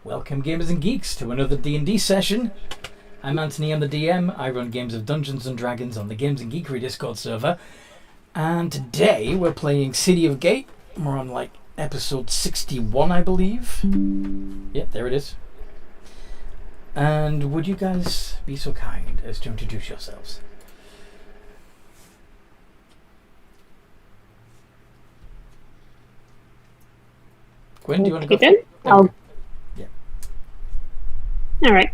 Welcome, gamers and geeks, to another D&D session. I'm Anthony, I'm the DM. I run games of Dungeons and Dragons on the Games and Geekery Discord server. And today we're playing City of Gate. We're on like episode 61, I believe. Yep, there it is. And would you guys be so kind as to introduce yourselves? Gwen, do you want to go? Oh. Yeah. Alright.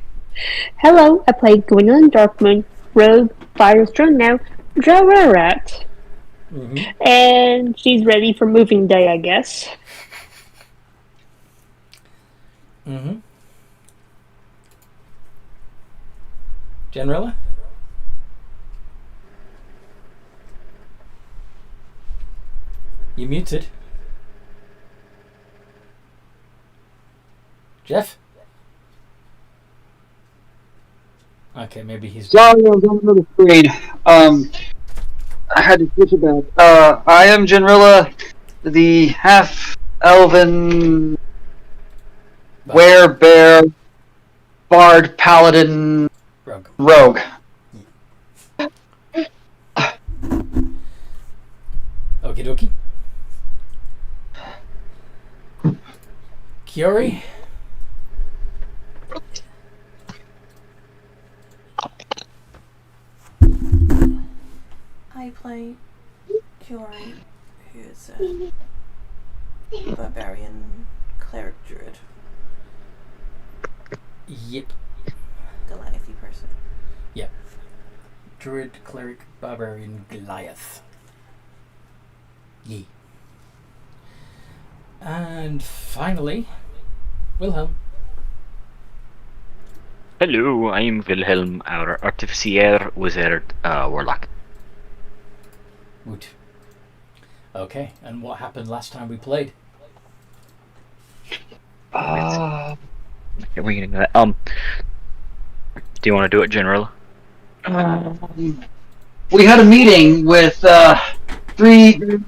Hello, I play Gwendolyn Darkmoon, Rogue, Firestone now, Drow-Rat. And she's ready for moving day, I guess. Generella? You muted. Jeff? Okay, maybe he's... Sorry, I was on another screen. I had to switch it back. I am Genrilla, the half-elven werebear bard paladin rogue. Okie dokie. Kiori? I play Kiori, who's a barbarian cleric druid. Yep. Goliathy person. Yep. Druid, cleric, barbarian, Goliath. Yee. And finally, Wilhelm. Hello, I'm Wilhelm, our artificier wizard warlock. Woot. Okay, and what happened last time we played? We're getting that. Do you want to do it, General? We had a meeting with three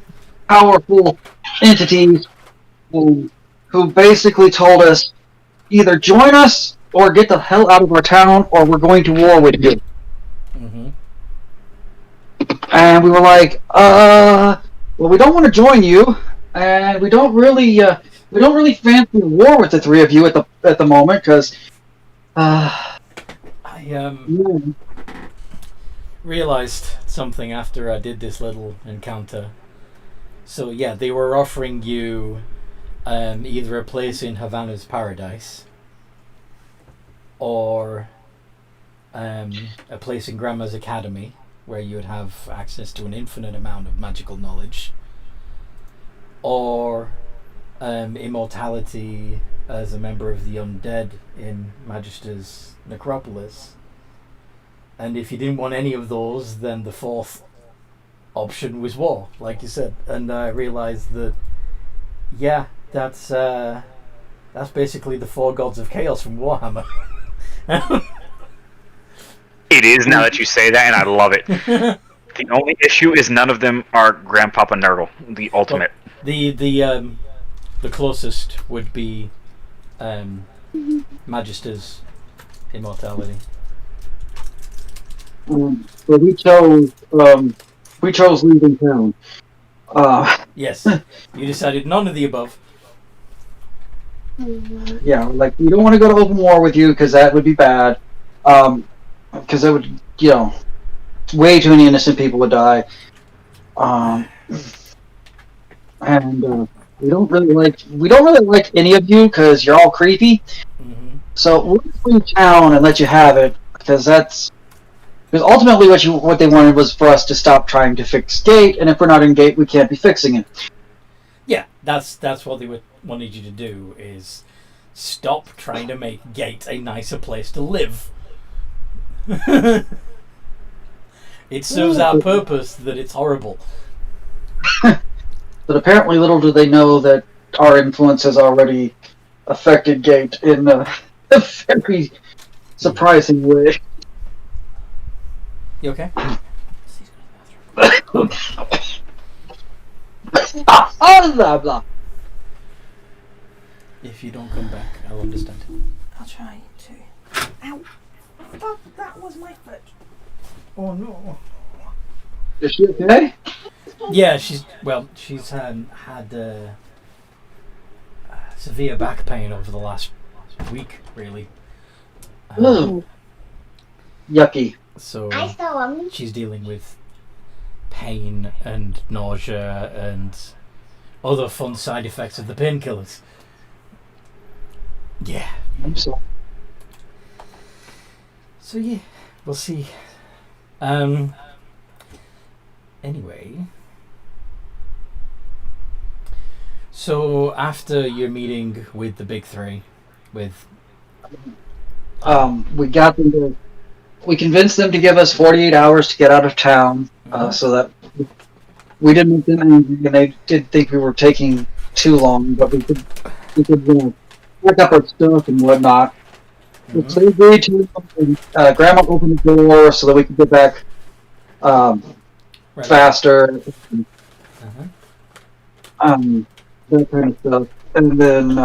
powerful entities who basically told us either join us or get the hell out of our town or we're going to war with you. And we were like, well, we don't want to join you, and we don't really fancy a war with the three of you at the moment, because I realized something after I did this little encounter. So yeah, they were offering you either a place in Havana's Paradise or a place in Grandma's Academy, where you would have access to an infinite amount of magical knowledge, or immortality as a member of the undead in Magister's Necropolis. And if you didn't want any of those, then the fourth option was war, like you said. And I realized that, yeah, that's basically the four gods of chaos from Warhammer. It is, now that you say that, and I love it. The only issue is none of them are Grandpapa Nurdle, the ultimate. Well, the closest would be Magister's immortality. So we chose leaving town. Yes, you decided none of the above. Yeah, like, we don't want to go to open war with you because that would be bad. Because that would, way too many innocent people would die. And we don't really like any of you because you're all creepy. So we'll just leave town and let you have it, because ultimately what they wanted was for us to stop trying to fix Gate, and if we're not in Gate, we can't be fixing it. Yeah, that's what they wanted you to do, is stop trying to make Gate a nicer place to live. It serves our purpose that it's horrible. But apparently little do they know that our influence has already affected Gate in a very surprising way. You okay? Blah, blah. If you don't come back, I'll understand. I'll try to. Ow! That was my foot. Oh no. Is she okay? Yeah, she's had severe back pain over the last week, really. Ooh. Yucky. So she's dealing with pain and nausea and other fun side effects of the painkillers. Yeah. I'm sorry. So yeah, we'll see. Anyway, so after your meeting with the big three, with we convinced them to give us 48 hours to get out of town, so that we didn't make them angry, and they did think we were taking too long, but we could pack up our stuff and whatnot. So they agreed to, Grandma opened the door so that we could get back faster, that kind of stuff. And then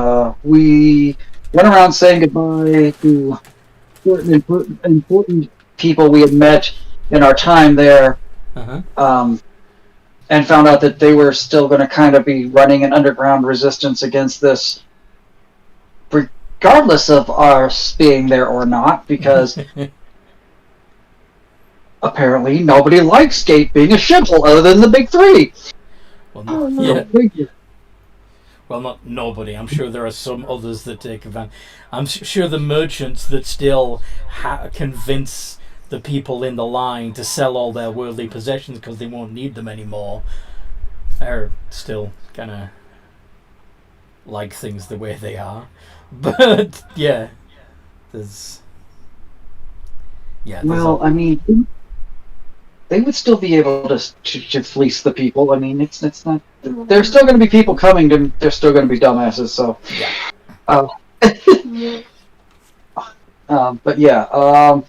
we went around saying goodbye to certain important people we had met in our time there, and found out that they were still going to kind of be running an underground resistance against this, regardless of us being there or not, because apparently nobody likes Skate being a shithole other than the big three. Well, well, not nobody. I'm sure there are some others that take advantage. I'm sure the merchants that still convince the people in the line to sell all their worldly possessions because they won't need them anymore are still kind of like things the way they are. But yeah, there's well, I mean, they would still be able to fleece the people. I mean, it's not. There's still going to be people coming. There's still going to be dumbasses. So, but yeah.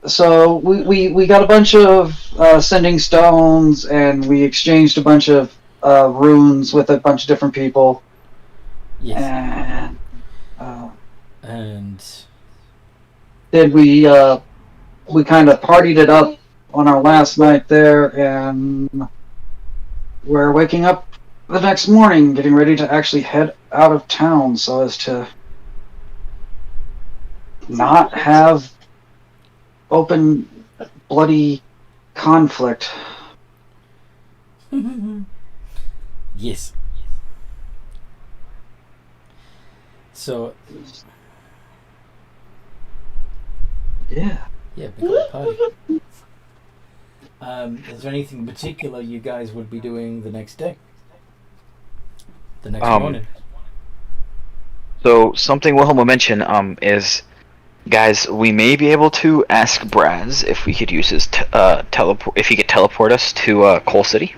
So we got a bunch of sending stones, and we exchanged a bunch of runes with a bunch of different people. Yes. And then we kind of partied it up on our last night there, and we're waking up the next morning, getting ready to actually head out of town so as to not have open, bloody conflict. Yes. So. Yeah. Yeah, big old party. Is there anything in particular you guys would be doing the next day? The next morning? So something Wilhelm will mention is, guys, we may be able to ask Braz if we could use his teleport, if he could teleport us to Coal City.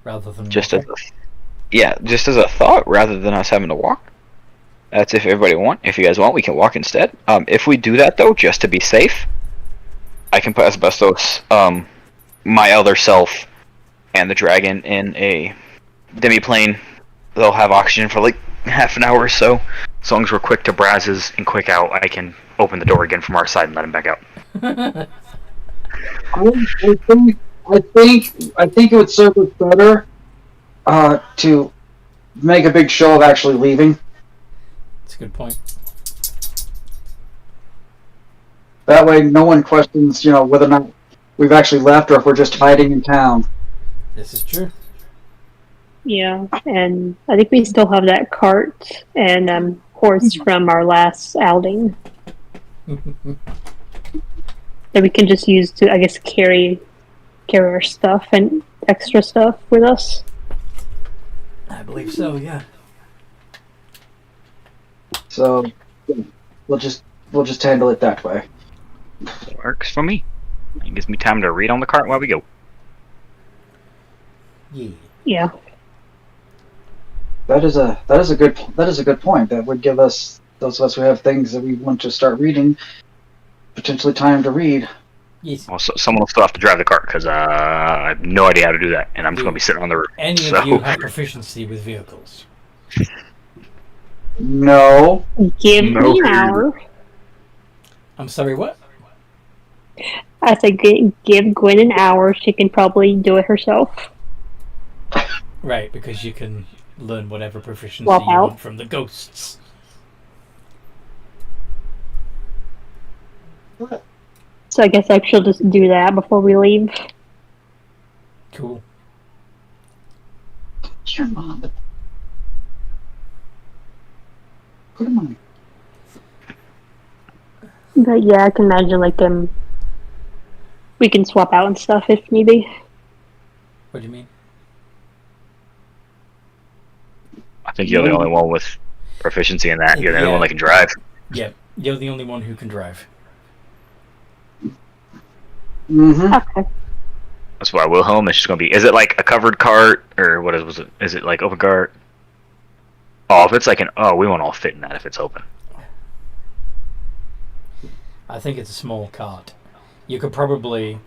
Rather than just as a thought, rather than us having to walk. That's if everybody want. If you guys want, we can walk instead. If we do that though, just to be safe, I can put Asbestos, my other self, and the dragon in a demi-plane. They'll have oxygen for like half an hour or so. As long as we're quick to Braz's and quick out, I can open the door again from our side and let him back out. I think it would serve us better to make a big show of actually leaving. That's a good point. That way, no one questions, whether or not we've actually left or if we're just hiding in town. This is true. Yeah, and I think we still have that cart and horse from our last outing that we can just use to, I guess, carry our stuff and extra stuff with us. I believe so. Yeah. So we'll just handle it that way. Works for me. It gives me time to read on the cart while we go. Yeah. That is a good point. That would give us, those of us who have things that we want to start reading, potentially time to read. Yes. Also, someone will still have to drive the cart because I have no idea how to do that, and I'm just going to be sitting on the roof. Any of you have proficiency with vehicles? No. Give me an hour. I'm sorry, what? I said give Gwen an hour. She can probably do it herself. Right, because you can learn whatever proficiency Swap you out. want from the ghosts. So I guess she'll just do that before we leave. Cool. Your mom. Put him on. But yeah, I can imagine we can swap out and stuff if need be. What do you mean? I think you're the only one with proficiency in that. You're the only one that can drive. Yeah, you're the only one who can drive. Mm-hmm. Okay. That's why Wilhelm is just going to be. Is it like a covered cart or what was it? Is it like open cart? Oh, if it's like we won't all fit in that if it's open. I think it's a small cart. You could probably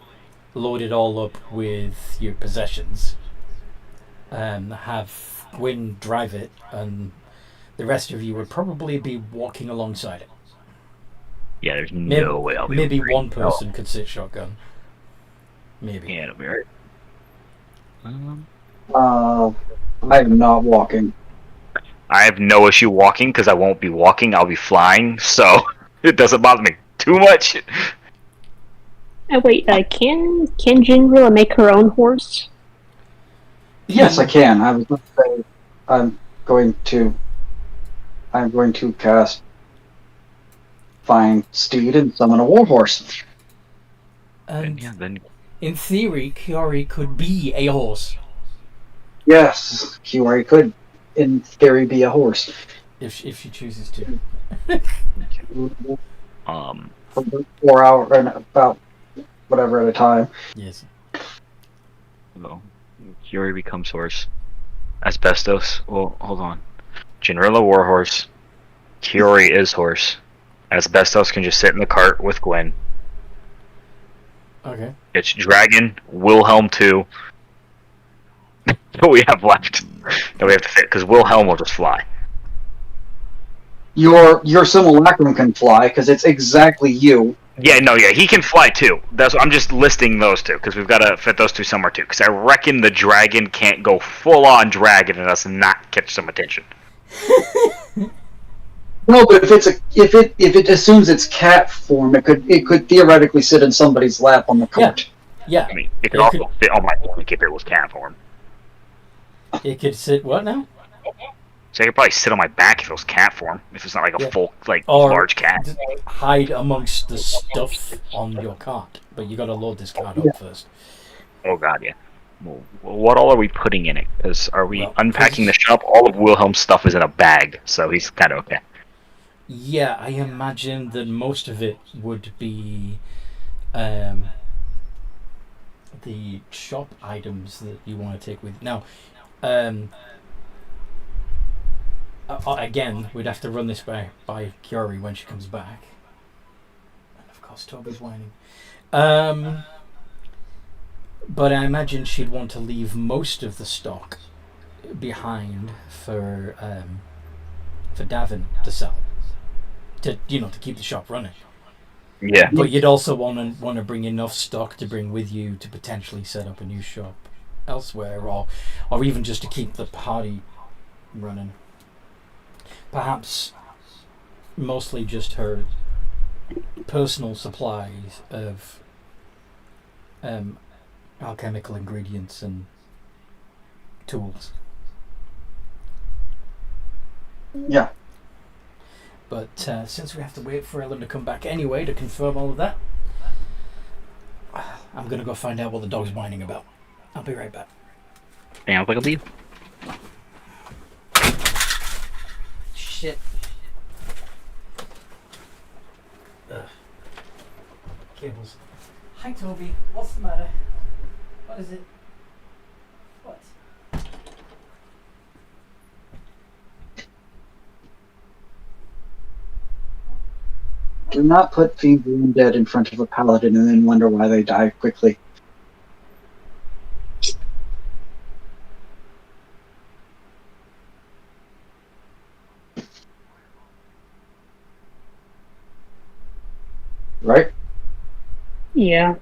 load it all up with your possessions and have Gwyn drive it, and the rest of you would probably be walking alongside it. Yeah, there's no way I'll be Maybe able to one person could sit shotgun. Maybe. Yeah, it'll be right. I am not walking. I have no issue walking because I won't be walking. I'll be flying, so it doesn't bother me too much. Oh wait, can Jinrila make her own horse? Yes, I can. I was going to say I'm going to cast Find Steed and summon a warhorse. And then in theory, Kiori could be a horse. Yes, Kiori could, in theory, be a horse. If she chooses to. For 4 hours and about whatever at a time. Yes. Well, Kiori becomes horse. Asbestos. Well, hold on. Jinrilla warhorse. Kiori is horse. Asbestos can just sit in the cart with Gwen. Okay. It's Dragon, Wilhelm 2. What we have left that we have to fit because Wilhelm will just fly. Your simulacrum can fly because it's exactly you. Yeah, he can fly too. I'm just listing those two because we've got to fit those two somewhere too. Because I reckon the dragon can't go full on dragon and us not catch some attention. No, but if it assumes its cat form, it could theoretically sit in somebody's lap on the cart. Yeah. I mean, it could also fit on my stomach if it was cat form. It could sit what now? So I could probably sit on my back if it was cat form. If it's not like a full, or large cat. Hide amongst the stuff on your cart, but you got to load this cart up first. Oh god, yeah. Well, what all are we putting in it? Because are we unpacking the shop? All of Wilhelm's stuff is in a bag, so he's kind of okay. Yeah, I imagine that most of it would be the shop items that you want to take with. Now, again, we'd have to run this by Kiori when she comes back. And of course, Toby's whining. But I imagine she'd want to leave most of the stock behind for Davin to sell. To keep the shop running. Yeah. But you'd also want to bring enough stock to bring with you to potentially set up a new shop elsewhere, or even just to keep the party running. Perhaps mostly just her personal supplies of alchemical ingredients and tools. Yeah. But since we have to wait for Ellen to come back anyway to confirm all of that, I'm going to go find out what the dog's whining about. I'll be right back. Sounds like a deal. Shit. Cables. Hi, Toby. What's the matter? What is it? What? Do not put fiends and undead in front of a paladin and then wonder why they die quickly. Right? Yeah.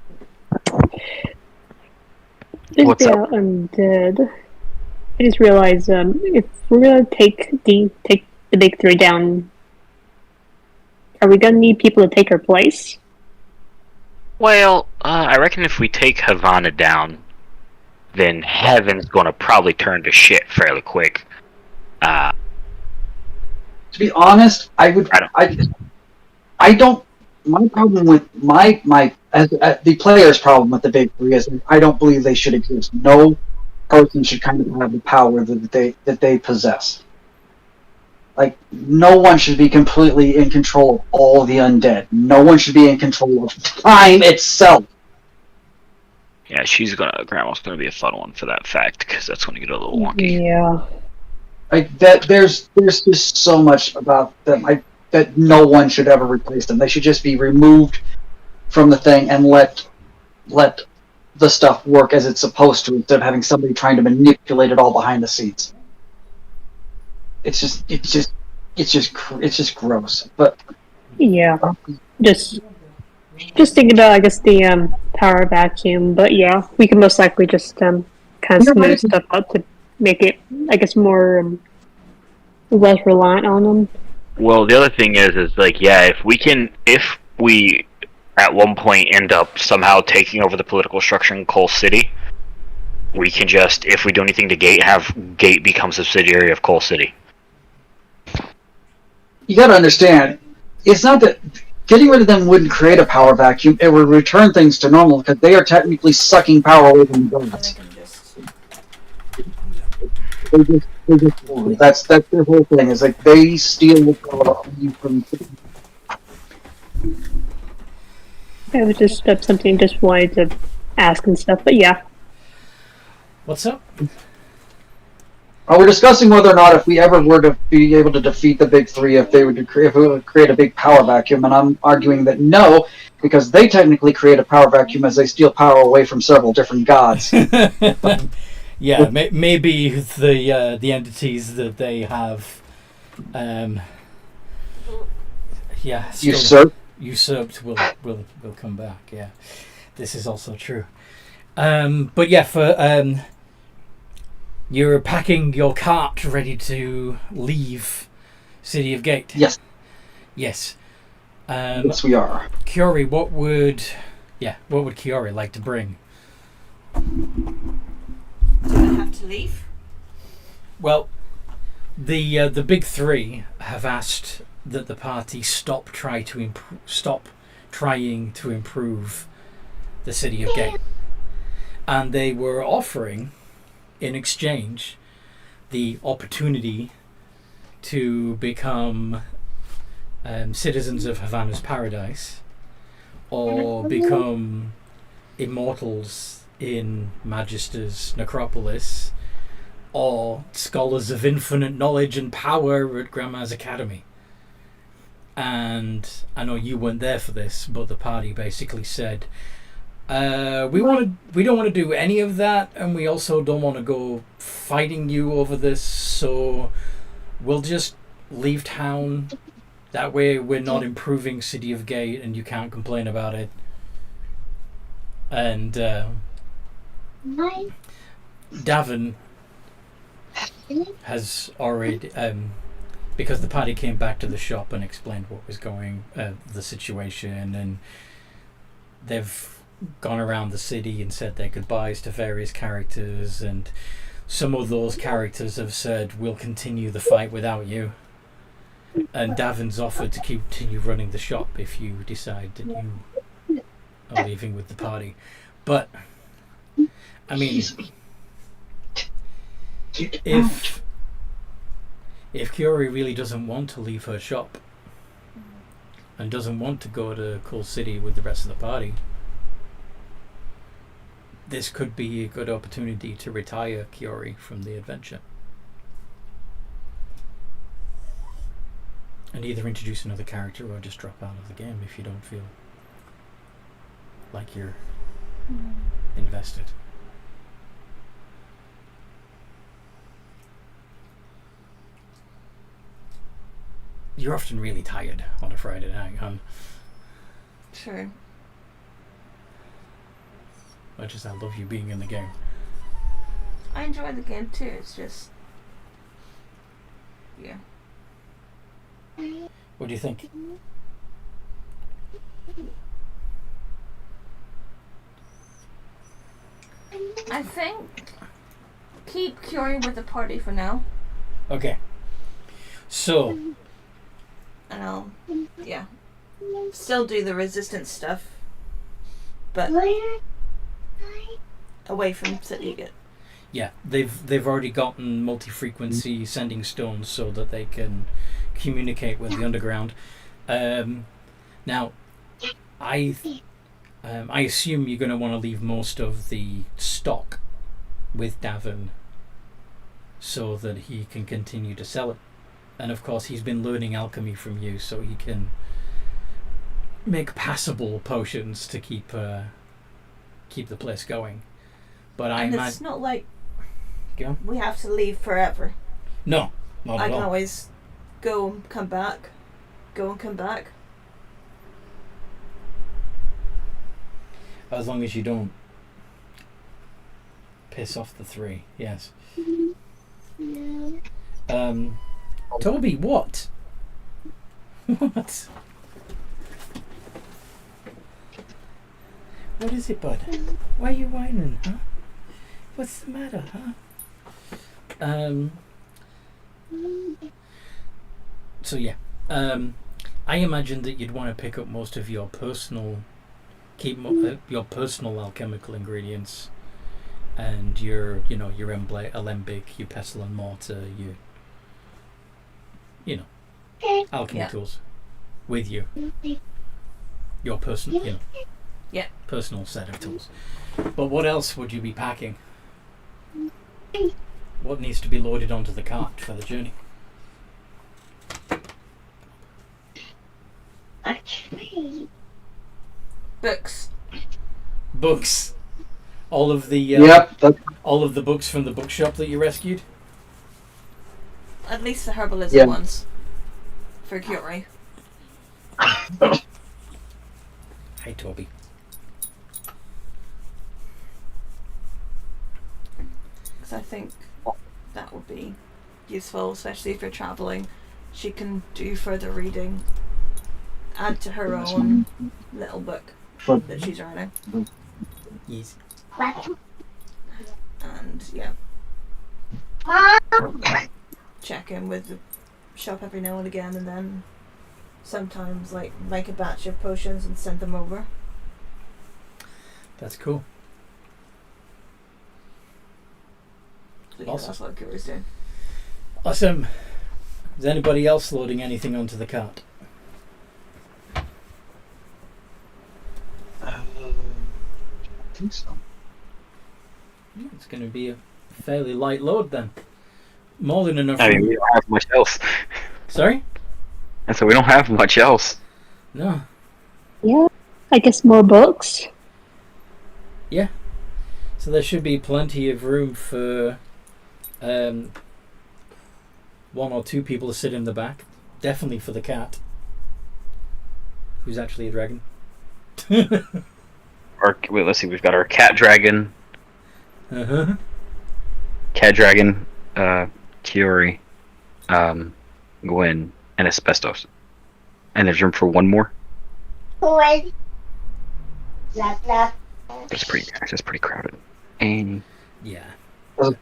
Just What's up? about undead. I just realized if we're gonna take the big three down, are we gonna need people to take her place? Well, I reckon if we take Havana down, then Heaven's gonna probably turn to shit fairly quick. To be honest, I don't. My problem with the player's problem with the big three is I don't believe they should exist. No person should kind of have the power that they possess. Like, no one should be completely in control of all the undead. No one should be in control of time itself. Yeah, Grandma's gonna be a fun one for that fact, because that's gonna get a little wonky. Yeah. Like that, there's just so much about them. That no one should ever replace them. They should just be removed from the thing and let the stuff work as it's supposed to, instead of having somebody trying to manipulate it all behind the scenes. It's just gross. But Yeah. Just thinking about, I guess, the power vacuum. But yeah, we can most likely just kind of smooth stuff out to make it, I guess, more less reliant on them. Well, the other thing is like, yeah, if we at one point end up somehow taking over the political structure in Coal City, we can just, if we do anything to Gate, have Gate become a subsidiary of Coal City. you got to understand, it's not that getting rid of them wouldn't create a power vacuum. It would return things to normal because they are technically sucking power away from the I gods. can just. That's their whole thing. Is like they steal the power from. It was just something just wanted to ask and stuff. But yeah. What's up? We're discussing whether or not if we ever were to be able to defeat the big three, if it would create a big power vacuum, and I'm arguing that no, because they technically create a power vacuum as they steal power away from several different gods. Yeah, maybe the entities that they have, usurped will come back. Yeah, this is also true. But yeah, for you're packing your cart ready to leave City of Gate. Yes. Yes. Yes, we are. Kiori, what would Kiori like to bring? Do I have to leave? Well, the big three have asked that the party stop trying to improve the City of Gate, and they were offering, in exchange, the opportunity to become citizens of Havana's Paradise, or become immortals in Magister's Necropolis, or scholars of infinite knowledge and power at Grandma's Academy. And I know you weren't there for this, but the party basically said, we don't want to do any of that, and we also don't want to go fighting you over this, so we'll just leave town. That way we're not improving City of Gate and you can't complain about it. And Davin has already, because the party came back to the shop and explained what was the situation, and they've gone around the city and said their goodbyes to various characters, and some of those characters have said, we'll continue the fight without you, and Davin's offered to continue running the shop if you decide that you are leaving with the party. But I mean, if Kiori really doesn't want to leave her shop and doesn't want to go to Coal City with the rest of the party, this could be a good opportunity to retire Kiori from the adventure. And And either introduce another character or just drop out of the game if you don't feel like you're invested. You're often really tired on a Friday night, hon. True. Much as I love you being in the game. I enjoy the game too, it's just... Yeah. What do you think? I think keep curing with the party for now. Okay. So, And I'll, yeah, still do the resistance stuff, but away from Sadiq. yeah, they've already gotten multi-frequency sending stones so that they can communicate with the underground. Now, I assume you're going to want to leave most of the stock with Davin so that he can continue to sell it. And of course, he's been learning alchemy from you, so he can make passable potions to keep the place going. But I And imagine it's not like Go. we have to leave forever. No, not I at can all. always go and come back. Go and come back. As long as you don't piss off the three, yes. Toby, what? What? What is it, bud? Why are you whining, huh? What's the matter, huh? So yeah, I imagine that you'd want to pick up most of your personal, your personal alchemical ingredients, and your alembic, your pestle and mortar, alchemy Yeah. tools with you. Your personal, Yeah. personal set of tools. But what else would you be packing? What needs to be loaded onto the cart for the journey? Books. Books. All of the Yep. all of the books from the bookshop that you rescued. At least the herbalism Yeah. ones. For curing. Hi, Toby. Because I think that would be useful, especially if you're travelling. She can do further reading. Add to her own little book that she's writing. Yes. And yeah. Check in with the shop every now and again, and then sometimes like make a batch of potions and send them over. That's cool. So, yeah, Awesome. that's what Kira's doing. Awesome. Is anybody else loading anything onto the cart? I think so. It's going to be a fairly light load then. More than enough I mean, room. we don't have much else. Sorry? And so we don't have much else. No. Yeah, I guess more books. Yeah. So there should be plenty of room for one or two people to sit in the back. Definitely for the cat. Who's actually a dragon. Wait, let's see. We've got our cat dragon, Uh-huh. Kiori, Gwen, and Asbestos. And there's room for one more. It's pretty crowded. And Yeah. I'll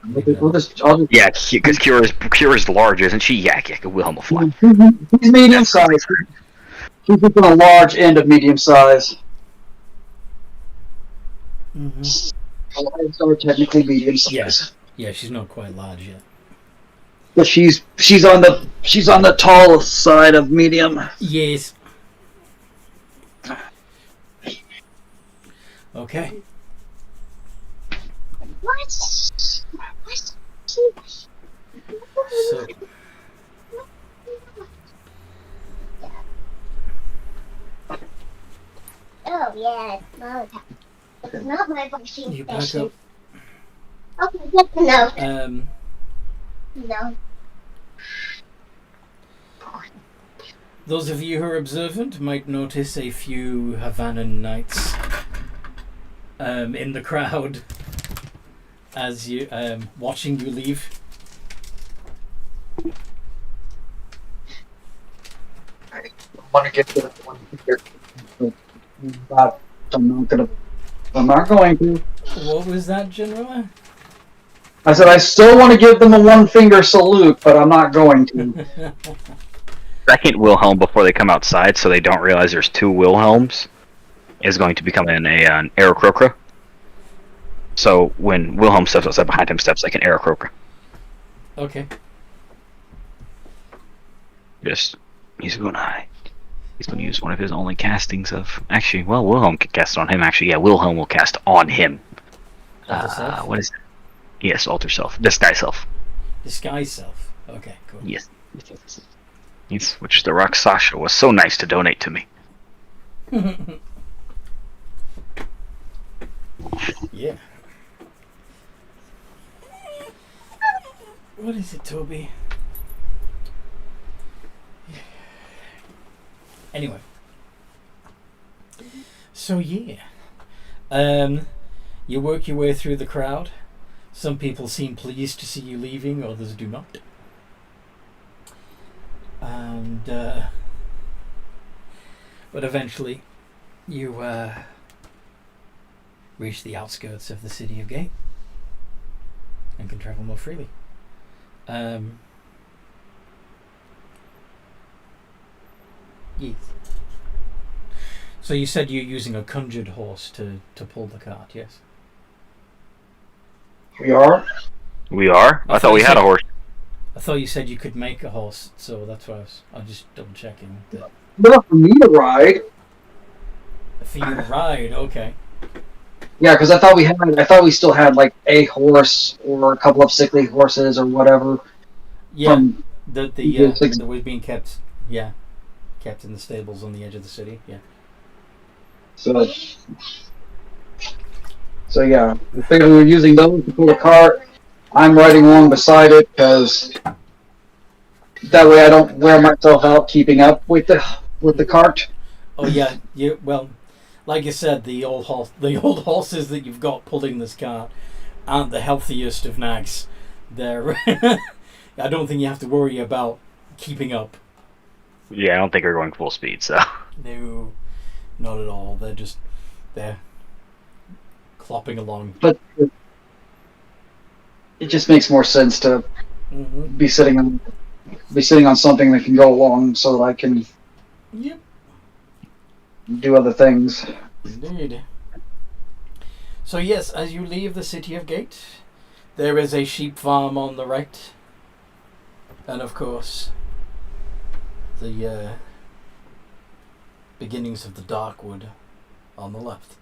just yeah, because Kira's large, isn't she? Yeah, Wilhelm will fly. he's medium sized. He's within a large end of medium size. Mm-hmm. So technically medium size. Yes. Yeah, she's not quite large yet. But she's on the tall side of medium. Yes. Okay. So You back up. Those of you who are observant might notice a few Havanan knights in the crowd as you watching you leave. I want to get to that one here, but I'm not going to. What was that, General? I said I still want to give them a one-finger salute, but I'm not going to. Second Wilhelm before they come outside, so they don't realize there's two Wilhelms, is going to become an Aarakocra. So when Wilhelm steps outside, behind him steps like an Aarakocra. Okay. He's going to use one of his only castings of. Actually, well, Wilhelm can cast on him. Actually, yeah, Wilhelm will cast on him. Alter self? What is it? Yes, alter self. Disguise self. Disguise self. Okay, cool. Yes. Which the Rock Sasha was so nice to donate to me. Yeah. What is it, Toby? Anyway. So yeah. You work your way through the crowd. Some people seem pleased to see you leaving, others do not. And but eventually you reach the outskirts of the city of Gate and can travel more freely. Yes. So you said you're using a conjured horse to pull the cart, yes? We are? We are? I thought we had a horse. I thought you said you could make a horse, so that's why I'm just double checking. Not for me to ride. For you to ride, okay. Yeah, because I thought we still had like a horse or a couple of sickly horses or whatever. Yeah, that was being kept. Yeah, kept in the stables on the edge of the city. Yeah. So yeah, we figured we were using those to pull the cart. I'm riding along beside it because that way I don't wear myself out keeping up with the cart. Oh yeah, well, like you said, the old horses that you've got pulling this cart aren't the healthiest of nags. They're I don't think you have to worry about keeping up. Yeah, I don't think they're going full speed, so. No, not at all. They're clopping along. But it just makes more sense to be sitting on something that can go along so that I can do other things. Indeed. So yes, as you leave the city of Gate, there is a sheep farm on the right, and of course the beginnings of the Darkwood on the left.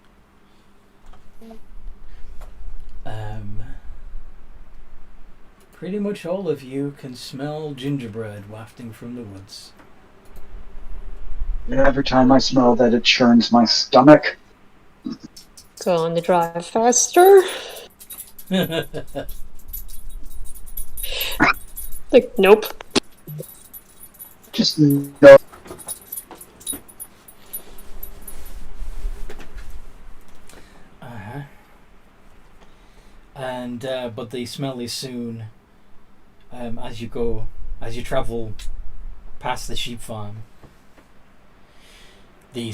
Pretty much all of you can smell gingerbread wafting from the woods. Every time I smell that, it churns my stomach. Going to drive faster? Like, nope. Just no. And but the smell is soon as you travel past the sheep farm. The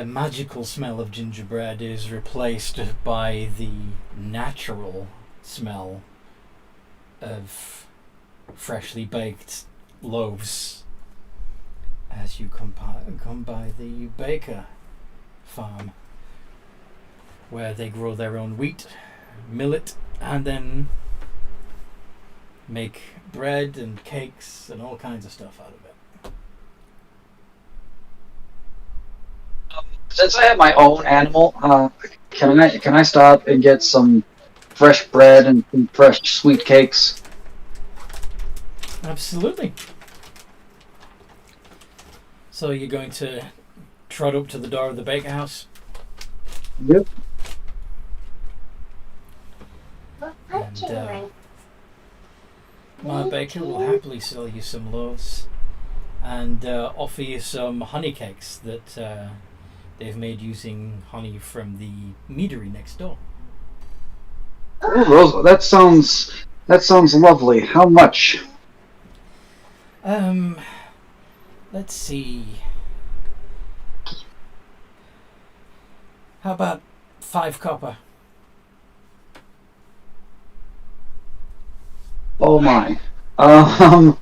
magical smell of gingerbread is replaced by the natural smell of freshly baked loaves as you come by the baker farm, where they grow their own wheat, millet, and then make bread and cakes and all kinds of stuff out of it. Since I have my own animal, can I stop and get some fresh bread and some fresh sweet cakes? Absolutely. So you're going to trot up to the door of the bakehouse? Yep. And my baker will happily sell you some loaves and offer you some honey cakes that they've made using honey from the meadery next door. Oh, that sounds lovely. How much? Let's see. How about 5 copper? Oh my. Wow.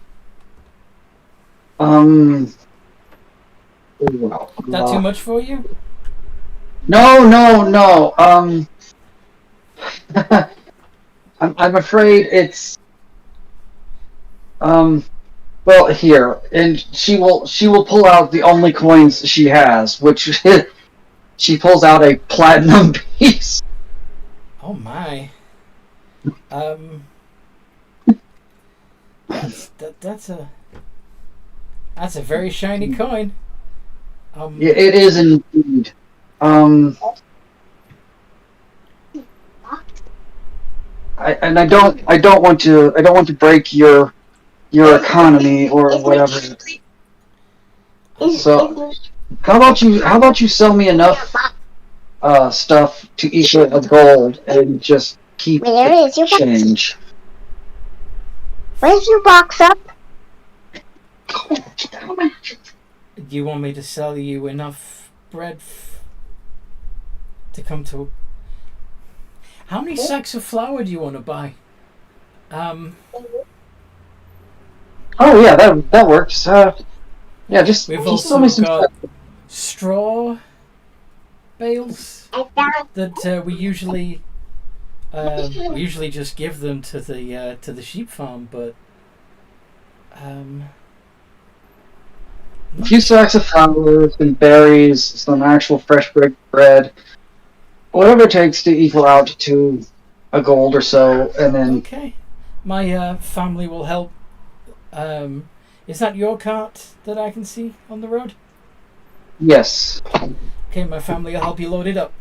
That too much for you? No. I'm afraid it's. Well, here, and she will pull out the only coins she has, which she pulls out a platinum piece. Oh my. That's a very shiny coin. Yeah, it is indeed. I don't want to break your economy or whatever. So how about you sell me enough stuff to equal a gold and just keep the change. Where's your box up? Do you want me to sell you enough bread to come to? How many sacks of flour do you want to buy? Oh yeah, that works. Yeah, just We've sell me also some got stuff. straw bales that we usually just give them to the sheep farm, but A few sacks of flour, some berries, some actual fresh bread, whatever it takes to equal out to a gold or so, and then. Okay, my family will help. Is that your cart that I can see on the road? Yes. Okay, my family will help you load it up.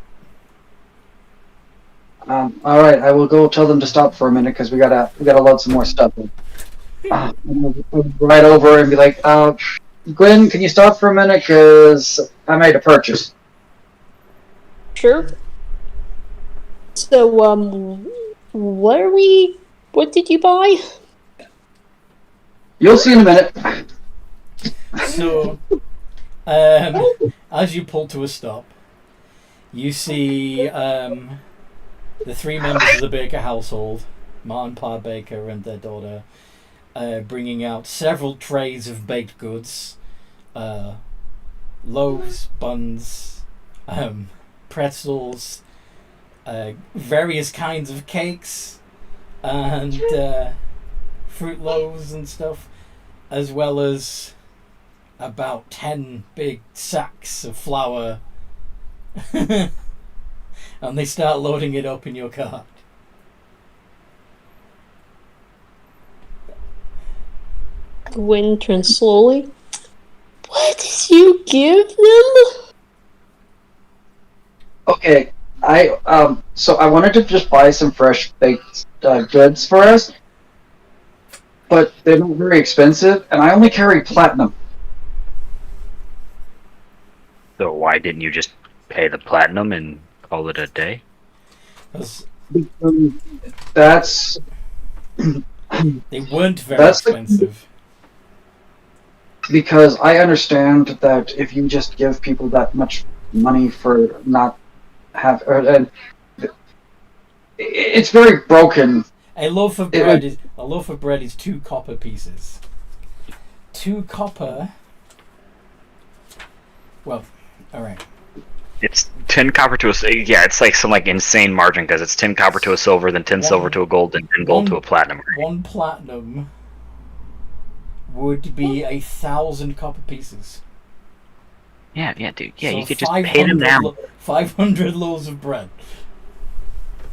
All right, I will go tell them to stop for a minute because we gotta load some more stuff in. We'll right over and be like, Gwen, can you stop for a minute because I made a purchase. Sure. So, what did you buy? You'll see in a minute. So, as you pull to a stop, you see the 3 members of the Baker household, Ma and Pa Baker and their daughter, bringing out several trays of baked goods, loaves, buns, pretzels, various kinds of cakes, and fruit loaves and stuff, as well as about 10 big sacks of flour. And they start loading it up in your cart. Gwen turns slowly. What did you give them? Okay, so I wanted to just buy some fresh baked goods for us, but they're not very expensive, and I only carry platinum. So why didn't you just pay the platinum and call it a day? That's They weren't very expensive. Because I understand that if you just give people that much money for not and it's very broken. A loaf of bread is 2 copper pieces. 2 copper. Well, all right. It's 10 copper to a yeah. It's like some insane margin because it's 10 copper to a silver, then 10 silver to a gold, and 10 gold to a platinum. Right? 1 platinum would be 1,000 copper pieces. Yeah, dude. Yeah, So you could just pay them now. 500 loaves of bread.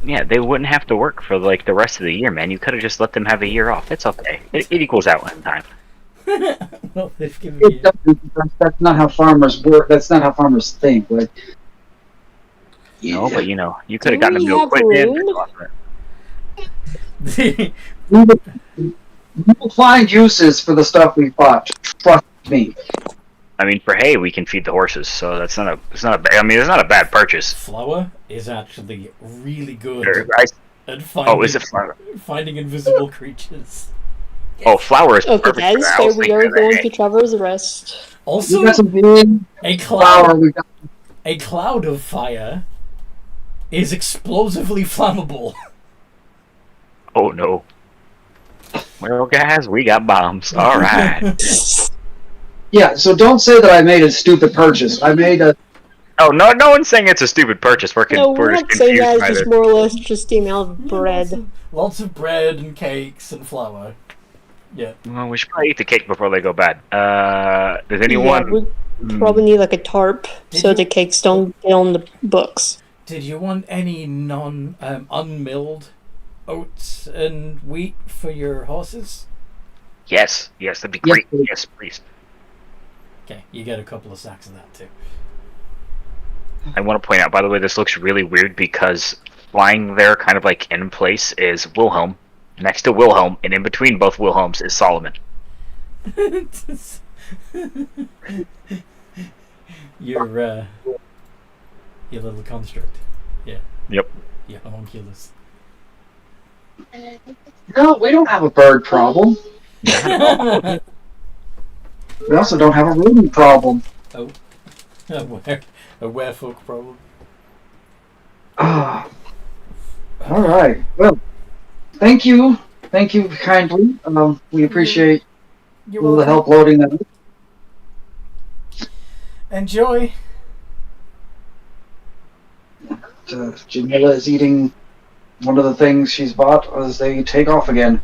Yeah, they wouldn't have to work for the rest of the year, man. You could have just let them have a year off. It's okay. It equals out in time. Well, they've given you. That's not how farmers work. That's not how farmers think. No, but you could have Do gotten a we new have equipment. room? We will find uses for the stuff we bought. Trust me. I mean, for hay, we can feed the horses, so it's not a bad. I mean, it's not a bad purchase. Flour is actually really good at Is it flour? finding invisible creatures. Oh, flour is Okay, perfect. that is fair. We are going to traverse the rest. Also, We got some big a flour. cloud, We got a cloud of fire is explosively flammable. Oh no. Well, guys, we got bombs. All right. yeah. So don't say that I made a stupid purchase. I made a. Oh no, no one's saying it's a stupid purchase. We're No, we're just not saying confused that. by It's just this. more or less just the amount of bread. Lots of bread and cakes and flour. Yeah. Well, we should probably eat the cake before they go bad. Does anyone? Yeah, we probably need like a tarp so the cakes don't get on the books. Did you want any unmilled oats and wheat for your horses? Yes, that'd be great. Yes, please. Okay, you get a couple of sacks of that too. I want to point out, by the way, this looks really weird because flying there, kind of like in place, is Wilhelm. Next to Wilhelm, and in between both Wilhelms is Solomon. Your little construct. Yeah. Yep. Yeah, homunculus. No, we don't have a bird problem. We also don't have a rodent problem. Oh. A werefolk problem. All right. Well, thank you kindly. We appreciate You're all the welcome. help loading that up. Enjoy. Jamila is eating one of the things she's bought as they take off again.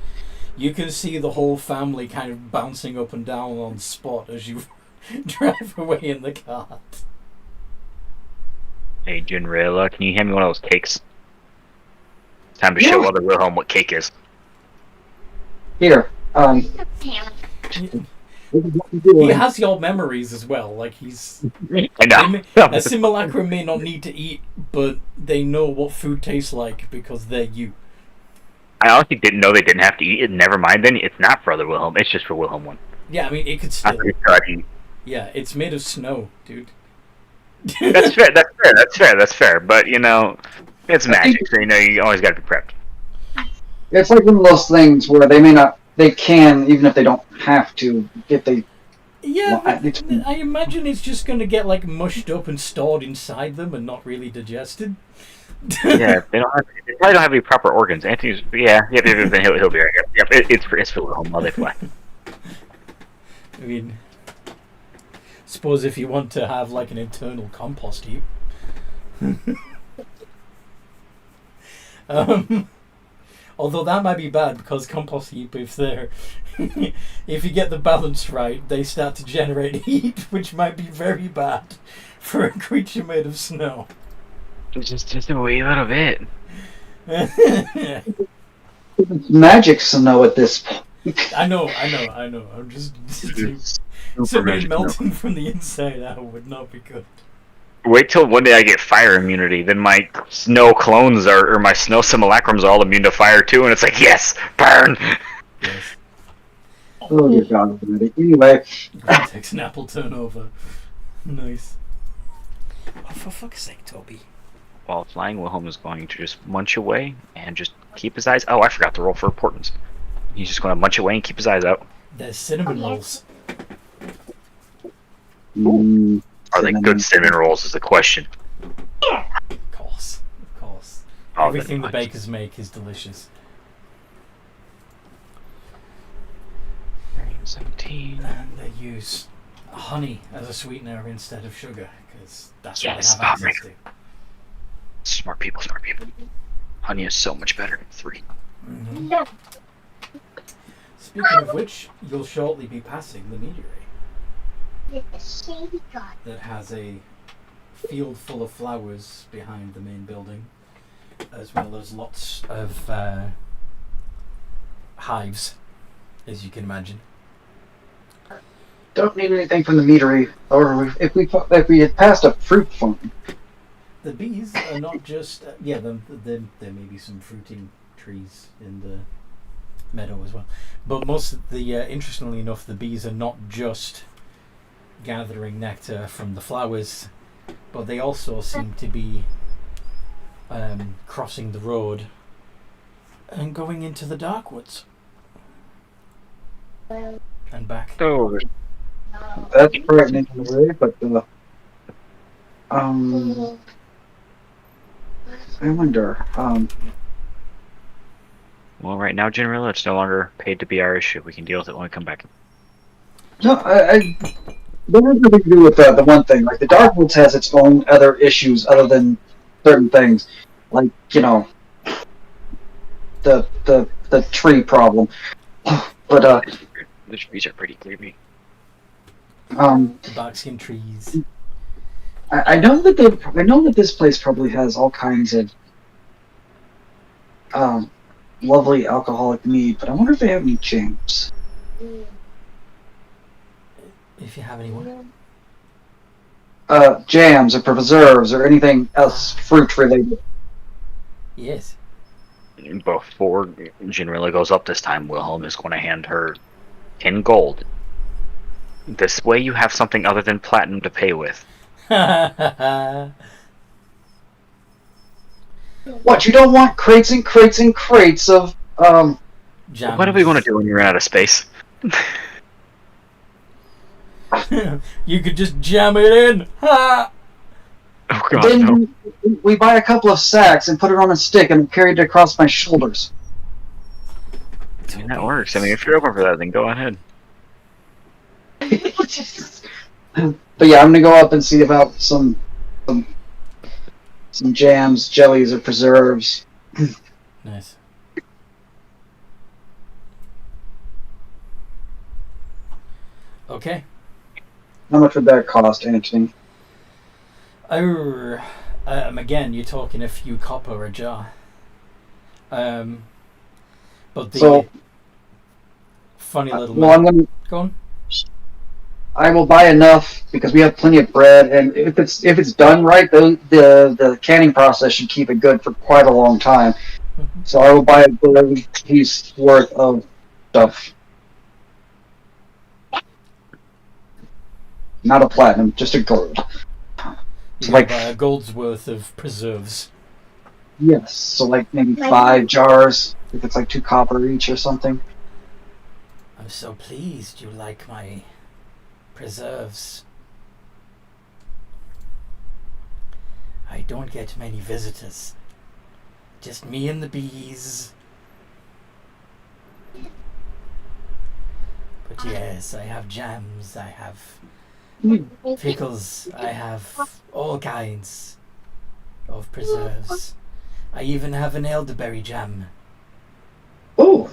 You can see the whole family kind of bouncing up and down on spot as you drive away in the cart. Hey, Jinrilla, can you hand me one of those cakes? Time to show other Wilhelm what cake is. Here, He has your memories as well. Like he's I know. a simulacrum may not need to eat, but they know what food tastes like because they're you. I honestly didn't know they didn't have to eat it. Never mind then. It's not for other Wilhelm. It's just for Wilhelm one. Yeah, I mean it could I'm still. pretty sure I'd eat. Yeah, it's made of snow, dude. That's fair. But, it's magic, so, you always gotta be prepped. it's like one of those things where they can, even if they don't have to, if they. Yeah, Well, but I imagine it's just going to get like mushed up and stored inside them and not really digested. Yeah, they probably don't have any proper organs. Anthony's, then he'll be right here. Yep, it's for Wilhelm while they fly. I mean, suppose if you want to have like an internal compost heap. Although that might be bad because compost heap, if you get the balance right, they start to generate heat, which might be very bad for a creature made of snow. Just a wee little bit. It's magic snow at this point. I know. I'm just Super something magic melting from the inside out would not be good. Wait till one day I get fire immunity, then my snow clones or my snow simulacrums are all immune to fire too, and it's like, yes, burn! Yes. Oh dear God! Anyway, Takes an apple turnover. Nice. Oh, for fuck's sake, Toby. While flying, Wilhelm is going to just munch away and just keep his eyes. Oh, I forgot to roll for importance. He's just going to munch away and keep his eyes out. There's cinnamon rolls. Are they good cinnamon rolls? Is the question. Of course. Oh, Everything the then bakers make is delicious. 17. And they use honey as a sweetener instead of sugar, because that's Yes, what they have access to. Smart people. Honey is so much better. 3. Mm-hmm. Speaking of which, you'll shortly be passing the meteorite that has a field full of flowers behind the main building, as well as lots of hives, as you can imagine. don't need anything from the meadery, or if we had passed a fruit farm. the bees are not just there may be some fruiting trees in the meadow as well, but most of the interestingly enough, the bees are not just gathering nectar from the flowers, but they also seem to be crossing the road and going into the dark woods and back. So, That's frightening in a way, but I wonder. well, right now, General, it's no longer paid to be our issue. We can deal with it when we come back. No, I that has nothing to do with the one thing. Like the Darkwoods has its own other issues other than certain things, like the tree problem. But The trees are pretty creepy. The barkskin trees. I know that this place probably has all kinds of lovely alcoholic mead, but I wonder if they have any jams. If you have anyone. Jams or preserves or anything else fruit related. Yes. Before Generally goes up this time, Wilhelm is going to hand her 10 gold. This way you have something other than platinum to pay with. What, you don't want crates and crates and crates of Jams. What are we going to do when you run out of space? You could just jam it in. Ha! Oh god, then no. we buy a couple of sacks and put it on a stick and carry it across my shoulders. I mean, that works. I mean, if you're open for that, then go ahead. But yeah, I'm gonna go up and see about some jams, jellies, or preserves. Nice. Okay. How much would that cost, Anthony? Again, you're talking a few copper a jar. But the So, funny little. well, I'm gonna. Go on. I will buy enough because we have plenty of bread, and if it's done right, the canning process should keep it good for quite a long time. Mm-hmm. So I will buy a gold piece worth of stuff. Not a platinum, just a gold. You Like- buy a gold's worth of preserves. Yes, so like maybe 5 jars, if it's like 2 copper each or something. I'm so pleased you like my preserves. I don't get many visitors. Just me and the bees. But yes, I have jams, I have pickles, I have all kinds of preserves. I even have an elderberry jam. Oh,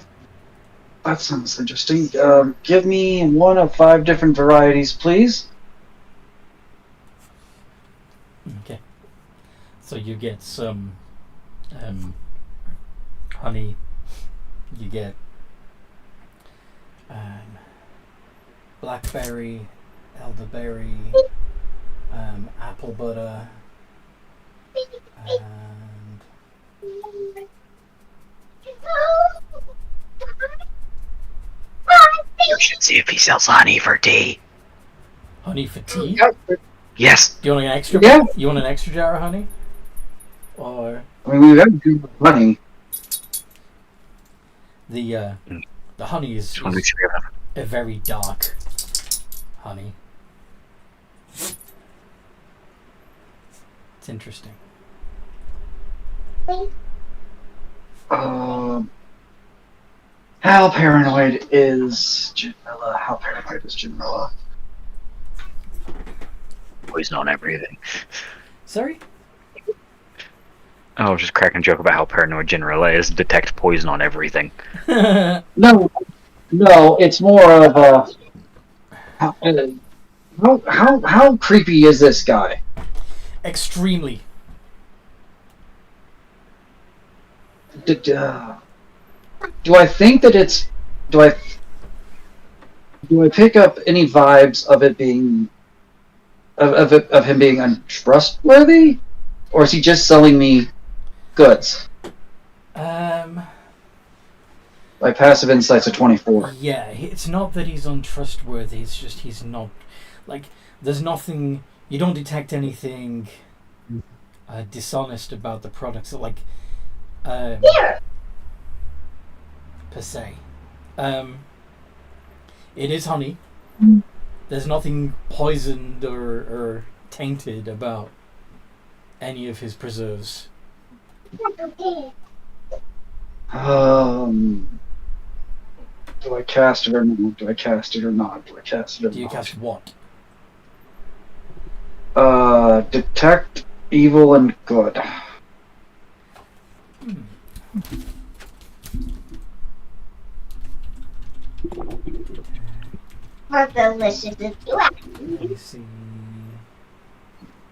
that sounds interesting. Give me 1 of 5 different varieties, please. Okay. So you get some honey. You get blackberry, elderberry, apple butter, and You should see if he sells honey for tea. honey for tea. Yes. Do you want an extra? Yeah. You want an extra jar of honey? Or I mean, we've got good money. the honey is Just want to make sure we have enough. a very dark honey. It's interesting. How paranoid is Janella? How paranoid is Janella? Poison on everything. Sorry? I was just cracking a joke about how paranoid General is. Detect poison on everything. No, it's more of how creepy is this guy? Extremely. Do I think that it's do I pick up any vibes of it being of him being untrustworthy? or is he just selling me goods? My passive insight's a 24. Yeah, it's not that he's untrustworthy. It's just he's not like. There's nothing. You don't detect anything dishonest about the products. Like, per se. It is honey. There's nothing poisoned or tainted about any of his preserves. Do I cast it or not? Do I cast it or not? Do I cast it or not? Do you cast what? Detect evil and good. For delicious as you are. Let me see.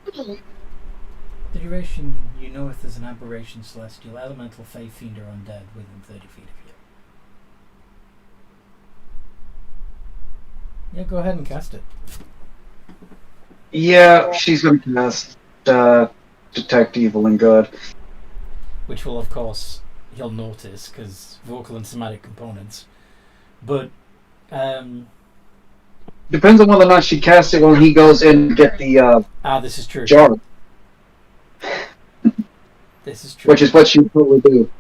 The duration, you know if there's an aberration, celestial, elemental, fey, fiend, or undead within 30 feet of you. Yeah, go ahead and cast it. Yeah, she's going to cast Detect Evil and Good. Which will, of course, he'll notice, because vocal and somatic components. But, depends on whether or not she casts it when he goes in to get the this is true. jar. This is true. Which is what she would probably do.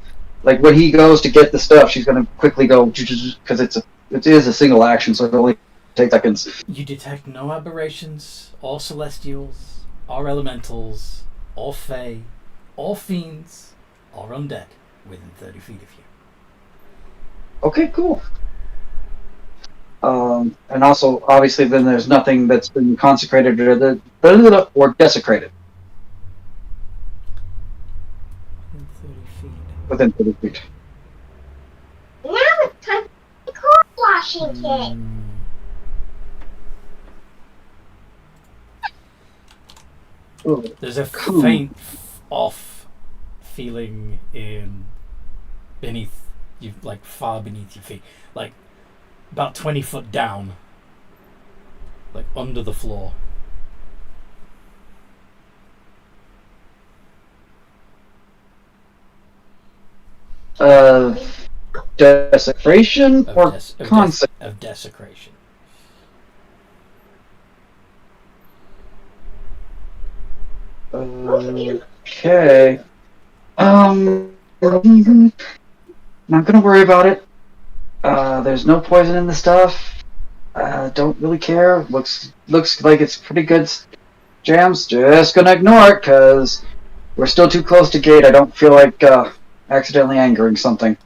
Like, when he goes to get the stuff, she's going to quickly go, because it is a single action, so it'll only take seconds. You detect no aberrations, or celestials, or elementals, or fey, or fiends, or undead within 30 feet of you. Okay, cool. And also, obviously, then there's nothing that's been consecrated or desecrated. Within 30 feet. Now it's time for car washing kit. There's a faint off feeling beneath you, like far beneath your feet, like about 20 foot down, like under the floor. Desecration or concept? Of desecration. Okay. Not gonna worry about it. There's no poison in the stuff. Don't really care. Looks like it's pretty good jams. Just gonna ignore it because we're still too close to gate. I don't feel like accidentally angering something.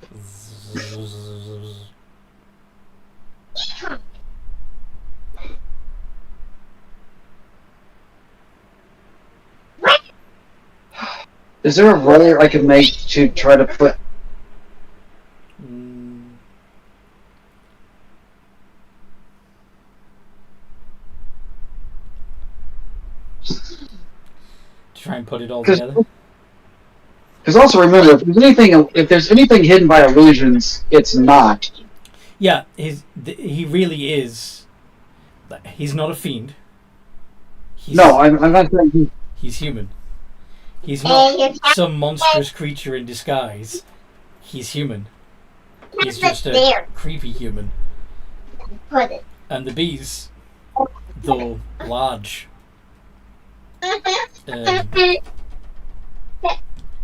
Is there a roll I could make to try to put... Try and put it all together? Because also remember, if there's anything hidden by illusions, it's not. Yeah, he really is. He's not a fiend. I'm not saying he's human. He's not some monstrous creature in disguise. He's human. He's just a creepy human. And the bees, though large,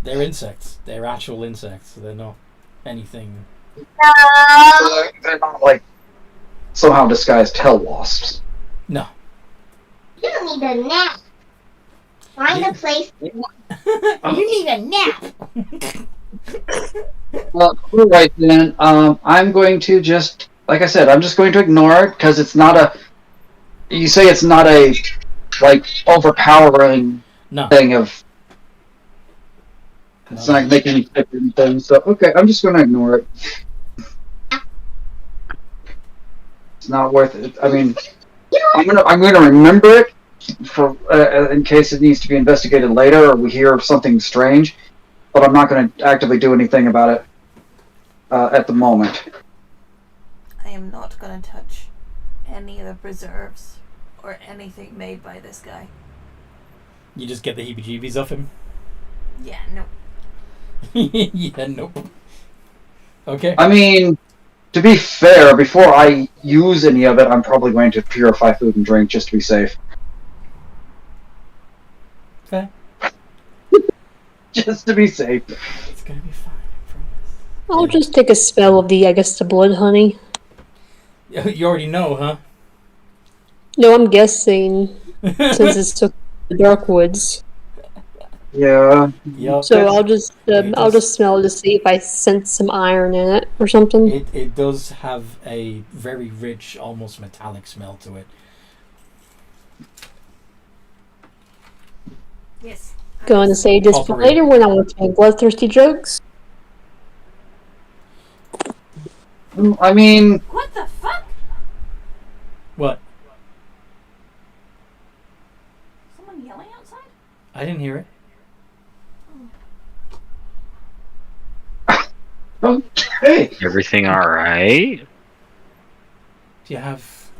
they're insects. They're actual insects. They're not anything. they're not like somehow disguised hell wasps. No. You don't need a nap. Find a place. You need a nap. Well, right then, I'm going to just, like I said, I'm just going to ignore it because it's not a. You say it's not a, like, overpowering thing of. It's not making any different things. So okay, I'm just going to ignore it. It's not worth it. I mean, I'm gonna remember it for in case it needs to be investigated later or we hear something strange. But I'm not going to actively do anything about it at the moment. I am not going to touch any of the preserves or anything made by this guy. You just get the heebie-jeebies off him? Yeah, no. Yeah, nope. Okay. I mean, to be fair, before I use any of it, I'm probably going to purify food and drink just to be safe. Fair. Just to be safe. It's gonna be fine, I promise. I'll just take a spell of the blood honey. You already know, huh? No, I'm guessing since it's so the dark woods. Yeah. Yup. So I'll just It I'll does- just smell to see if I sense some iron in it or something. It does have a very rich, almost metallic smell to it. Yes. Going to say this for Coppery. later when I want to make bloodthirsty jokes. I mean, What the fuck? What? Someone yelling outside? I didn't hear it. okay. Everything alright? Do you have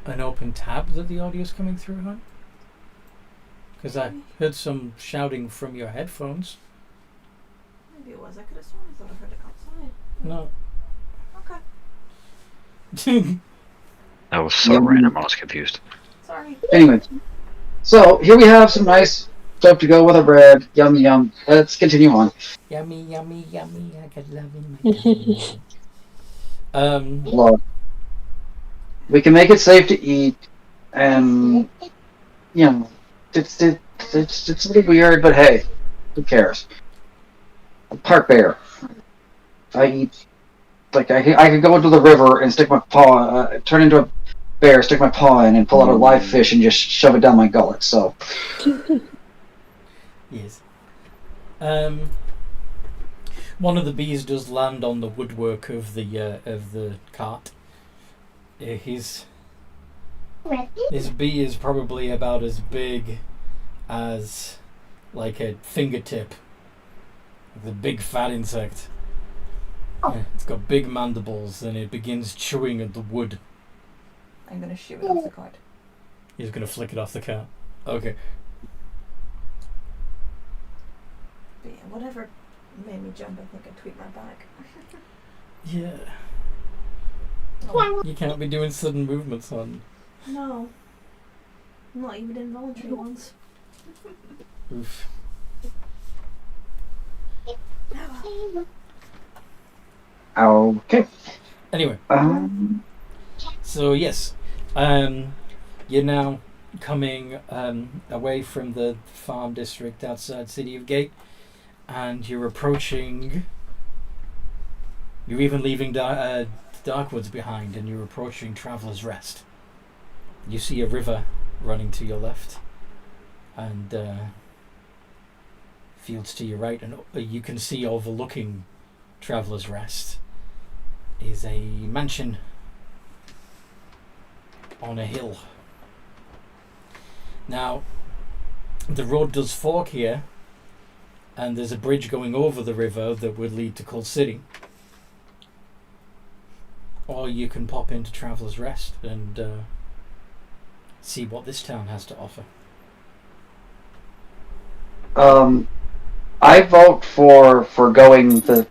an open tab that the audio's coming through, huh? Because I heard some shouting from your headphones. Maybe it was. I could have sworn I thought I heard it outside. No. Okay. That was so Yeah. random, I was confused. Sorry. Anyway, so here we have some nice stuff to go with our bread. Yum yum. Let's continue on. Yummy, yummy, yummy. I got love in my tummy. Look, we can make it safe to eat, and you know, it's a little weird, but hey, who cares? Park bear. I eat. Like I could go into the river and stick my paw, turn into a bear, stick my paw in, and pull out a live fish and just shove it down my gullet. So, Yes. One of the bees does land on the woodwork of the cart. His bee is probably about as big as like a fingertip. The big fat insect. It's got big mandibles and it begins chewing at the wood. I'm gonna shoot it off the card. He's gonna flick it off the cart. Okay. But yeah, whatever made me jump, I think I tweaked my back. Yeah. Oh, You can't be doing sudden movements on. no. Not even involuntary ones. Oof. okay. Anyway. So yes, you're now coming away from the farm district outside City of Gate, and you're approaching. You're even leaving Darkwoods behind, and you're approaching Traveller's Rest. You see a river running to your left, and fields to your right, and you can see overlooking Traveller's Rest is a mansion on a hill. Now, the road does fork here, and there's a bridge going over the river that would lead to Cull City. Or you can pop into Traveller's Rest and see what this town has to offer. I vote for going to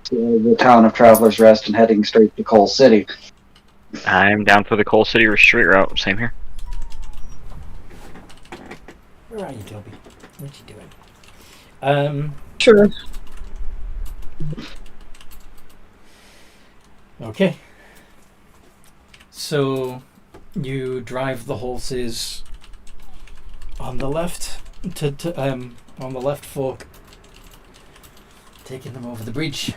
the town of Traveller's Rest and heading straight to Cull City. I'm down for the Coal City Street route. Same here. Where are you, Toby? What you doing? Sure. Okay. So you drive the horses on the left on the left fork, taking them over the bridge.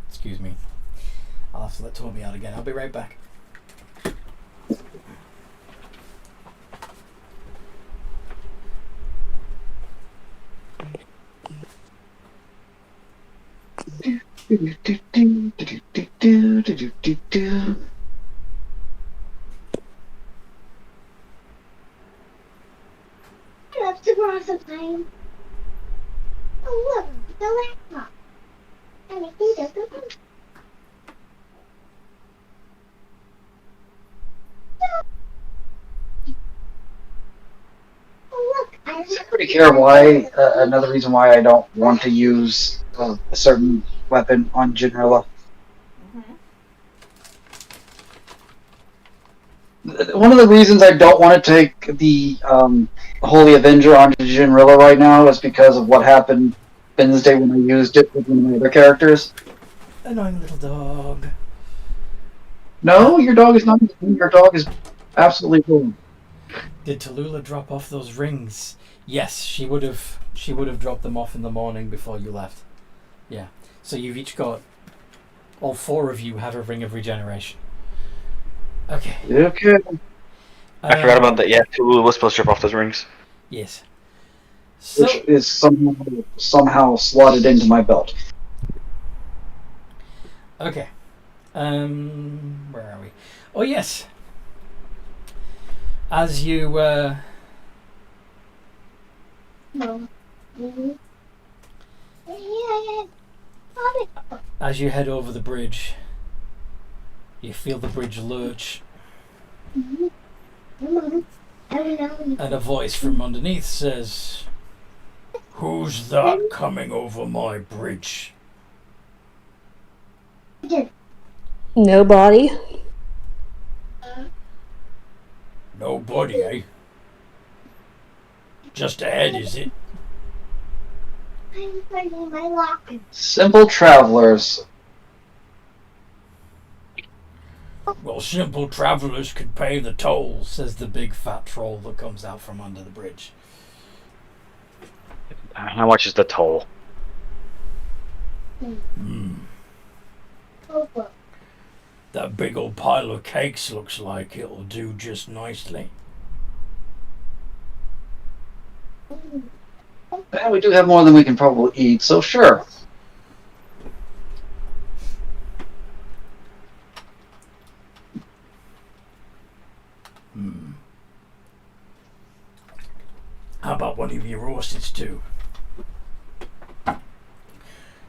Excuse me. I'll have to let Toby out again. I'll be right back. I love to borrow some time. Oh, look, the laptop. And I think that's the one. be clear why, another reason why I don't want to use a certain weapon on Generilla. One of the reasons I don't want to take the Holy Avenger onto Generilla right now is because of what happened Wednesday when I used it with one of my other characters. Annoying little dog. No, your dog is not. Your dog is absolutely cool. Did Tallulah drop off those rings? Yes, she would have. She would have dropped them off in the morning before you left. Yeah. So you've each got. All 4 of you have a ring of regeneration. Okay. Okay. I forgot about that. Yeah, Tallulah was supposed to drop off those rings. Yes. So, Which is somehow slotted into my belt. okay. Where are we? Oh yes. As you as you head over the bridge, you feel the bridge lurch, and a voice from underneath says, "Who's that coming over my bridge?" Nobody. Nobody, eh? Just ahead, is it? I'm putting my locker. Simple travelers. Well, simple travellers could pay the toll, says the big fat troll that comes out from under the bridge. How much is the toll? That big old pile of cakes looks like it'll do just nicely. Yeah, we do have more than we can probably eat, so sure. How about one of your horses too?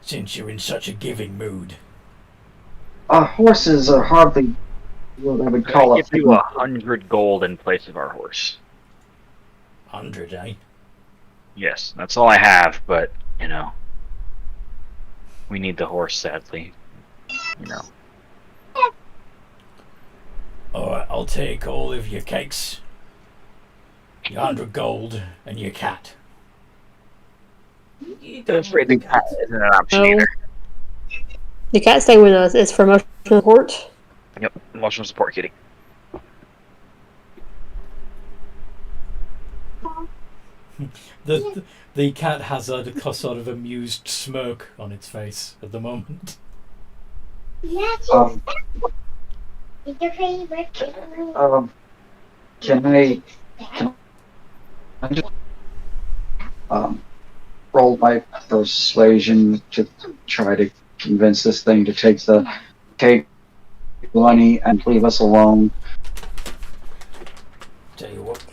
Since you're in such a giving mood. Our horses are hardly what I would call I'll give you 100 gold in place of our horse. 100, eh? Yes, that's all I have, but, you know, we need the horse, sadly. You know. Alright, I'll take all of your cakes, your 100 gold, and your cat. You I'm don't afraid want the cat isn't an option Oh. either. The cat stay with us. It's for emotional support. Yep, emotional support kitty. The cat has a sort of amused smirk on its face at the moment. That's Um, your favorite kitten. can I just roll my persuasion to try to convince this thing to take the cake money and leave us alone? Tell you what.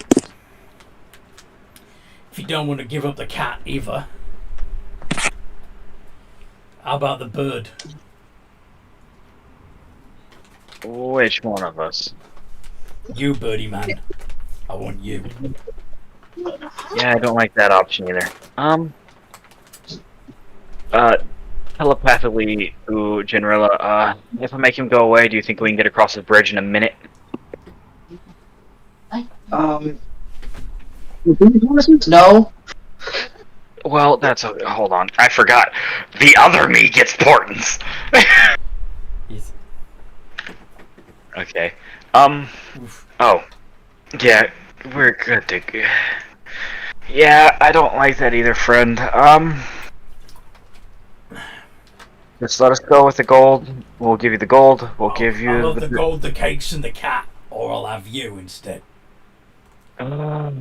If you don't want to give up the cat either, how about the bird? Which one of us? You, birdie man. I want you. Yeah, I don't like that option either. Telepathically to Generilla, if I make him go away, do you think we can get across the bridge in a minute? No. Well, that's okay. Hold on. I forgot. The other me gets portents. Yes. Okay. Oof. Oh. Yeah, we're good to go. Yeah, I don't like that either, friend. Just let us go with the gold. We'll give you the gold. We'll give you I'll have the gold, the cakes, and the cat, or I'll have you instead. You are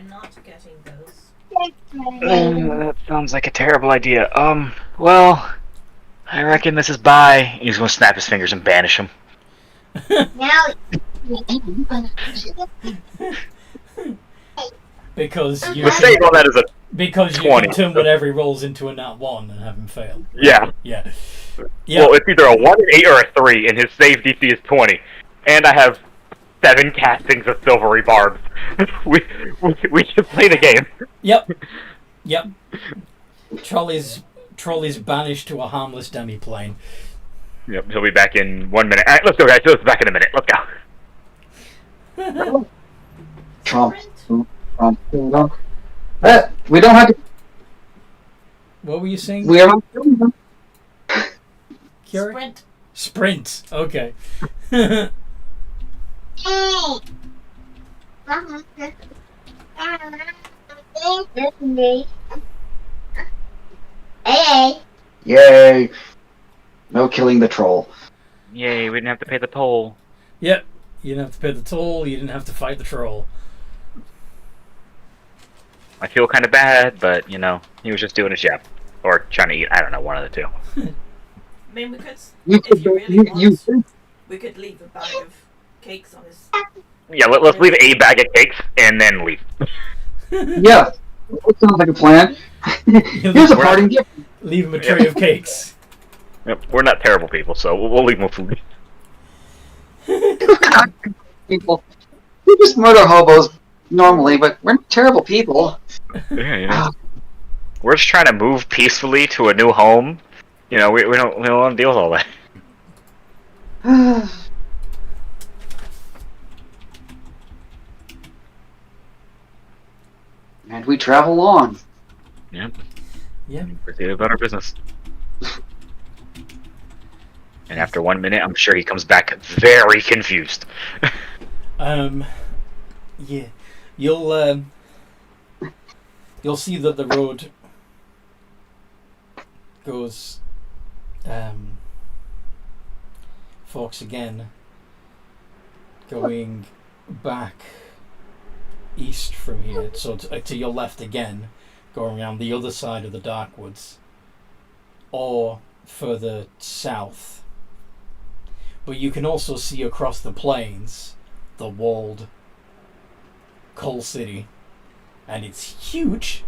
not getting those. That sounds like a terrible idea. Well, I reckon this is bye. He's gonna snap his fingers and banish him. Now. Because you The save on that is a because you 20. can turn whatever he rolls into a nat 1 and have him fail. yeah. Yeah. Well, it's either a 1, an 8, or a 3, and his save DC is 20. And I have 7 castings of silvery barbs. we should play the game. Yep. Trolley's banished to a harmless demiplane. Yep, he'll be back in 1 minute. Alright, let's go, guys. He'll be back in a minute. Let's go. Trump. We don't have to. What were you saying? We are not doing them. Kiara? Sprint. Okay. Hey. Hey. Yay! No killing the troll. Yay, we didn't have to pay the toll. Yep. You didn't have to pay the toll. You didn't have to fight the troll. I feel kind of bad, but, you know, he was just doing his job. Or trying to eat. I don't know, one of the two. I mean, we could, You if you really want, we could leave a bag of cakes on his... Yeah, let's leave a bag of cakes and then leave. Yeah, that sounds like a plan. Here's a parting gift. Leave him a tray of cakes. Yep, we're not terrible people, so we'll leave more food. People, we just murder hobos normally, but we're not terrible people. Yeah, you know. We're just trying to move peacefully to a new home. You know, we don't want to deal with all that. And we travel on. Yep. Yeah. Proceed about our business. And after 1 minute, I'm sure he comes back very confused. Yeah. You'll see that the road goes forks again, going back east from here, so to your left again, going around the other side of the dark woods, or further south. But you can also see across the plains the walled Coal City, and it's huge,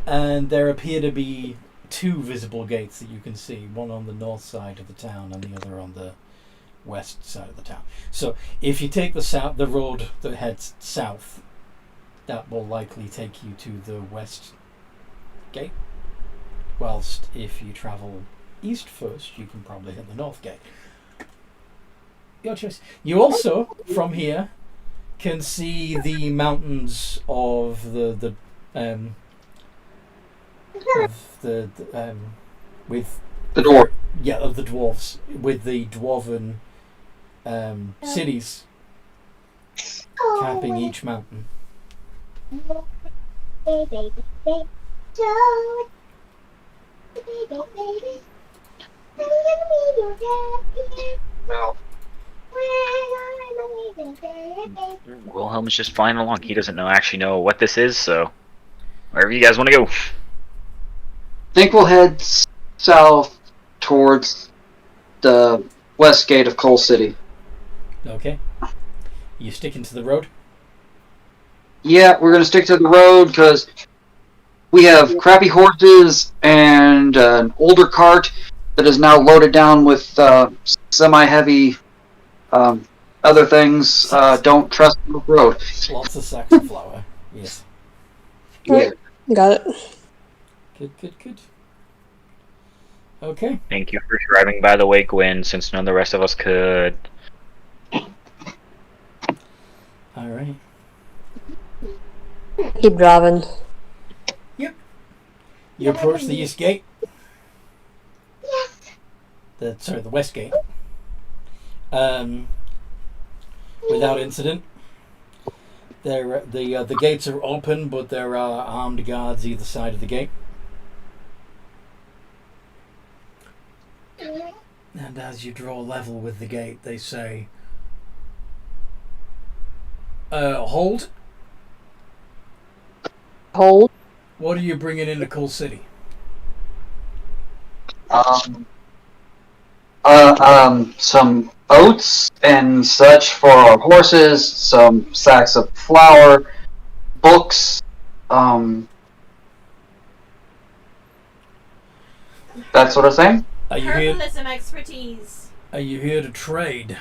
and there appear to be 2 visible gates that you can see, one on the north side of the town and the other on the west side of the town. So if you take the road that heads south, that will likely take you to the west gate, whilst if you travel east first, you can probably hit the north gate. Your choice. You also, from here, can see the mountains of the with The door. Yeah, of the dwarves, with the dwarven cities capping each mountain. Well, Wilhelm's just flying along. He doesn't actually know what this is, so wherever you guys want to go. I think we'll head south towards the west gate of Coal City. Okay. You sticking to the road? Yeah, we're going to stick to the road because we have crappy horses and an older cart that is now loaded down with semi-heavy other things. Don't trust the road. Lots of Saxon flour. Yes. Yeah. Got it. Good. Okay. Thank you for driving, by the way, Gwen, since none of the rest of us could. All right. Keep driving. You approach the east gate. Yes. The west gate. Without incident. The gates are open, but there are armed guards either side of the gate. And as you draw level with the gate, they say, hold. Hold. What are you bringing into Coal City? Some oats and such for our horses, some sacks of flour, books, that sort of thing. Are you here? Herbalism expertise. Are you here to trade?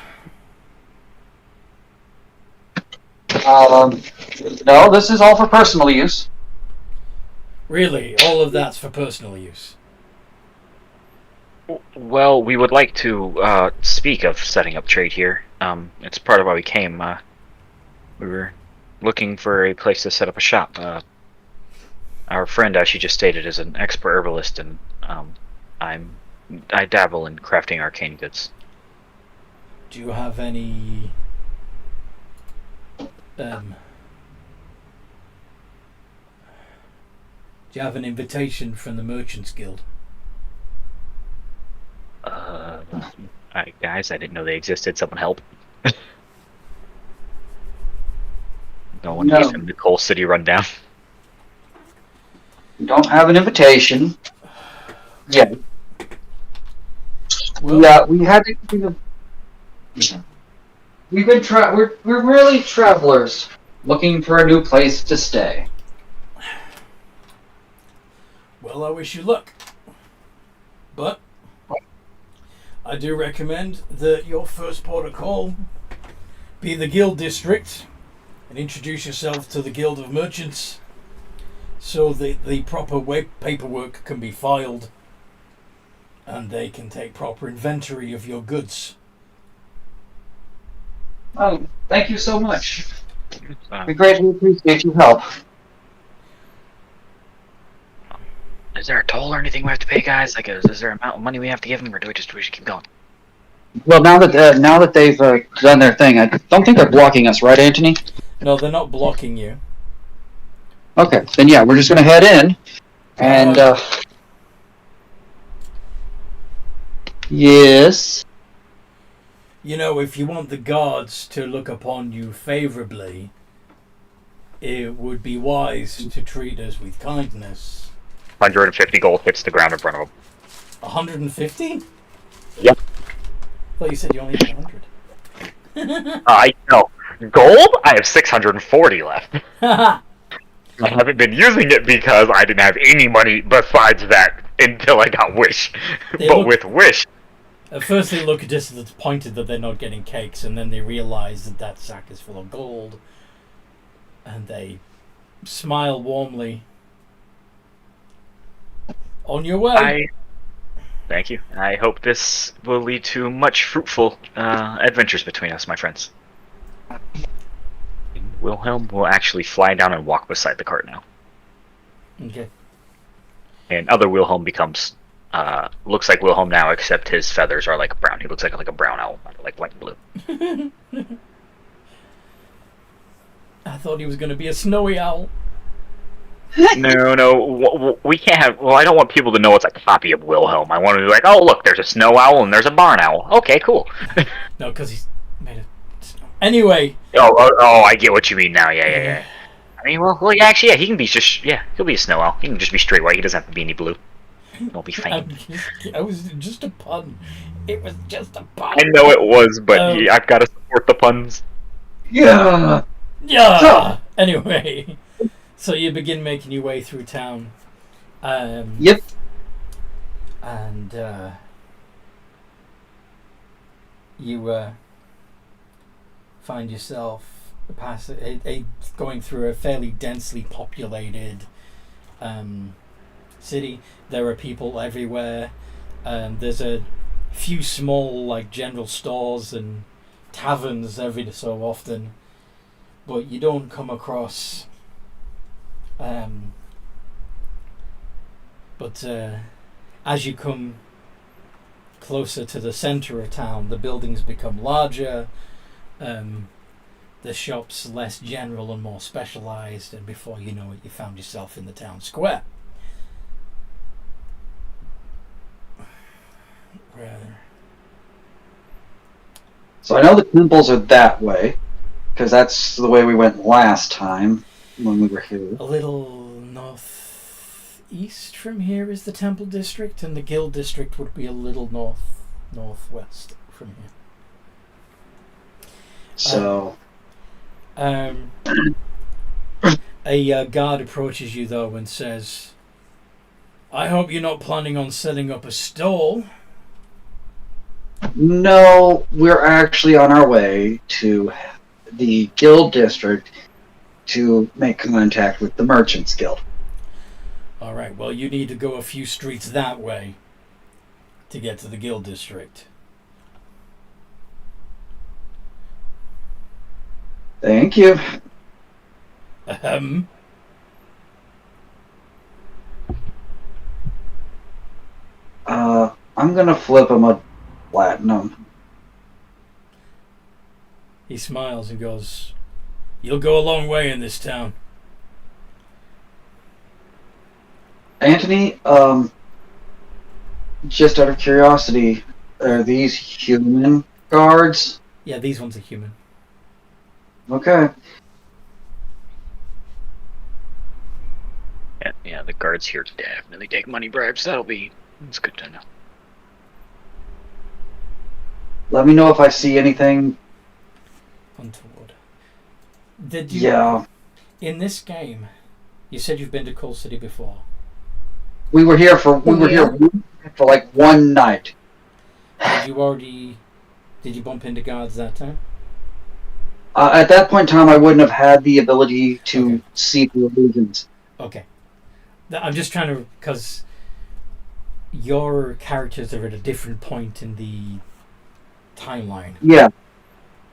No, this is all for personal use. Really? All of that's for personal use? Well, we would like to speak of setting up trade here. It's part of why we came. We were looking for a place to set up a shop. Our friend, as she just stated, is an expert herbalist, and I dabble in crafting arcane goods. Do you have any do you have an invitation from the Merchants Guild? Guys, I didn't know they existed. Someone help. No one gave him the Coal City rundown. We don't have an invitation. Yeah. Well, Yeah, we had to. We've been we're really travelers looking for a new place to stay. well, I wish you luck. But I do recommend that your first port of call be the Guild District and introduce yourself to the Guild of Merchants so that the proper paperwork can be filed and they can take proper inventory of your goods. Oh, thank you so much. We greatly appreciate your help. Is there a toll or anything we have to pay, guys? Like, is there an amount of money we have to give them, or do we just keep going? Well, now that they've done their thing, I don't think they're blocking us, right, Anthony? No, they're not blocking you. Okay, then yeah, we're just gonna head in, and yes. You know, if you want the guards to look upon you favourably, it would be wise to treat us with kindness. 150 gold hits the ground in front of them. 150? Yep. I thought you said you only had 100. I know. Gold? I have 640 left. I haven't been using it because I didn't have any money besides that until I got Wish. With Wish... At first they look disappointed that they're not getting cakes, and then they realise that that sack is full of gold. And they smile warmly. On your way. Thank you. I hope this will lead to much fruitful adventures between us, my friends. Wilhelm will actually fly down and walk beside the cart now. Okay. And other Wilhelm becomes... looks like Wilhelm now, except his feathers are like brown. He looks like a brown owl, like white and blue. I thought he was going to be a snowy owl. No, we can't have... Well, I don't want people to know it's a copy of Wilhelm. I want to be like, oh, look, there's a snow owl and there's a barn owl. Okay, cool. No, because he's made of snow. Anyway. Oh, I get what you mean now. Yeah. I mean, well, actually, yeah, he can be just... Yeah, he'll be a snow owl. He can just be straight white. He doesn't have to be any blue. It'll be fine. I was just a pun. It was just a pun. I know it was, but I've got to support the puns. Yeah. Anyway, so you begin making your way through town. Yep. And you find yourself going through a fairly densely populated city. There are people everywhere. There's a few small, like, general stores and taverns every so often, but you don't come across as you come closer to the center of town, the buildings become larger, the shops less general and more specialized, and before you know it, you found yourself in the town square. So I know the temples are that way, because that's the way we went last time when we were here. A little northeast from here is the temple district, and the guild district would be a little northwest from here. So... a guard approaches you, though, and says, I hope you're not planning on setting up a stall. No, we're actually on our way to the guild district to make contact with the Merchants Guild. All right. Well, you need to go a few streets that way to get to the guild district. Thank you. I'm gonna flip him a platinum. He smiles and goes, "You'll go a long way in this town." Anthony, just out of curiosity, are these human guards? Yeah, these ones are human. Okay. Yeah, the guards here definitely take money bribes. It's good to know. Let me know if I see anything. Untoward. Did you? Yeah. In this game, you said you've been to Coal City before. We were here for like one night. Did you bump into guards that time? At that point in time, I wouldn't have had the ability to see the illusions. Okay. I'm just trying to, because your characters are at a different point in the timeline. Yeah,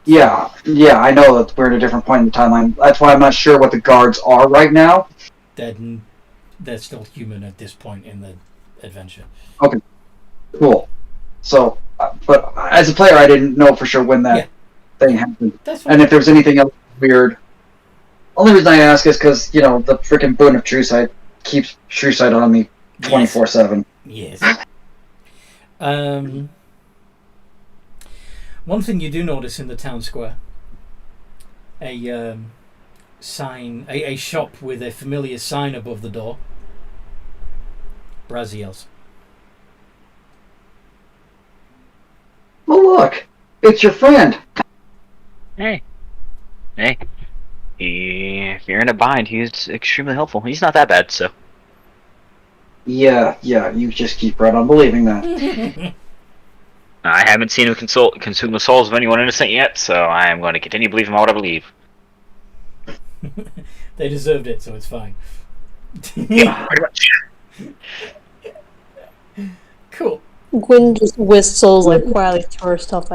I know that we're at a different point in the timeline. That's why I'm not sure what the guards are right now. They're still human at this point in the adventure. Okay, cool. So, but as a player, I didn't know for sure when that thing happened. That's fine. And if there was anything else weird. Only reason I ask is because, the freaking boon of True Sight keeps True Sight on me 24/7. Yes. One thing you do notice in the town square, a sign, a shop with a familiar sign above the door. Braziel's. Oh, look! It's your friend! Hey. If you're in a bind, he's extremely helpful. He's not that bad, so. Yeah, you just keep right on believing that. I haven't seen him consume the souls of anyone innocent yet, so I am going to continue believing what I believe. They deserved it, so it's fine. Yeah, pretty much. Cool. Gwen just whistles quietly to herself,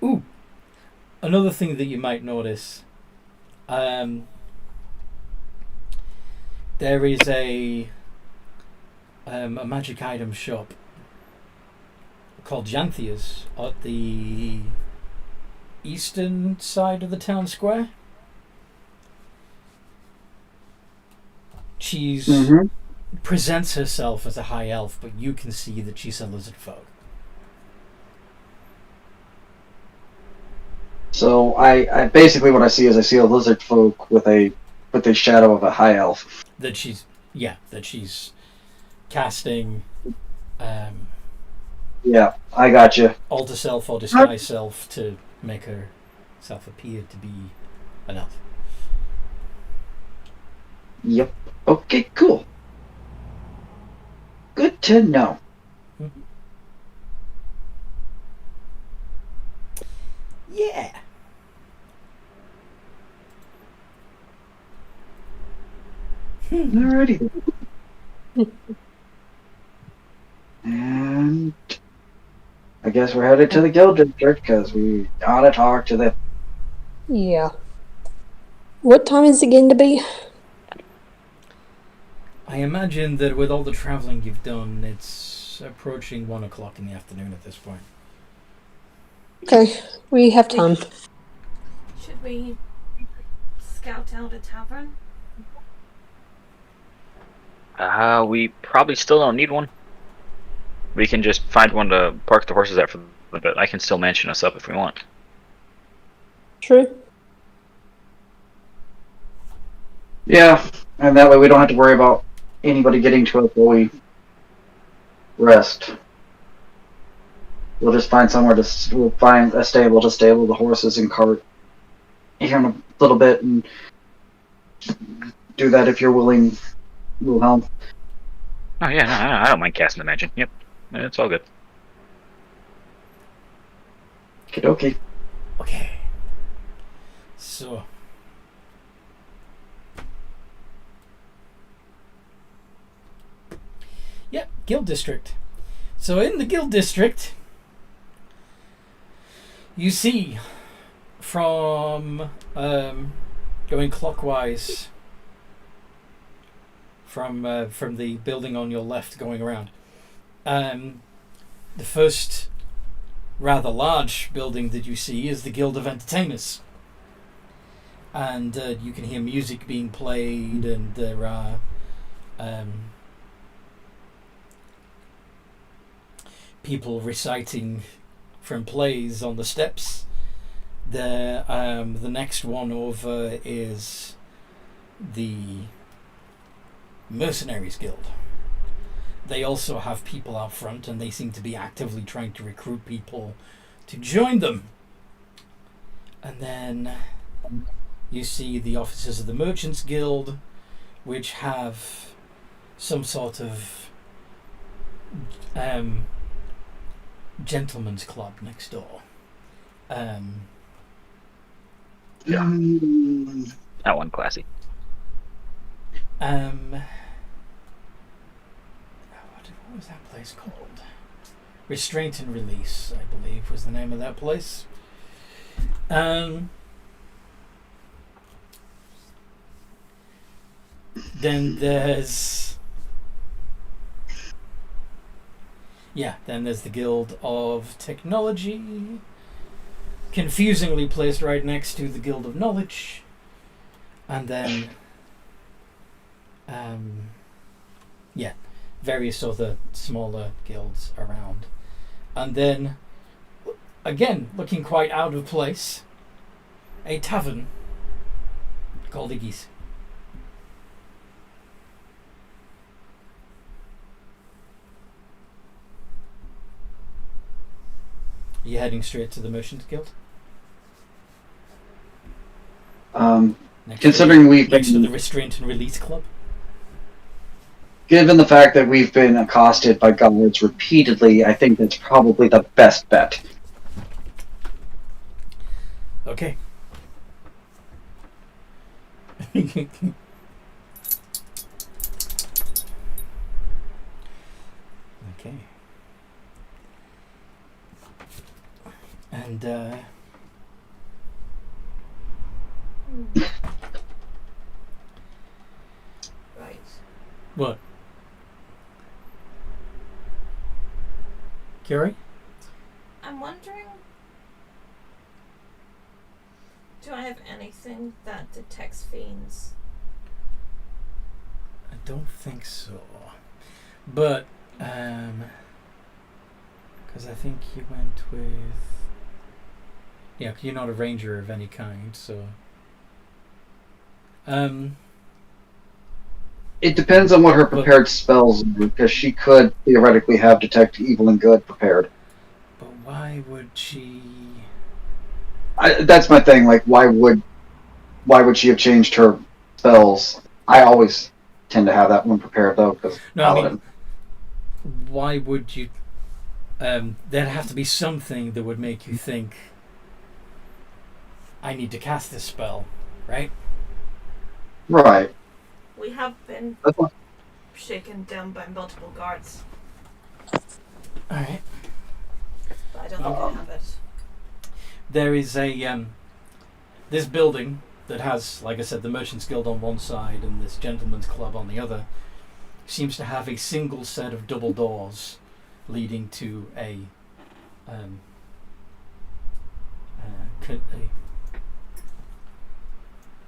Ooh. Another thing that you might notice, there is a magic item shop called Janthia's at the eastern side of the town square. She's presents herself as a high elf, but you can see that she's a lizard folk. So I basically what I see is I see a lizard folk with a shadow of a high elf. That she's casting. Yeah, I got you. Alter self or disguise self to make herself appear to be an elf. Yep. Okay, cool. Good to know. Mm-hmm. Yeah. Alrighty. And I guess we're headed to the guild district because we gotta talk to the. Yeah. What time is it going to be? I imagine that with all the travelling you've done, it's approaching 1 o'clock in the afternoon at this point. Okay, we have time. Should we scout out a tavern? We probably still don't need one. We can just find one to park the horses at for a bit. I can still mansion us up if we want. True. Yeah, and that way we don't have to worry about anybody getting to us while we rest. We'll just find somewhere we'll find a stable to stable the horses and cart here in a little bit and do that if you're willing, Wilhelm. Oh yeah, no, I don't mind casting Imagine. Yep, it's all good. Okie dokie. Okay. So. Yeah, Guild District. So in the Guild District, you see from going clockwise from the building on your left going around. The first rather large building that you see is the Guild of Entertainers. And you can hear music being played, and there are people reciting from plays on the steps. The next one over is the Mercenaries Guild. They also have people out front, and they seem to be actively trying to recruit people to join them. And then you see the officers of the Merchants Guild, which have some sort of gentleman's club next door. That one classy. What was that place called? Restraint and Release, I believe, was the name of that place. Then there's the Guild of Technology, confusingly placed right next to the Guild of Knowledge, and then various other smaller guilds around. And then, again, looking quite out of place, a tavern called Iggy's. Are you heading straight to the Merchants Guild? Considering we've next to been, the Restraint and Release Club? given the fact that we've been accosted by guards repeatedly, I think that's probably the best bet. Okay. Okay. And Right. what? Carrie? I'm wondering, do I have anything that detects fiends? I don't think so. But, because I think you went with... Yeah, you're not a ranger of any kind, so... It depends on what her prepared spells are, because she could theoretically have Detect Evil and Good prepared. But why would she... That's my thing, like, why would she have changed her spells? I always tend to have that one prepared, though, because why would you... there'd have to be something that would make you think, I need to cast this spell, right? Right. We have been shaken down by multiple guards, Alright. but I don't think I have it. There is a... this building that has, like I said, the Merchants Guild on one side and this Gentleman's Club on the other, seems to have a single set of double doors leading to a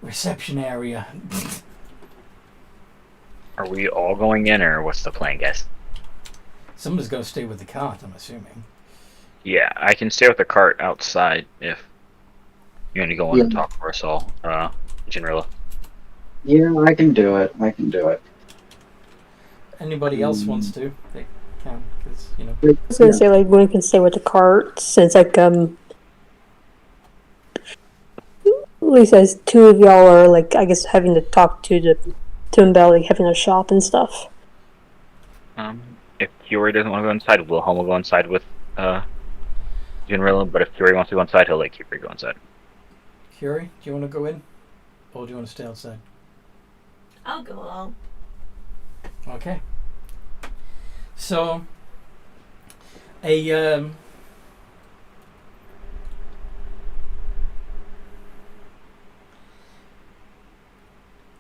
reception area. Are we all going in, or what's the plan, guys? Someone's going to stay with the cart, I'm assuming. Yeah, I can stay with the cart outside if you're gonna go in and talk for us all, Generilla. Yeah, I can do it. Anybody else wants to, they can, because, you know. I was gonna say, like, we can stay with the cart, since, like, at least as two of y'all are, like, I guess having to talk to Belly, having a shop and stuff. If Fury doesn't want to go inside, Wilhelm will go inside with Generilla, but if Fury wants to go inside, he'll let Fury go inside. Curie, do you want to go in? Or do you want to stay outside? I'll go along. Okay. So, a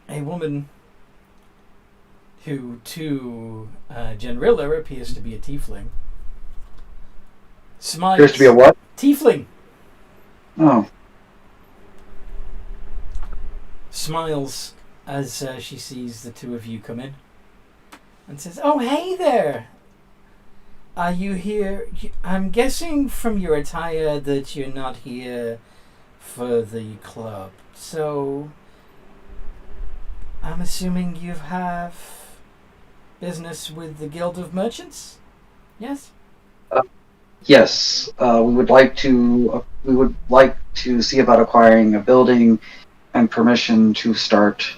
woman who to Genrilla appears to be a tiefling smiles. Appears to be a what? Tiefling. Oh. Smiles as she sees the two of you come in and says, "Oh, hey there. Are you here? I'm guessing from your attire that you're not here for the club. So I'm assuming you have business with the Guild of Merchants? Yes? Yes. We would like to see about acquiring a building and permission to start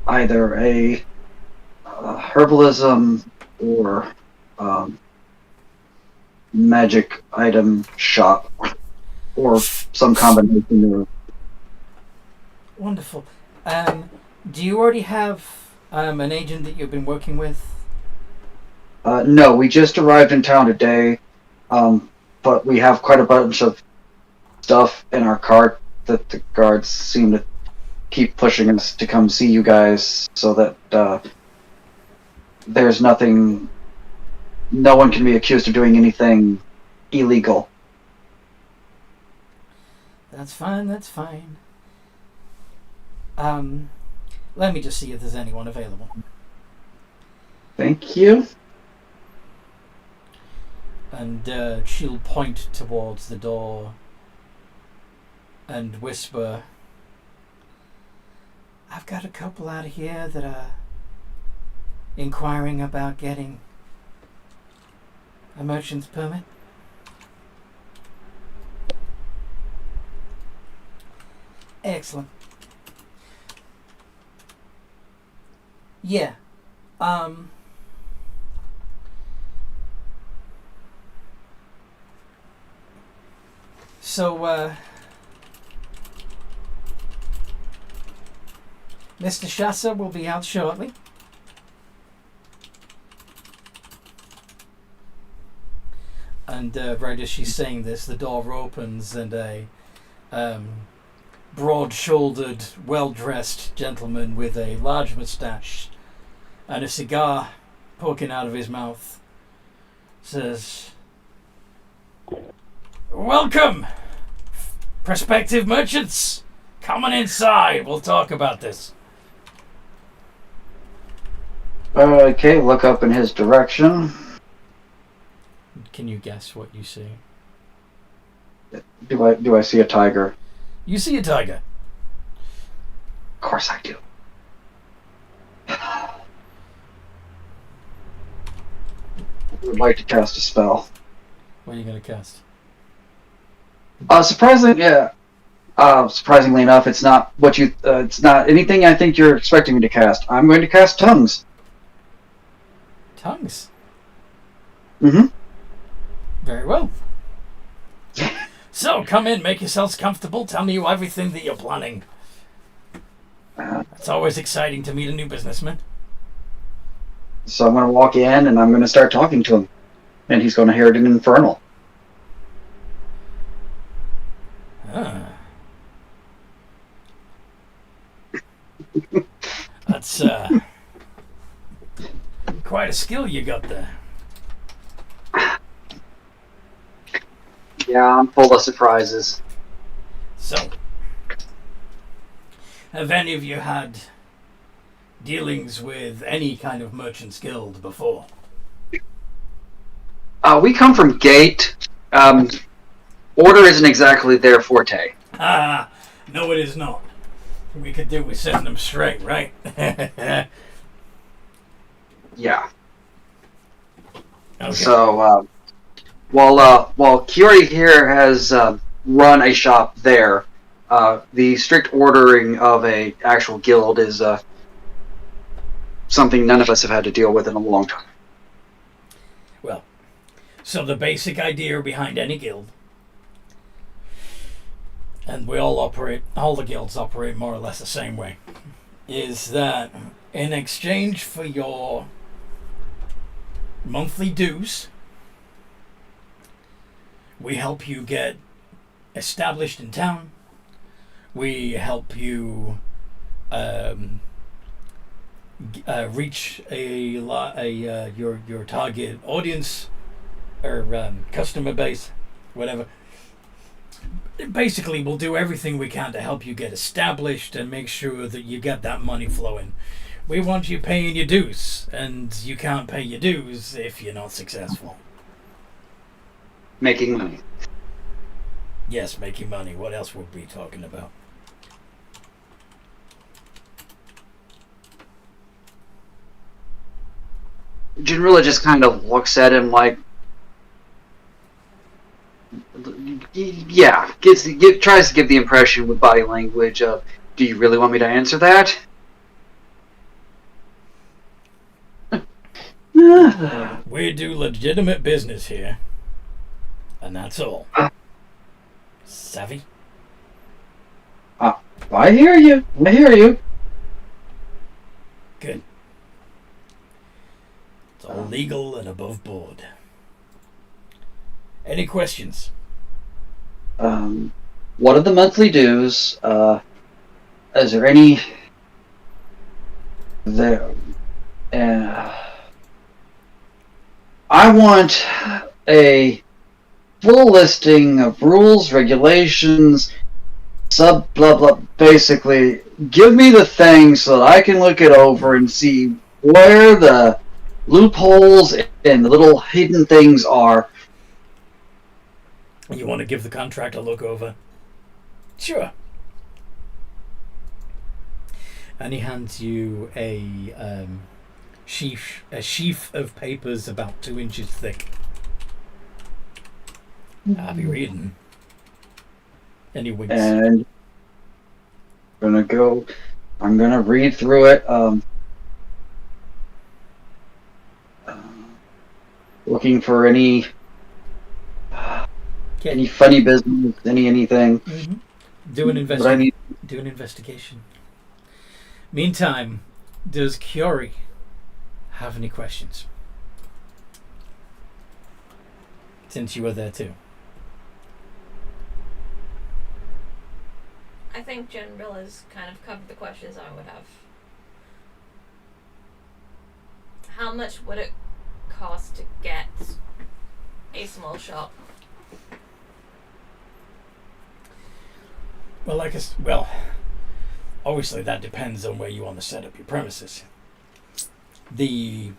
either a herbalism or magic item shop, or some combination of. Wonderful. Do you already have an agent that you've been working with? No, we just arrived in town today, but we have quite a bunch of stuff in our cart that the guards seem to keep pushing us to come see you guys, so that there's nothing. No one can be accused of doing anything illegal. That's fine, that's fine. Let me just see if there's anyone available. Thank you. And she'll point towards the door and whisper, "I've got a couple out here that are inquiring about getting a merchant's permit." Excellent. Yeah. So, Mr. Shasser will be out shortly. And right as she's saying this, the door opens and a broad-shouldered, well-dressed gentleman with a large moustache and a cigar poking out of his mouth says, "Welcome, prospective merchants. Come on inside. We'll talk about this." Okay, look up in his direction. Can you guess what you see? Do I see a tiger? You see a tiger. Of course I do. I would like to cast a spell. What are you going to cast? Surprisingly enough, it's not what you. It's not anything I think you're expecting me to cast. I'm going to cast tongues. Tongues? Mm-hmm. Very well. So, come in, make yourselves comfortable, tell me everything that you're planning. It's always exciting to meet a new businessman. So I'm going to walk in and I'm going to start talking to him. And he's going to hear it in Infernal. That's quite a skill you got there. Yeah, I'm full of surprises. So, have any of you had dealings with any kind of merchant's guild before? We come from Gate. Order isn't exactly their forte. No, it is not. We could do with setting them straight, right? Yeah. Okay. So, while Curie here has run a shop there, the strict ordering of a actual guild is something none of us have had to deal with in a long time. Well, so the basic idea behind any guild and all the guilds operate more or less the same way, is that in exchange for your monthly dues, we help you get established in town. We help you reach your target audience or customer base, whatever. Basically, we'll do everything we can to help you get established and make sure that you get that money flowing. We want you paying your dues, and you can't pay your dues if you're not successful. Making money. Yes, making money. What else would we be talking about? Jinrilla just kind of looks at him like, yeah, tries to give the impression with body language of, do you really want me to answer that? We do legitimate business here, and that's all. Savvy? I hear you. I hear you. Good. It's all legal and above board. Any questions? What are the monthly dues? Is there any there? I want a full listing of rules, regulations, blah blah. Basically, give me the thing so that I can look it over and see where the loopholes and the little hidden things are. You want to give the contract a look over? Sure. And he hands you a sheaf of papers about 2 inches thick. Happy reading. And he winks. And I'm gonna read through it. Looking for any funny business, anything. Mm-hmm. Do an investigation. Meantime, does Kiori have any questions? Since you were there too. I think Jinrilla's kind of covered the questions I would have. How much would it cost to get a small shop? Well, obviously that depends on where you want to set up your premises. The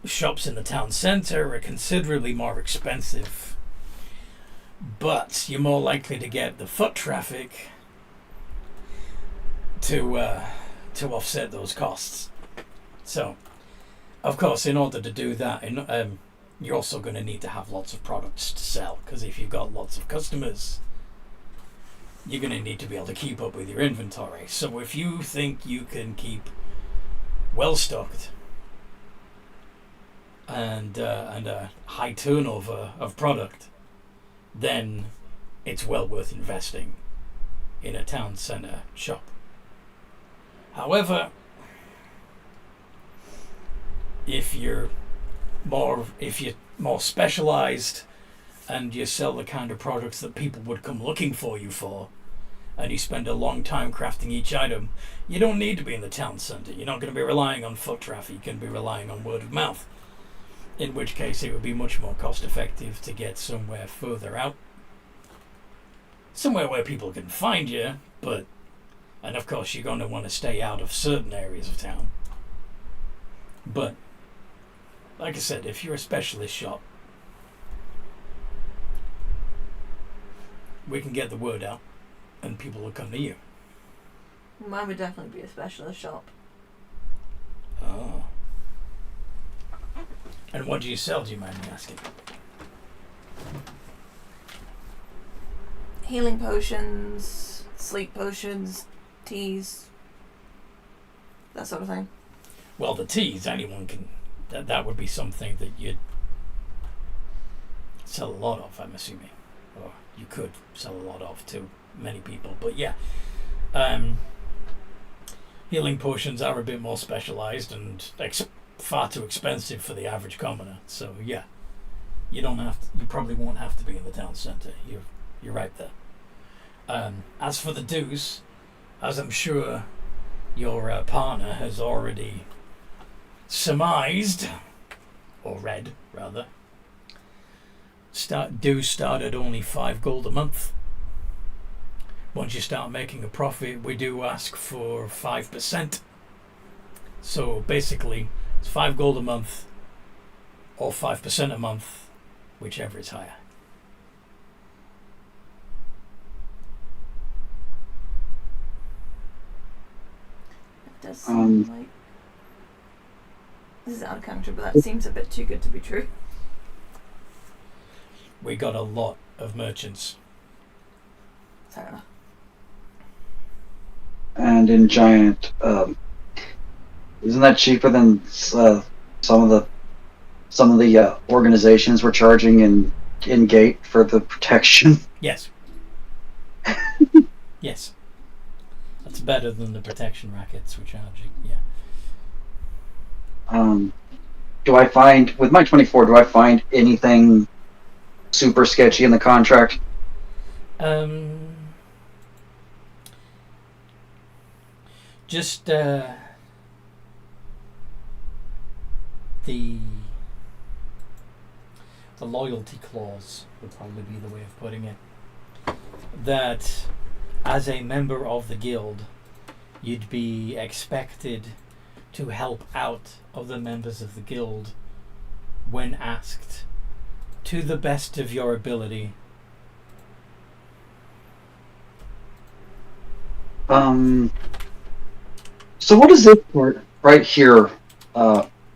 shops in the town centre are considerably more expensive, but you're more likely to get the foot traffic to offset those costs. So, of course, in order to do that, you're also going to need to have lots of products to sell, because if you've got lots of customers, you're going to need to be able to keep up with your inventory. So if you think you can keep well stocked and a high turnover of product, then it's well worth investing in a town centre shop. However, if you're more specialised and you sell the kind of products that people would come looking for you for, and you spend a long time crafting each item, you don't need to be in the town centre. You're not going to be relying on foot traffic, you're going to be relying on word of mouth. In which case it would be much more cost effective to get somewhere further out. Somewhere where people can find you, and of course you're going to want to stay out of certain areas of town. But, like I said, if you're a specialist shop, we can get the word out and people will come to you. Mine would definitely be a specialist shop. Oh. And what do you sell, do you mind me asking? Healing potions, sleep potions, teas, that sort of thing. Well, the teas, anyone can... That would be something that you'd sell a lot of, I'm assuming. Or you could sell a lot of to many people. But yeah, healing potions are a bit more specialized and far too expensive for the average commoner. So yeah, you probably won't have to be in the town center. You're right there. As for the dues, as I'm sure your partner has already surmised, or read rather, dues start at only 5 gold a month. Once you start making a profit, we do ask for 5%. So basically, it's 5 gold a month or 5% a month, whichever is higher. It does seem like this is out of character, but that seems a bit too good to be true. We got a lot of merchants. Fair enough. And in Giant, isn't that cheaper than some of the organizations were charging in Gate for the protection? Yes. Yes. That's better than the protection rackets we're charging. Yeah. Do I find with my 24? Do I find anything super sketchy in the contract? Just the loyalty clause would probably be the way of putting it. That as a member of the guild, you'd be expected to help out other members of the guild when asked, to the best of your ability. So what does this part right here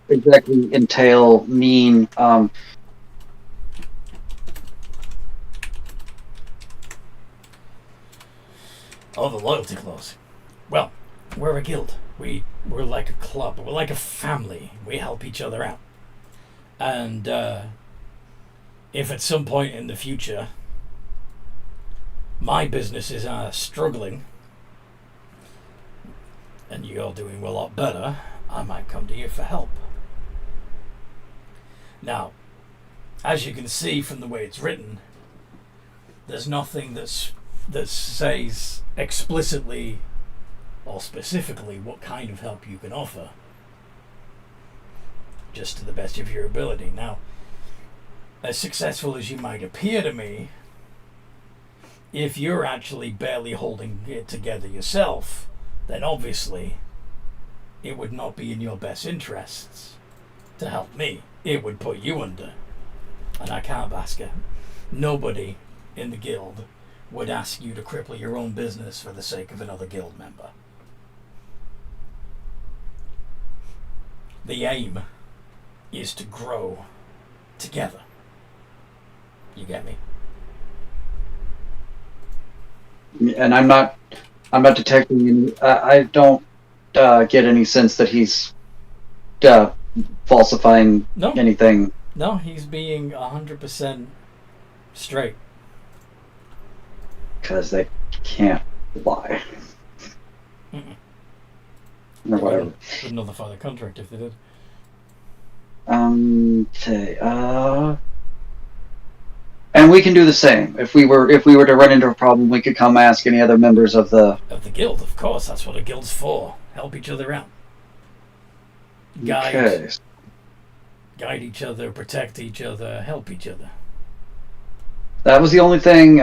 exactly entail, mean? Oh, the loyalty clause. Well, we're a guild. We're like a club. We're like a family. We help each other out. And if at some point in the future my businesses are struggling and you're doing a lot better, I might come to you for help. Now, as you can see from the way it's written, there's nothing that says explicitly or specifically what kind of help you can offer. Just to the best of your ability. Now, as successful as you might appear to me, if you're actually barely holding it together yourself, then obviously it would not be in your best interests to help me. It would put you under. And I can't ask it. Nobody in the guild would ask you to cripple your own business for the sake of another guild member. The aim is to grow together. You get me? And I'm not detecting any. I don't get any sense that he's falsifying anything. No, he's being 100% straight. Because they can't lie. Or whatever. Wouldn't nullify the contract if they did. Okay. And we can do the same. If we were to run into a problem, we could come ask any other members of the guild. Of course, that's what a guild's for. Help each other out. Guide each other, protect each other, help each other. That was the only thing.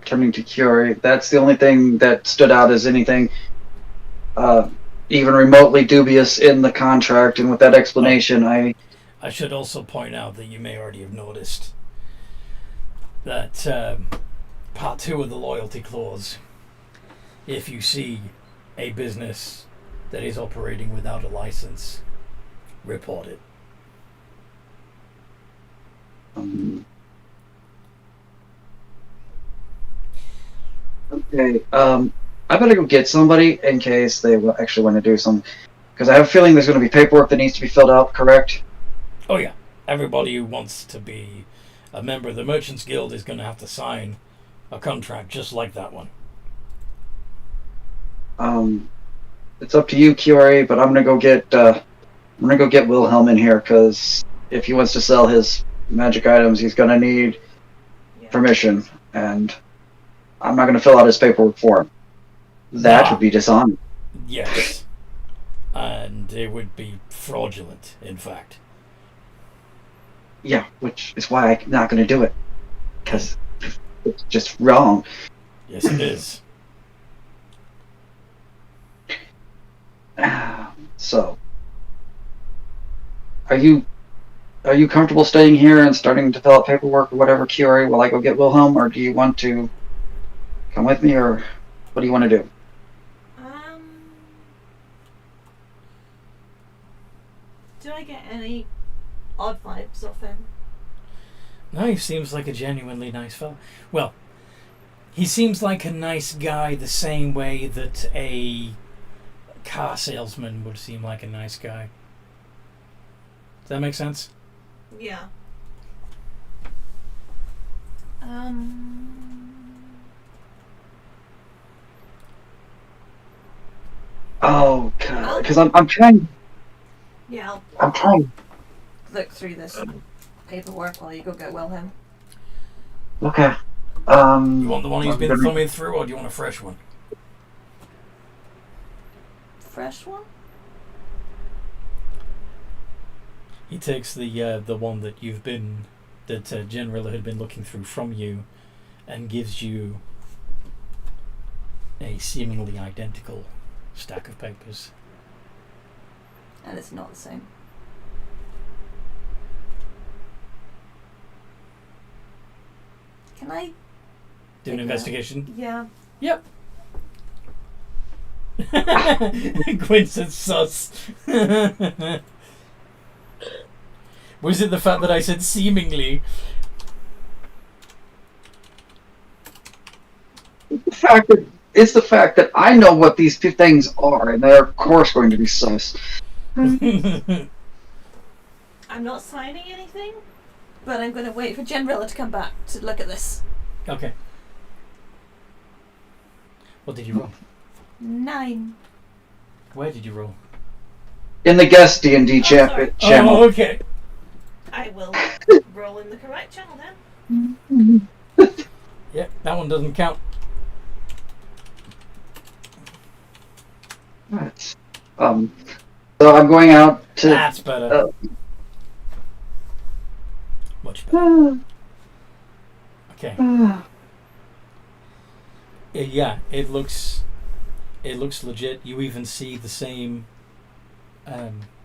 Turning to Curie, that's the only thing that stood out as anything even remotely dubious in the contract. And with that explanation, I should also point out that you may already have noticed that part 2 of the loyalty clause, if you see a business that is operating without a license, report it. Okay, I better go get somebody in case they actually want to do something. Because I have a feeling there's going to be paperwork that needs to be filled out, correct? Oh yeah, everybody who wants to be a member of the Merchants Guild is going to have to sign a contract just like that one. It's up to you, Kiori, but I'm gonna go get Wilhelm in here, because if he wants to sell his magic items, he's gonna need permission, and I'm not gonna fill out his paperwork for him. That would be dishonest. Yes. And it would be fraudulent, in fact. Yeah, which is why I'm not gonna do it, because it's just wrong. Yes, it is. So, are you comfortable staying here and starting to fill out paperwork or whatever, Kiori, while I go get Wilhelm, or do you want to come with me, or what do you want to do? Do I get any odd vibes off him? No, he seems like a genuinely nice fellow. Well, he seems like a nice guy the same way that a car salesman would seem like a nice guy. Does that make sense? Yeah. Oh, God, because I'm trying. Yeah, I'm trying. look through this paperwork while you go get Wilhelm. Okay. You want the one he's been thumbing through, or do you want a fresh one? Fresh one? He takes the one that General had been looking through from you, and gives you a seemingly identical stack of papers. And it's not the same. Can I Do an investigation? Yeah. Yep. Gwyn said sus. Was it the fact that I said seemingly? It's the fact that I know what these two things are, and they're of course going to be sus. I'm not signing anything, but I'm going to wait for General to come back to look at this. Okay. What did you roll? 9. Where did you roll? In the guest D&D sorry. channel. Oh, okay. I will roll in the correct channel then. Yep, that one doesn't count. Right. So I'm going out to. That's better. Much better. Okay. Yeah, it looks legit. You even see the same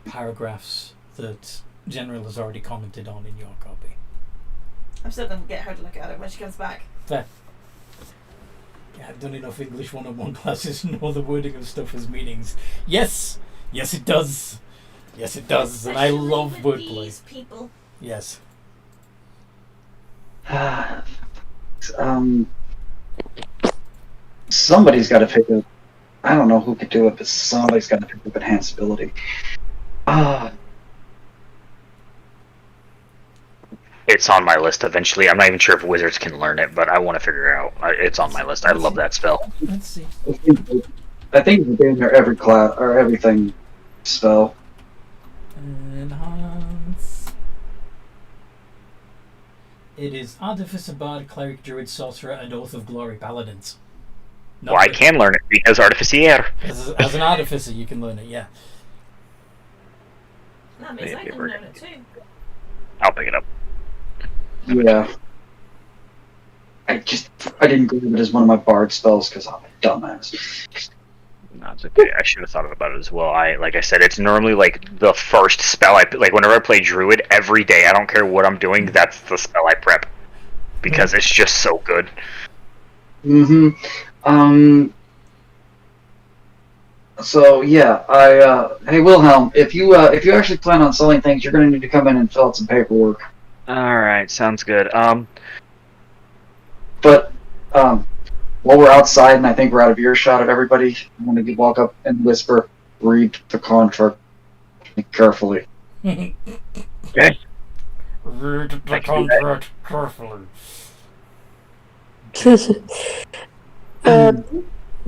paragraphs that General has already commented on in your copy. I'm still going to get her to look at it when she comes back. Fair. Yeah, I've done enough English 101 classes to know the wording of stuff as meanings. Yes! Yes, it does! Yes, it does, and I love wordplay. These people. Yes. Somebody's got to pick up. I don't know who could do it, but somebody's got to pick up enhanced ability. It's on my list eventually. I'm not even sure if wizards can learn it, but I want to figure it out. It's on my list. I love that spell. Let's see. I think it's in there every class or everything spell. Enhance. It is Artificer, Bard, Cleric, Druid, Sorcerer, and Oath of Glory Paladins. Not Well, I the- can learn it because Artificier. As an Artificer, you can learn it, yeah. That means I can learn it too. I'll pick it up. Yeah. I didn't grab it as one of my bard spells because I'm a dumbass. No, it's okay. I should have thought about it as well. Like I said, it's normally like the first spell like whenever I play Druid every day. I don't care what I'm doing. That's the spell I prep because it's just so good. So yeah, hey Wilhelm, if you actually plan on selling things, you're gonna need to come in and fill out some paperwork. All right, sounds good. But while we're outside and I think we're out of earshot of everybody, I want to walk up and whisper, "Read the contract carefully." Okay. Read the I can do that. contract carefully.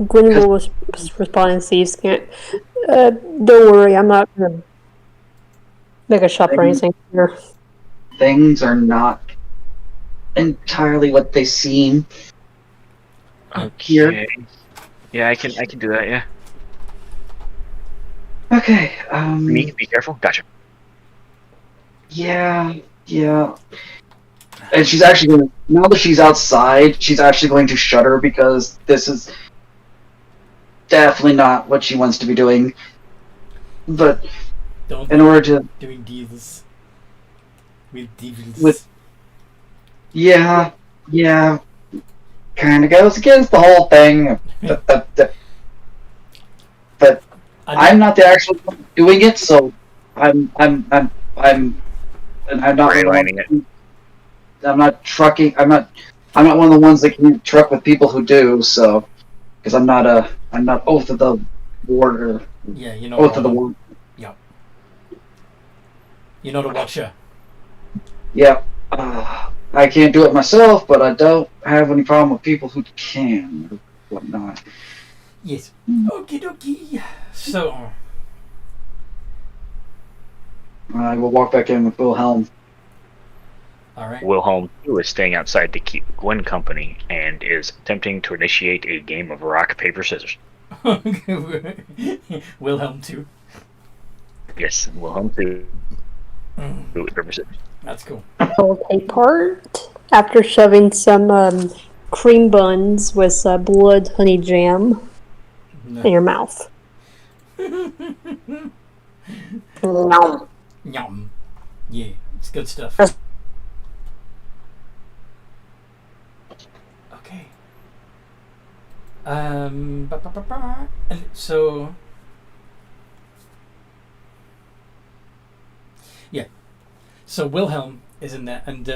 Gwenville was responding to Steve's can't. Don't worry, I'm not gonna make a shop or anything here. Things are not entirely what they seem. Here. Okay. Yeah, I can do that. Yeah. Okay. Me, be careful. Gotcha. Yeah. And she's actually going to, now that she's outside, she's actually going to shudder because this is definitely not what she wants to be doing. But Don't in order to... doing deals with devils. With- Yeah. Kind of goes against the whole thing. But I'm not the actual one doing it, so I'm not Raylining it. I'm not trucking. I'm not one of the ones that can truck with people who do. So, because I'm not oath of the warder. Yeah, you know. Oath of the warder. Yep. You know the watcher. Yep. I can't do it myself, but I don't have any problem with people who can or whatnot. Yes. Okie dokie. So. I will walk back in with Wilhelm. All right. Wilhelm too is staying outside to keep Gwen company and is attempting to initiate a game of rock paper scissors. Wilhelm too. Yes, Wilhelm too. Paper scissors. That's cool. I'll take part after shoving some cream buns with blood honey jam No. in your mouth. Nom. Yum. Yeah, it's good stuff. Okay. And so. Yeah. So Wilhelm is in there, and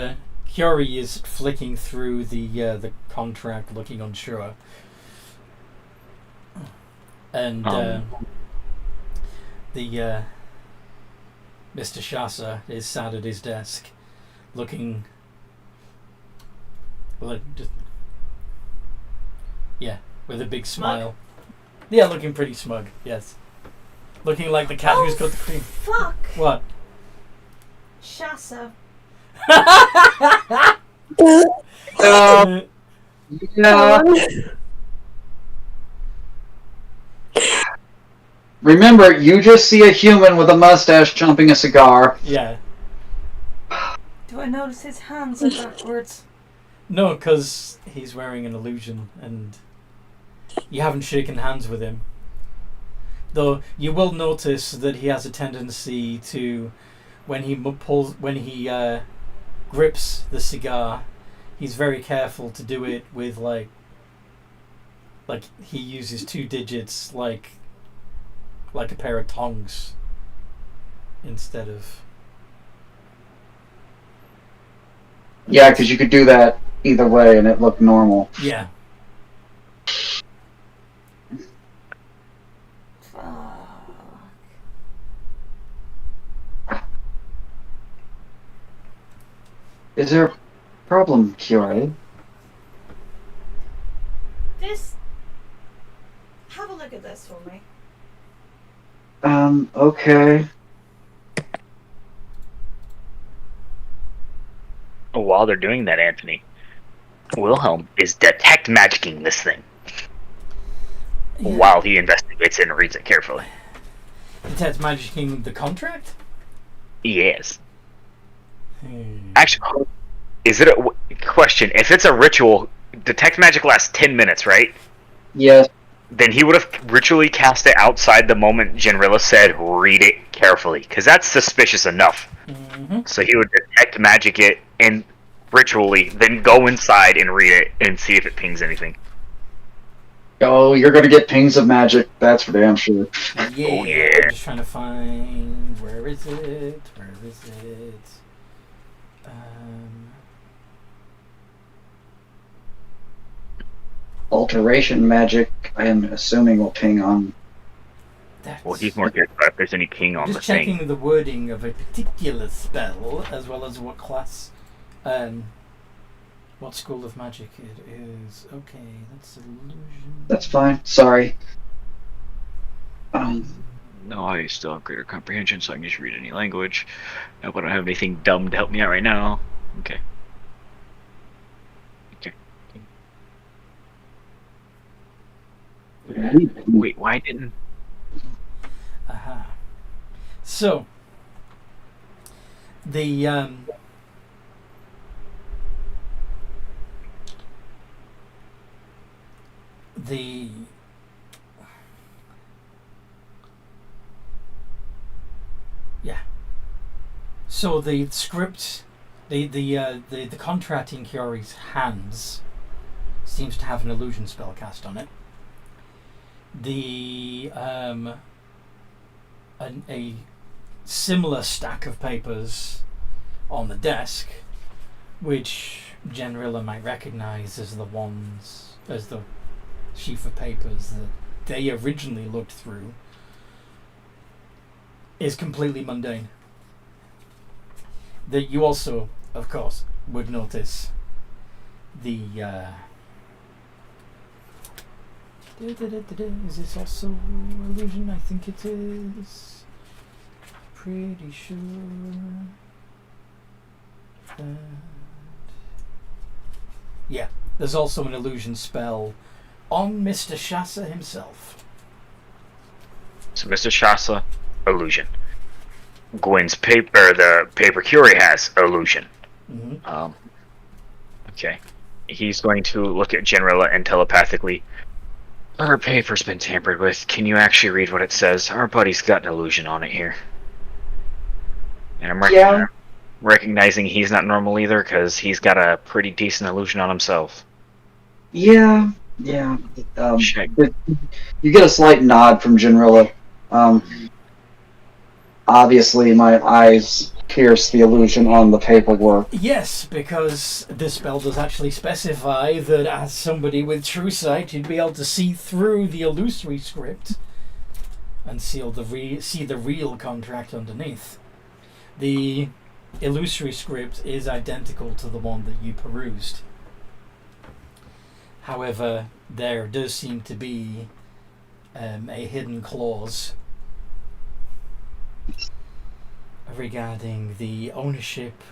Chiori is flicking through the contract, looking unsure. And the Mr. Shasa is sat at his desk, looking. Well, just with a big smile. Yeah, looking pretty smug. Yes, looking like the cat who's got the cream. Fuck! What? Shasa. Yeah. Remember, you just see a human with a mustache chomping a cigar. Yeah. Do I notice his hands are backwards? No, because he's wearing an illusion, and you haven't shaken hands with him. Though you will notice that he has a tendency to, when he grips the cigar, he's very careful to do it with like he uses 2 digits like a pair of tongs instead of. Yeah, because you could do that either way and it looked normal. Yeah. Is there a problem, Chiori? This. Have a look at this for me. Okay. While they're doing that, Anthony, Wilhelm is detect magicking this thing while he investigates it and reads it carefully. Detect magicking the contract? Yes. Actually, is it a question? If it's a ritual, detect magic lasts 10 minutes, right? Yes. Then he would have ritually cast it outside the moment Genrilla said, read it carefully. Because that's suspicious enough. Mm-hmm. So he would detect magic it and ritually, then go inside and read it and see if it pings anything. Oh, you're gonna get pings of magic, that's for damn sure. Yeah. Oh, yeah. I'm just trying to find. Where is it? Where is it? Alteration magic, I am assuming, will ping on Well, he's more curious about if there's any ping on just the checking thing. the wording of a particular spell, as well as what class, what school of magic it is. Okay, that's illusion. That's fine. Sorry. No, I still have greater comprehension, so I can just read any language. Nope, I don't have anything dumb to help me out right now. Okay. Wait, why didn't... Aha. So, the yeah. So the script, the contract in Kiori's hands seems to have an illusion spell cast on it. The a similar stack of papers on the desk, which Generilla might recognize as the sheaf of papers that they originally looked through, is completely mundane. That you also, of course, would notice the is this also illusion? I think it is. Pretty sure that... Yeah, there's also an illusion spell on Mr. Shasa himself. So Mr. Shasa, illusion. Gwen's paper, the paper Curie has, illusion. Mm-hmm. Okay. He's going to look at Generilla and telepathically, her paper's been tampered with. Can you actually read what it says? Our buddy's got an illusion on it here. And I'm recognizing he's not normal either, because he's got a pretty decent illusion on himself. Yeah. Check. You get a slight nod from Generilla. Obviously, my eyes pierce the illusion on the paperwork. Yes, because this spell does actually specify that as somebody with true sight, you'd be able to see through the illusory script and see the real contract underneath. The illusory script is identical to the one that you perused. However, there does seem to be a hidden clause regarding the ownership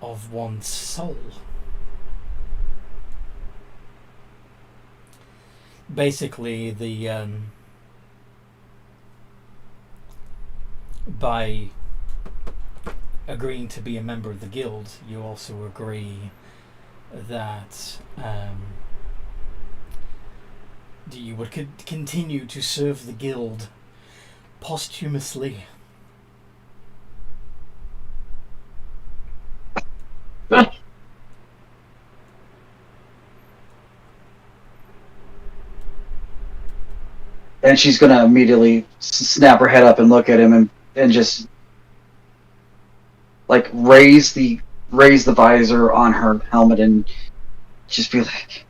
of one's soul. Basically, by agreeing to be a member of the guild, you also agree that you would continue to serve the guild posthumously. And she's gonna immediately snap her head up and look at him and just like raise the visor on her helmet and just be like,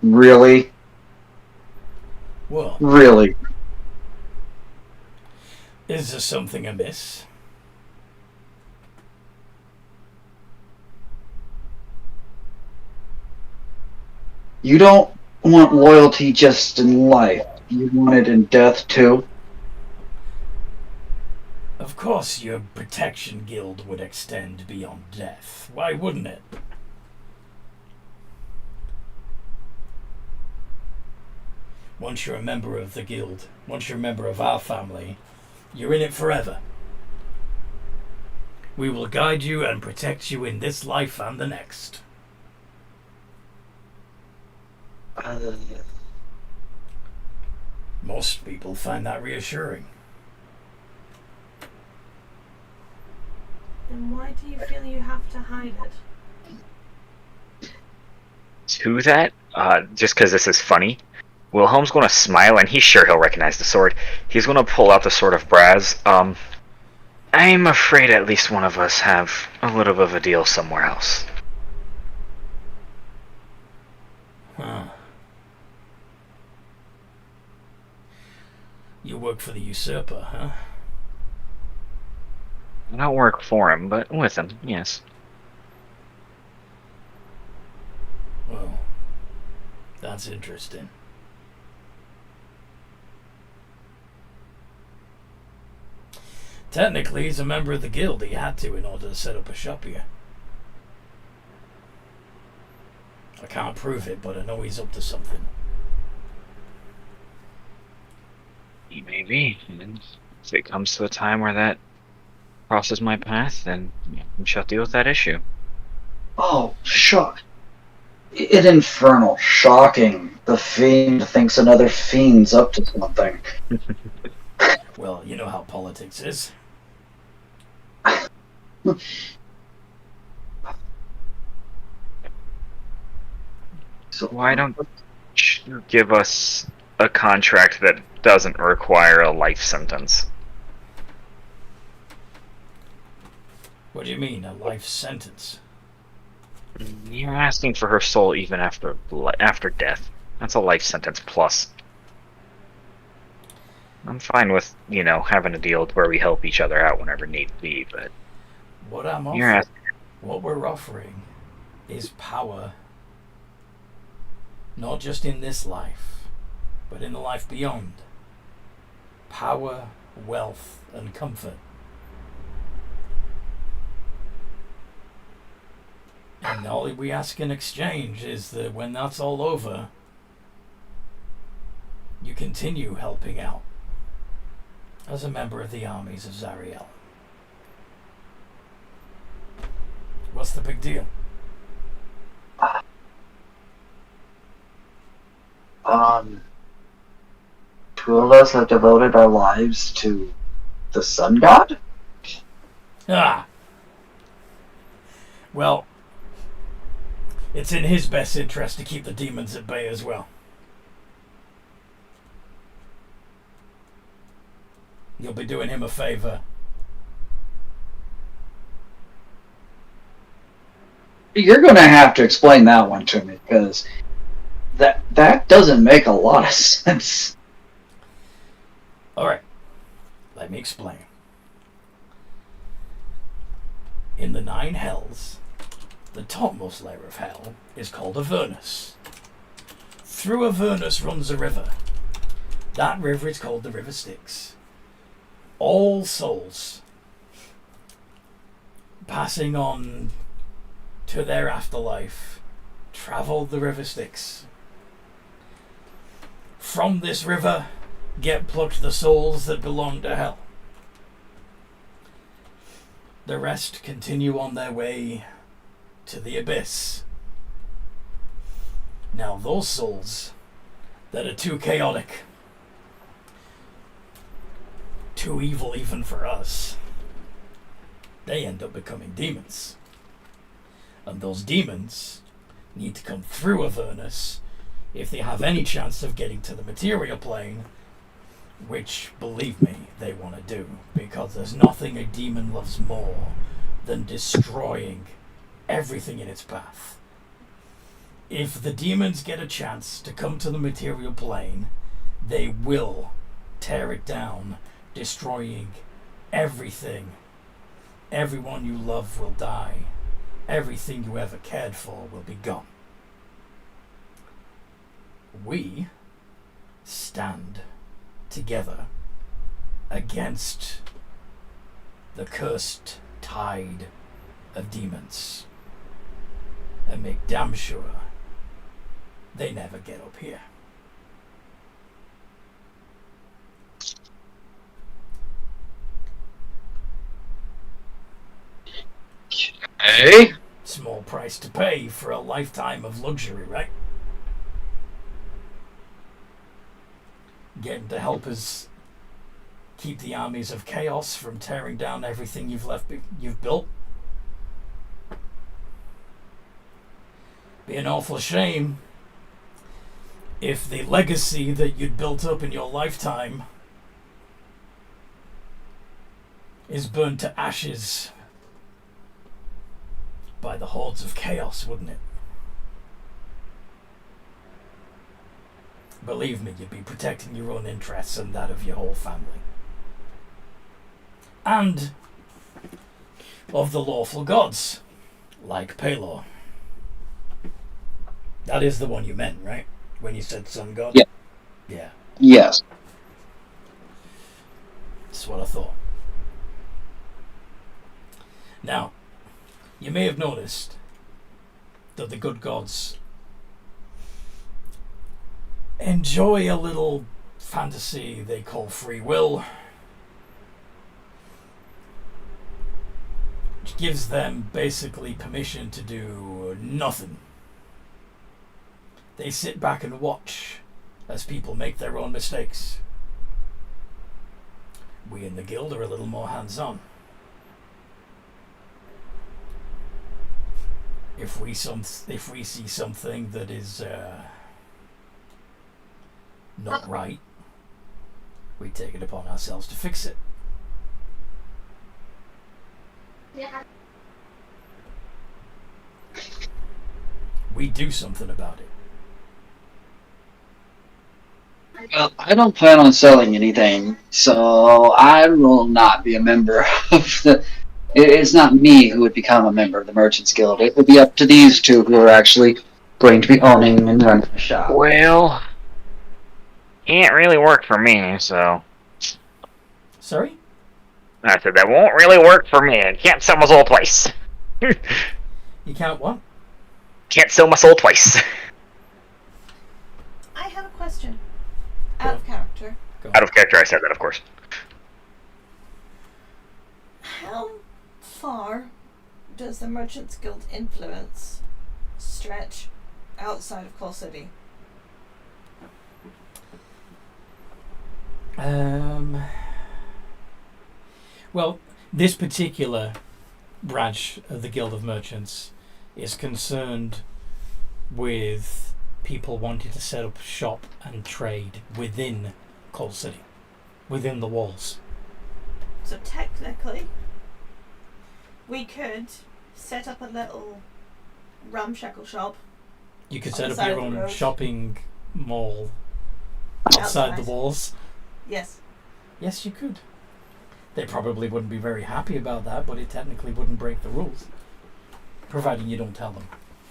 really? Well, really? Is there something amiss? You don't want loyalty just in life. You want it in death too? Of course your protection guild would extend beyond death. Why wouldn't it? Once you're a member of the guild, once you're a member of our family, you're in it forever. We will guide you and protect you in this life and the next. Most people find that reassuring. Then why do you feel you have to hide it? To that, just because this is funny, Wilhelm's going to smile, and he's sure he'll recognize the sword. He's going to pull out the sword of Braz. I'm afraid at least one of us have a little bit of a deal somewhere else. Huh. You work for the usurper, huh? I don't work for him, but with him, yes. Well, that's interesting. Technically, he's a member of the guild. He had to in order to set up a shop here. I can't prove it, but I know he's up to something. He may be. And if it comes to a time where that crosses my path, then I shall deal with that issue. Oh, shock. It infernal. Shocking. The fiend thinks another fiend's up to something. Well, you know how politics is. So Why don't you give us a contract that doesn't require a life sentence? What do you mean, a life sentence? You're asking for her soul even after death. That's a life sentence plus. I'm fine with, having a deal where we help each other out whenever need be, but What I'm you're offering, asking. what we're offering is power. Not just in this life, but in the life beyond. Power, wealth, and comfort. And all we ask in exchange is that when that's all over, you continue helping out as a member of the armies of Zariel. What's the big deal? Two of us have devoted our lives to the sun god? Ah! Well, it's in his best interest to keep the demons at bay as well. You'll be doing him a favor. You're going to have to explain that one to me, because that doesn't make a lot of sense. Alright, let me explain. In the 9 hells, the topmost layer of hell is called Avernus. Through Avernus runs a river. That river is called the River Styx. All souls passing on to their afterlife travel the River Styx. From this river get plucked the souls that belong to hell. The rest continue on their way to the abyss. Now those souls that are too chaotic, too evil even for us, they end up becoming demons. And those demons need to come through Avernus if they have any chance of getting to the material plane, which, believe me, they want to do, because there's nothing a demon loves more than destroying everything in its path. If the demons get a chance to come to the material plane, they will tear it down, destroying everything. Everyone you love will die. Everything you ever cared for will be gone. We stand together against the cursed tide of demons and make damn sure they never get up here. Hey? Small price to pay for a lifetime of luxury, right? Getting to help us keep the armies of chaos from tearing down everything you've built. Be an awful shame if the legacy that you'd built up in your lifetime is burned to ashes by the hordes of chaos, wouldn't it? Believe me, you'd be protecting your own interests and that of your whole family. And of the lawful gods, like Pelor. That is the one you meant, right? When you said sun god? Yeah. Yeah. Yes. That's what I thought. Now, you may have noticed that the good gods enjoy a little fantasy they call free will, which gives them basically permission to do nothing. They sit back and watch as people make their own mistakes. We in the guild are a little more hands-on. If we see something that is not right, we take it upon ourselves to fix it. Yeah. We do something about it. Well, I don't plan on selling anything, so I will not be a member of the... It's not me who would become a member of the Merchants Guild. It would be up to these two who are actually going to be owning and running the shop. Well, can't really work for me, so... Sorry? I said that won't really work for me. I can't sell my soul twice. You can't what? Can't sell my soul twice. I have a question. Out of character. Out of character, I said that, of course. How far does the Merchants Guild influence stretch outside of Coal City? Well, this particular branch of the Guild of Merchants is concerned with people wanting to set up shop and trade within Coal City, within the walls. So technically, we could set up a little ramshackle shop. You could On set the up side your of the own road. shopping mall outside the walls. Yes. Yes, you could. They probably wouldn't be very happy about that, but it technically wouldn't break the rules, providing you don't tell them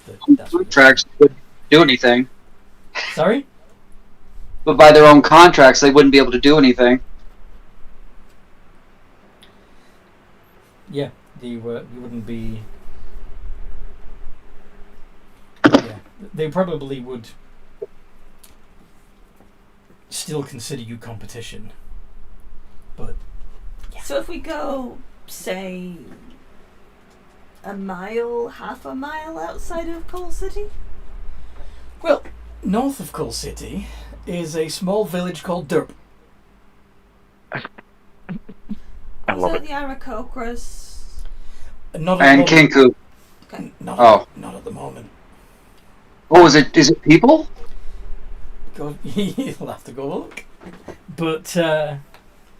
that that's what you're Contracts wouldn't do anything. doing. Sorry? But by their own contracts, they wouldn't be able to do anything. Yeah, you wouldn't be. Yeah, they probably would still consider you competition, but So if we go, say, a mile, half a mile outside of Coal City? well, north of Coal City is a small village called Derp. I Is love that it. the Aarakocras? Not at And the moment. Kinku. Okay. Not at the moment. Oh, is it people? Go, you'll have to go look. But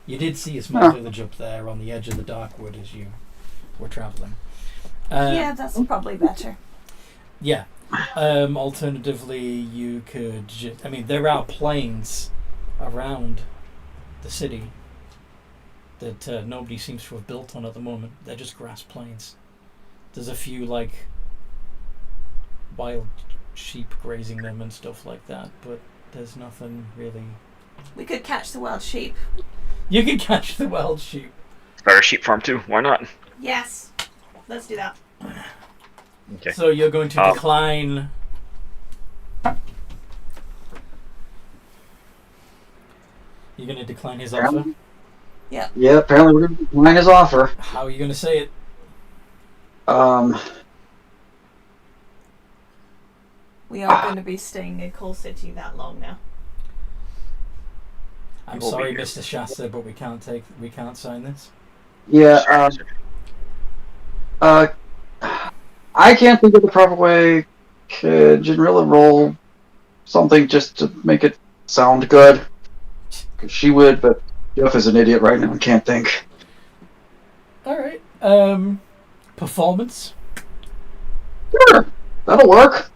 you did see a small village up there on the edge of the Darkwood as you were travelling. Yeah, that's probably better. Yeah. Alternatively, you could... I mean, there are plains around the city that nobody seems to have built on at the moment. They're just grass plains. There's a few, like, wild sheep grazing them and stuff like that, but there's nothing really... We could catch the wild sheep. You could catch the wild sheep. Start a sheep farm too. Why not? Yes. Let's do that. Okay. So you're going to decline... You're going to decline his offer? Yep. Yeah, apparently we're going to decline his offer. How are you going to say it? We are going to be staying in Coal City that long now. I'm We'll be sorry, here. Mr. Shasta, but we can't sign this. Yeah, I can't think of the proper way. Could you really roll something just to make it sound good? 'Cause she would, but Jeff is an idiot right now and can't think. Alright. Performance. Sure, that'll work.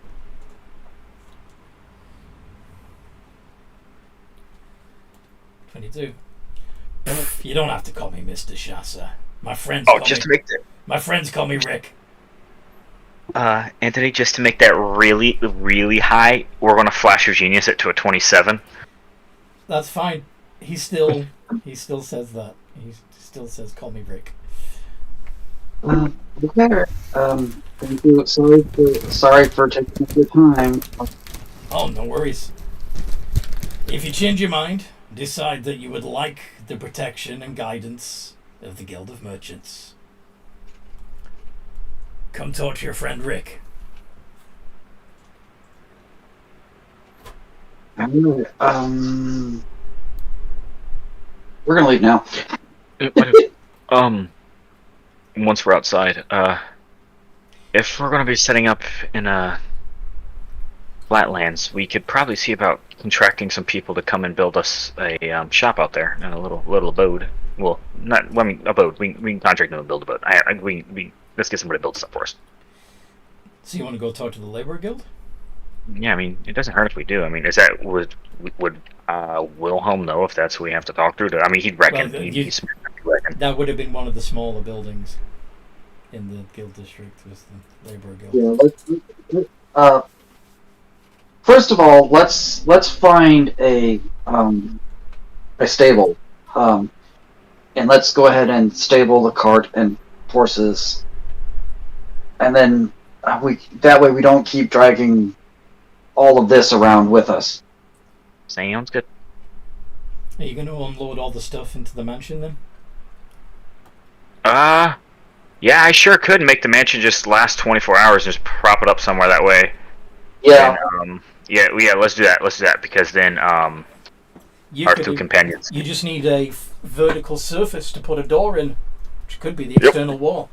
me too. Pfft, you don't have to call me Mr. Shasa. My friends Oh, call just me... to make that. My friends call me Rick. Anthony, just to make that really, really high, we're gonna flash your genius it to a 27. That's fine. He still says that. He still says, "Call me Rick." Okay. Thank you. Sorry for taking up your time. Oh, no worries. If you change your mind, decide that you would like the protection and guidance of the Guild of Merchants, come talk to your friend Rick. We're gonna leave now. Once we're outside, if we're gonna be setting up in flatlands, we could probably see about contracting some people to come and build us a shop out there and a little abode. Well, abode. We can contract them to build a boat. Let's get somebody to build stuff for us. So you want to go talk to the Labor Guild? Yeah, I mean, it doesn't hurt if we do. I mean, would Wilhelm know if that's who we have to talk to? I mean, he'd reckon. Well, he'd reckon. That would have been one of the smaller buildings in the guild district, was the Labor Guild. Yeah. First of all, let's find a stable, and let's go ahead and stable the cart and horses, and then that way we don't keep dragging all of this around with us. Sounds good. Are you going to unload all the stuff into the mansion then? Yeah, I sure could make the mansion just last 24 hours and just prop it up somewhere that way. Yeah. And, yeah, let's do that. Let's do that because then our two companions. You just need a vertical surface to put a door in, which could be the external wall.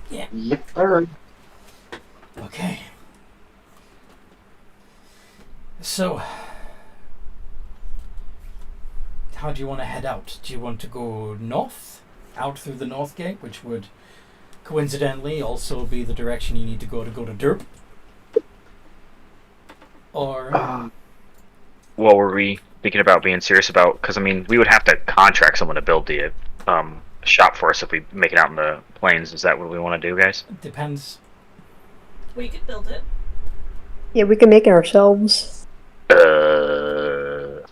Yeah. Yep. All right. Okay. So, how do you want to head out? Do you want to go north, out through the north gate, which would coincidentally also be the direction you need to go to Derp? Or... What were we thinking about being serious about? Because, I mean, we would have to contract someone to build the shop for us if we make it out in the plains. Is that what we want to do, guys? Depends. We could build it. Yeah, we can make it ourselves. Throwing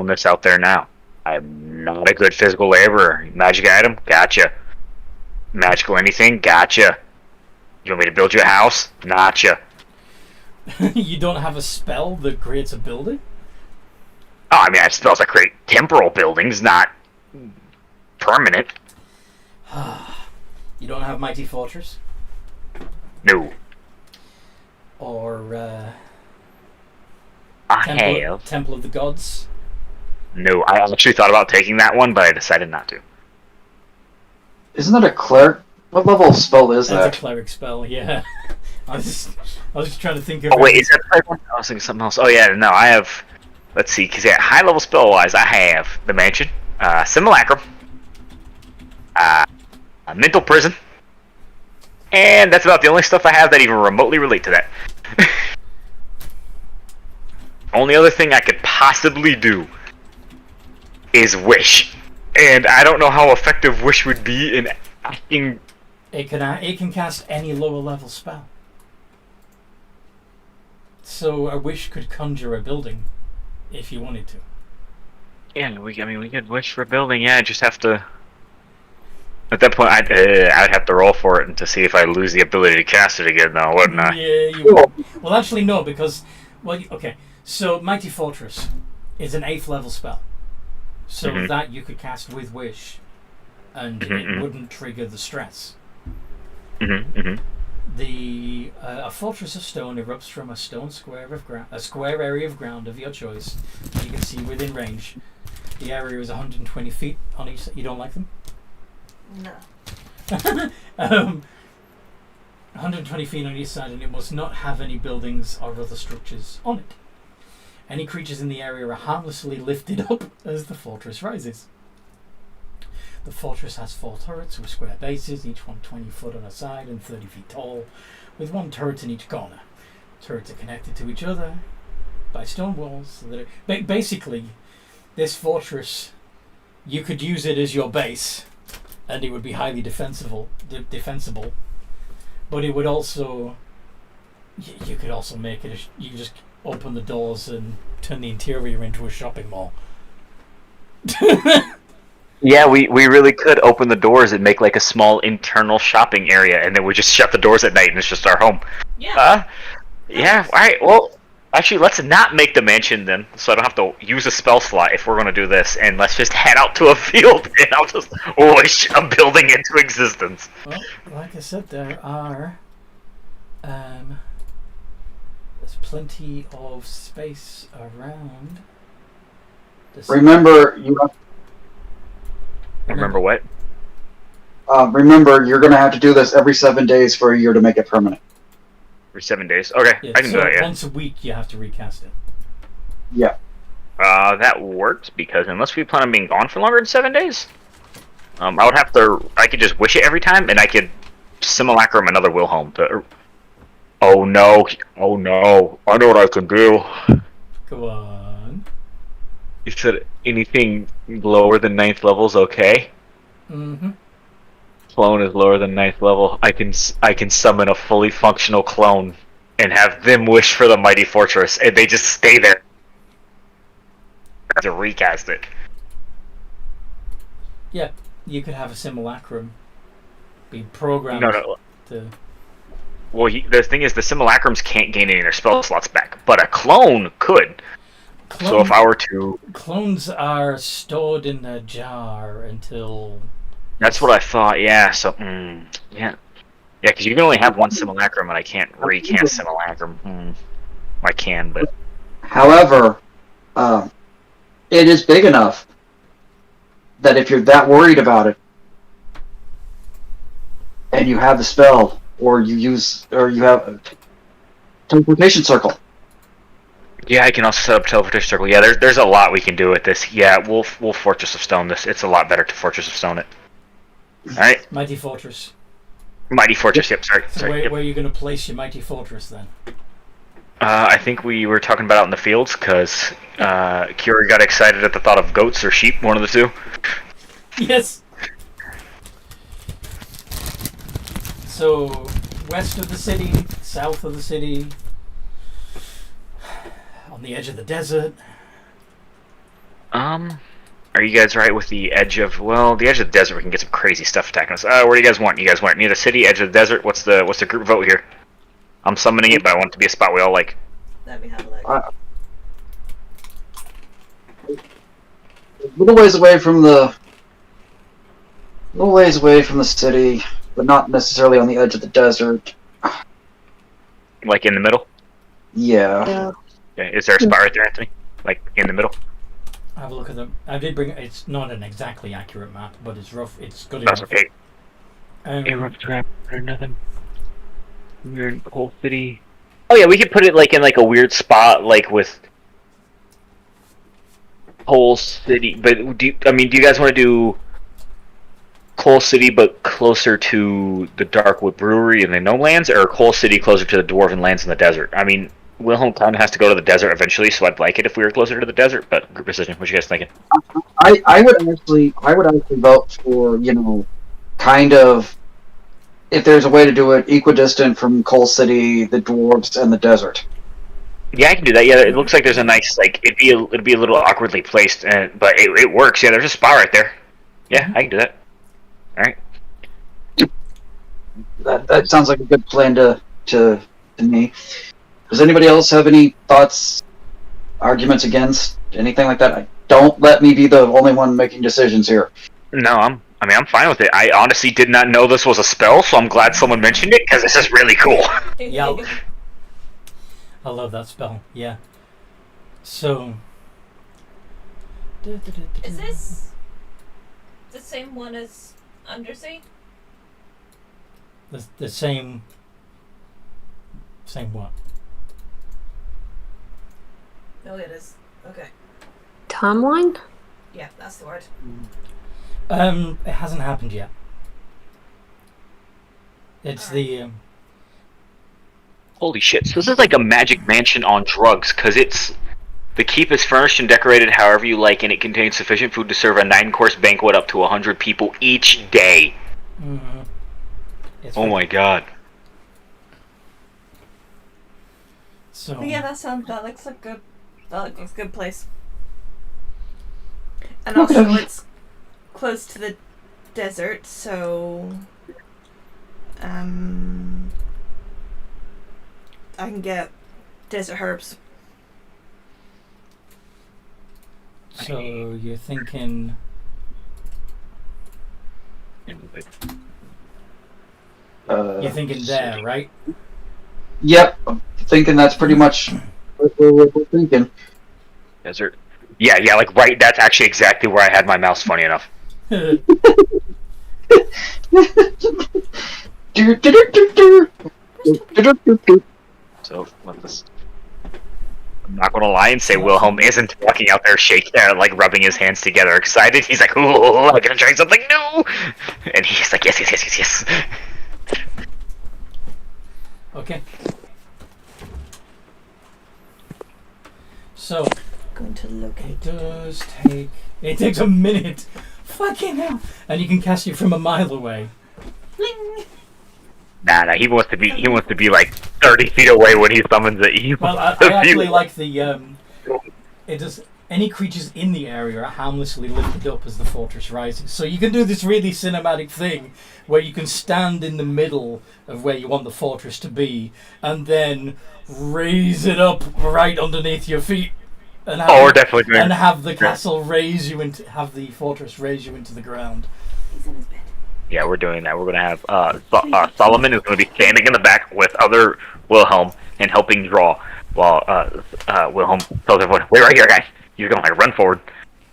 this out there now. I'm not a good physical laborer. Magic item? Gotcha. Magical anything? Gotcha. You want me to build you a house? Gotcha. You don't have a spell that creates a building? Oh, I mean, I have spells that create temporal buildings, not permanent. You don't have Mighty Fortress? No. Or, I Temple of the Gods? No, I actually thought about taking that one, but I decided not to. Isn't that a cleric? What level of spell is that? That's a cleric spell, yeah. I was just trying to think of... Oh, wait, is that the cleric one? I was thinking something else. Oh, yeah, no, I have... Let's see, because yeah, high-level spell-wise, I have the Mansion, Simulacrum, Mental Prison, and that's about the only stuff I have that even remotely relate to that. Only other thing I could possibly do is Wish. And I don't know how effective Wish would be in acting... It can cast any lower level spell. So a Wish could conjure a building if you wanted to. Yeah, we could Wish for a building, yeah, I just have to... At that point, I'd have to roll for it and to see if I lose the ability to cast it again, though, wouldn't I? Yeah, you will. Well, actually, no, because... Well, okay. So, Mighty Fortress is an 8th level spell. So that you could cast with Wish, and it wouldn't trigger the stress. The a fortress of stone erupts from a stone square of a square area of ground of your choice. You can see within range. The area is 120 feet on each. You don't like them? No. 120 feet on each side, and it must not have any buildings or other structures on it. Any creatures in the area are harmlessly lifted up as the fortress rises. The fortress has 4 turrets with square bases, each one 20 foot on a side and 30 feet tall, with 1 turret in each corner. Turrets are connected to each other by stone walls. So that basically, this fortress, you could use it as your base, and it would be highly defensible. But it would also, you could also make it. You could just open the doors and turn the interior into a shopping mall. Yeah, we really could open the doors and make like a small internal shopping area, and then we just shut the doors at night, and it's just our home. Yeah. Yeah. All right. Well, actually, let's not make the mansion then, so I don't have to use a spell slot if we're going to do this, and let's just head out to a field, and I'll just wish a building into existence. Well, like I said, there are there's plenty of space around. Remember, you have, Remember what? remember, you're going to have to do this every 7 days for a year to make it permanent. For 7 days. Okay, Yeah, I can do that. Yeah. once a week you have to recast it. Yeah. That works because unless we plan on being gone for longer than 7 days, I would have to. I could just wish it every time, and I could simulacrum another Wilhelm. Oh no! Oh no! I know what I can do. Go on. You said anything lower than 9th level is okay. Mm-hmm. Clone is lower than 9th level. I can summon a fully functional clone and have them wish for the mighty fortress, and they just stay there to recast it. Yeah, you could have a simulacrum be programmed No. to. Well, the thing is, the simulacrums can't gain any of their spell slots back, but a clone could. So if I were to... Clones are stored in a jar until... That's what I thought, yeah, so... yeah. Yeah, because you can only have one simulacrum, and I can't recast simulacrum. I can, but... However, it is big enough that if you're that worried about it, and you have the spell, or you have a teleportation circle. Yeah, I can also set up teleportation circle. Yeah, there's a lot we can do with this. Yeah, we'll Fortress of Stone this. It's a lot better to Fortress of Stone it. Alright? Mighty Fortress. Mighty Fortress, yep, sorry. So where are you going to place your Mighty Fortress then? I think we were talking about out in the fields, because Curie got excited at the thought of goats or sheep, one of the two. Yes! So, west of the city, south of the city, on the edge of the desert. Are you guys right with the edge of... Well, the edge of the desert, we can get some crazy stuff attacking us. Where do you guys want? You guys want near the city, edge of the desert? What's the group vote here? I'm summoning it, but I want it to be a spot we all like. Let me have a look. A little ways away from the city, but not necessarily on the edge of the desert. Like in the middle? Yeah. Okay. Is there a spot right there, Anthony? Like in the middle? Have a look at them. I did bring. It's not an exactly accurate map, but it's rough. It's good enough. That's okay. Um, or nothing. We're in the whole city. Oh yeah, we could put it like in like a weird spot, like with whole city. But do you guys want to do Coal City, but closer to the Darkwood Brewery and the Gnome Lands, or Coal City closer to the Dwarven Lands in the desert? I mean, Wilhelm kind of has to go to the desert eventually, so I'd like it if we were closer to the desert. But group decision. What you guys thinking? I would actually vote for, kind of, if there's a way to do it, equidistant from Coal City, the dwarves, and the desert. Yeah, I can do that. Yeah, it looks like there's a nice, like, it'd be a little awkwardly placed, but it works. Yeah, there's a spot right there. Yeah, I can do that. All right. That sounds like a good plan to me. Does anybody else have any thoughts, arguments against, anything like that? Don't let me be the only one making decisions here. No, I'm fine with it. I honestly did not know this was a spell, so I'm glad someone mentioned it, because this is really cool. Yeah. I love that spell. Yeah. So. Is this the same one as Undersea? The same. Same what? No, it is. Okay. Timeline? Yeah, that's the word. It hasn't happened yet. It's the Holy shit! So this is like a magic mansion on drugs, because the keep is furnished and decorated however you like, and it contains sufficient food to serve a 9-course banquet up to 100 people each day. Mm-hmm. Oh my god! So But yeah, that looks like a good place. And also, it's close to the desert, so I can get desert herbs. So you're thinking. You're thinking there, right? Yep, I'm thinking that's pretty much what we're thinking. Desert. Yeah, like right. That's actually exactly where I had my mouse. Funny enough. So let this. I'm not gonna lie and say Wilhelm isn't walking out there like rubbing his hands together, excited. He's like, "Ooh, I'm gonna try something new," and he's like, "Yes." Okay. So Going to locate. It takes a minute. Fucking hell! And you can cast it from a mile away. Bling. Nah. He wants to be like 30 feet away when he summons it. Well, I actually like the it does. Any creatures in the area are harmlessly lifted up as the fortress rises. So you can do this really cinematic thing where you can stand in the middle of where you want the fortress to be and then raise it up right underneath your feet. And have, we're definitely doing and have the castle have the fortress raise you into the ground. He's in his bed. Yeah, we're doing that. We're gonna have Solomon is gonna be standing in the back with other Wilhelm and helping draw, while Wilhelm tells everyone, "Wait right here, guys." He's gonna like run forward.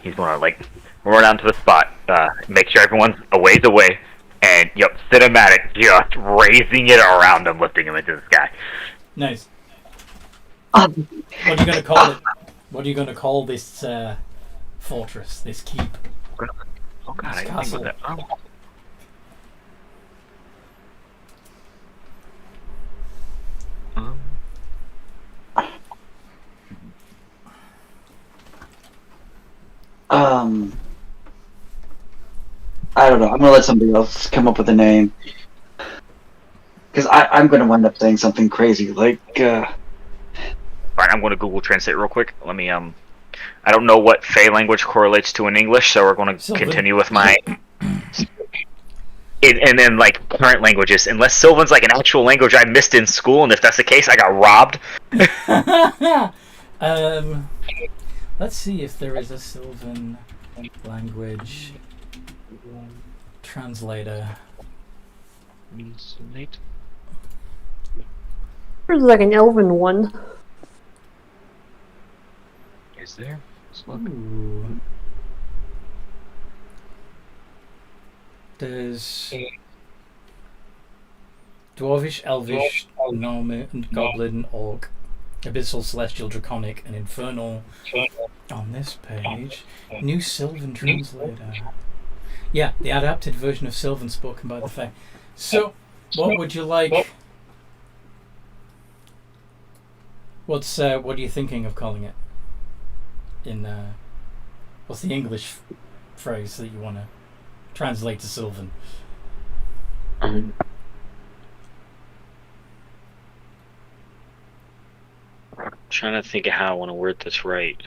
He's gonna like run down to the spot, make sure everyone's a ways away, and cinematic, just raising it around him, lifting him into the sky. Nice. What are you gonna call it? What are you gonna call this fortress? This keep? Oh god, I didn't think about that. I don't know. I'm gonna let somebody else come up with a name, because I'm gonna wind up saying something crazy like. Fine, I'm gonna Google Translate real quick. Let me I don't know what Fey language correlates to in English, so we're gonna continue with my. And then like current languages, unless Sylvan's like an actual language I missed in school, and if that's the case, I got robbed. Let's see if there is a Sylvan language translator. There's like an elven one. Is there? Let's look. Ooh. There's Dwarvish, Elvish, Norman, Goblin, Orc, Abyssal, Celestial, Draconic, and Infernal. On this page, new Sylvan translator. Yeah, the adapted version of Sylvan spoken by the Fae. So, what would you like? What are you thinking of calling it? What's the English phrase that you want to translate to Sylvan? Trying to think of how I want to word this right.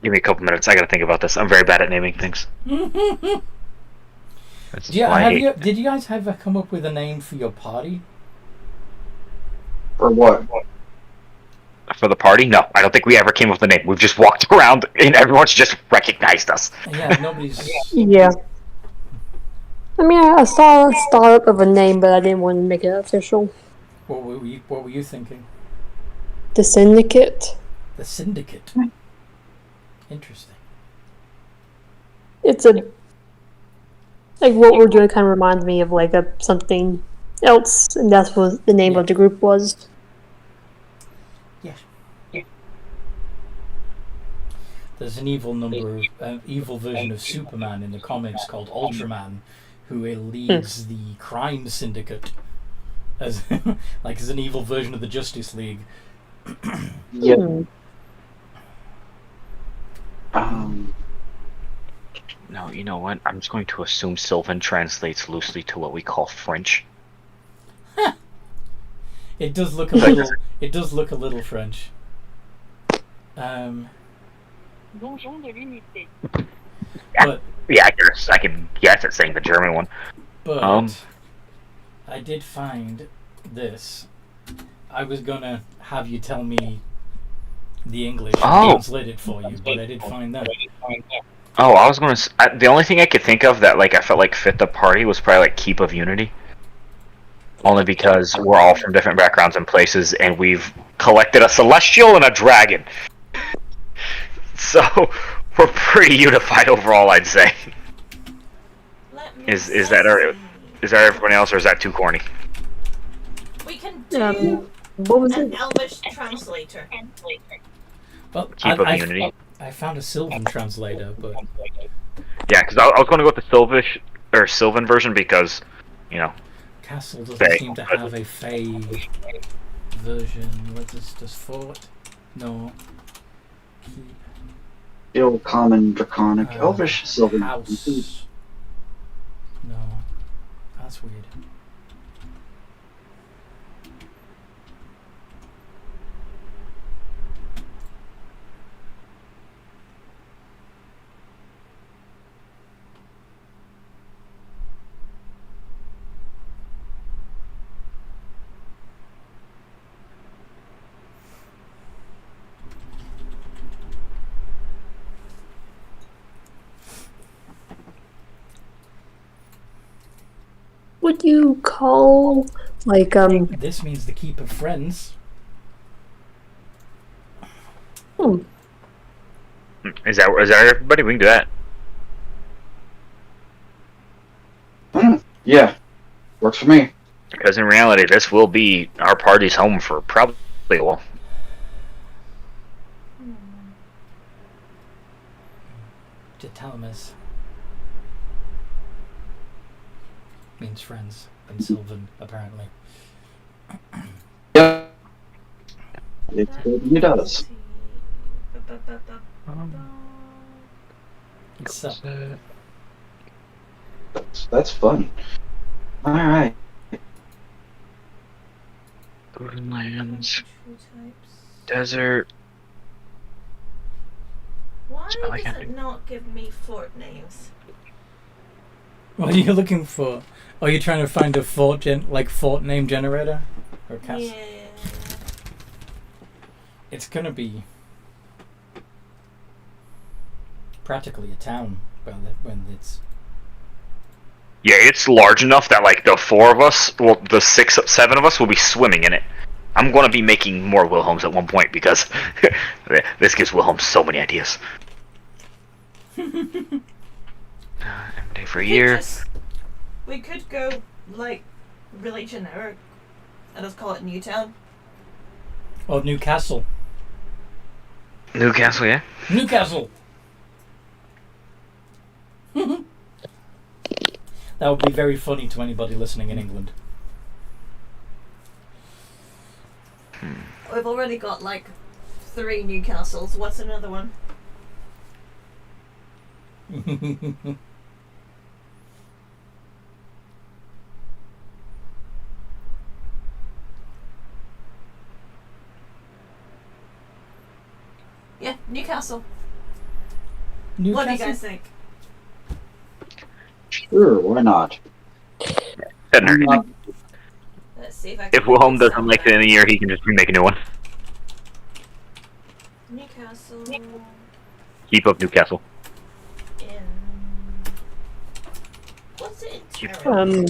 Give me a couple minutes. I gotta think about this. I'm very bad at naming things. Did you guys ever come up with a name for your party? For what? For the party? No, I don't think we ever came up with a name. We've just walked around and everyone's just recognized us. Yeah, nobody's. Yeah. I mean, I saw a startup of a name, but I didn't want to make it official. What were you thinking? The Syndicate. The Syndicate. Interesting. It's like what we're doing kind of reminds me of like something else, and that's what the name of the group was. Yes. There's an evil version of Superman in the comics called Ultraman, who leads the crime syndicate as as an evil version of the Justice League. Yeah. No, you know what? I'm just going to assume Sylvan translates loosely to what we call French. It does look a little. It does look a little French. But Yeah, I can guess at saying the German one. But I did find this. I was gonna have you tell me the English and translate it for you, but I did find that. Oh, I was gonna. The only thing I could think of that I felt like fit the party was probably Keep of Unity. Only because we're all from different backgrounds and places, and we've collected a celestial and a dragon. So we're pretty unified overall, I'd say. Is that everyone else, or is that too corny? We can do what was an it? Elvish translator. Well, Keep of Unity. I found a Sylvan translator, but Yeah, because I was going to go with the Sylvan version because, Castle doesn't Fae. seem to have a Fae version. What is this? Fort? No. Keep. Still common, draconic, elvish, sylvan. House. No. That's weird. Would you call This means the keep of friends. Is that everybody? We can do that. Yeah, works for me. Because in reality, this will be our party's home for probably a while. Talamus means friends in Sylvan, apparently. Yeah, it certainly does. So, That's fun. All right. Golden Lands, desert. Why Spell does again. it not give me fort names? what are you looking for? Are you trying to find a fort name generator or castle? Yeah. It's gonna be practically a town when it's. Yeah, it's large enough that the four of us, well, the 7 of us will be swimming in it. I'm going to be making more Wilhelms at one point because this gives Wilhelm so many ideas. Day for a year. We could go really generic and just call it Newtown. Oh, Newcastle. Newcastle, yeah. Newcastle. That would be very funny to anybody listening in England. We've already got 3 Newcastles. What's another one? Yeah, Newcastle. What do you guys think? Sure, why not? Doesn't hurt anything. Let's see if I can. If Wilhelm doesn't like it in a year, he can just remake a new one. Newcastle. Keep up Newcastle. What's it in Keep Terran?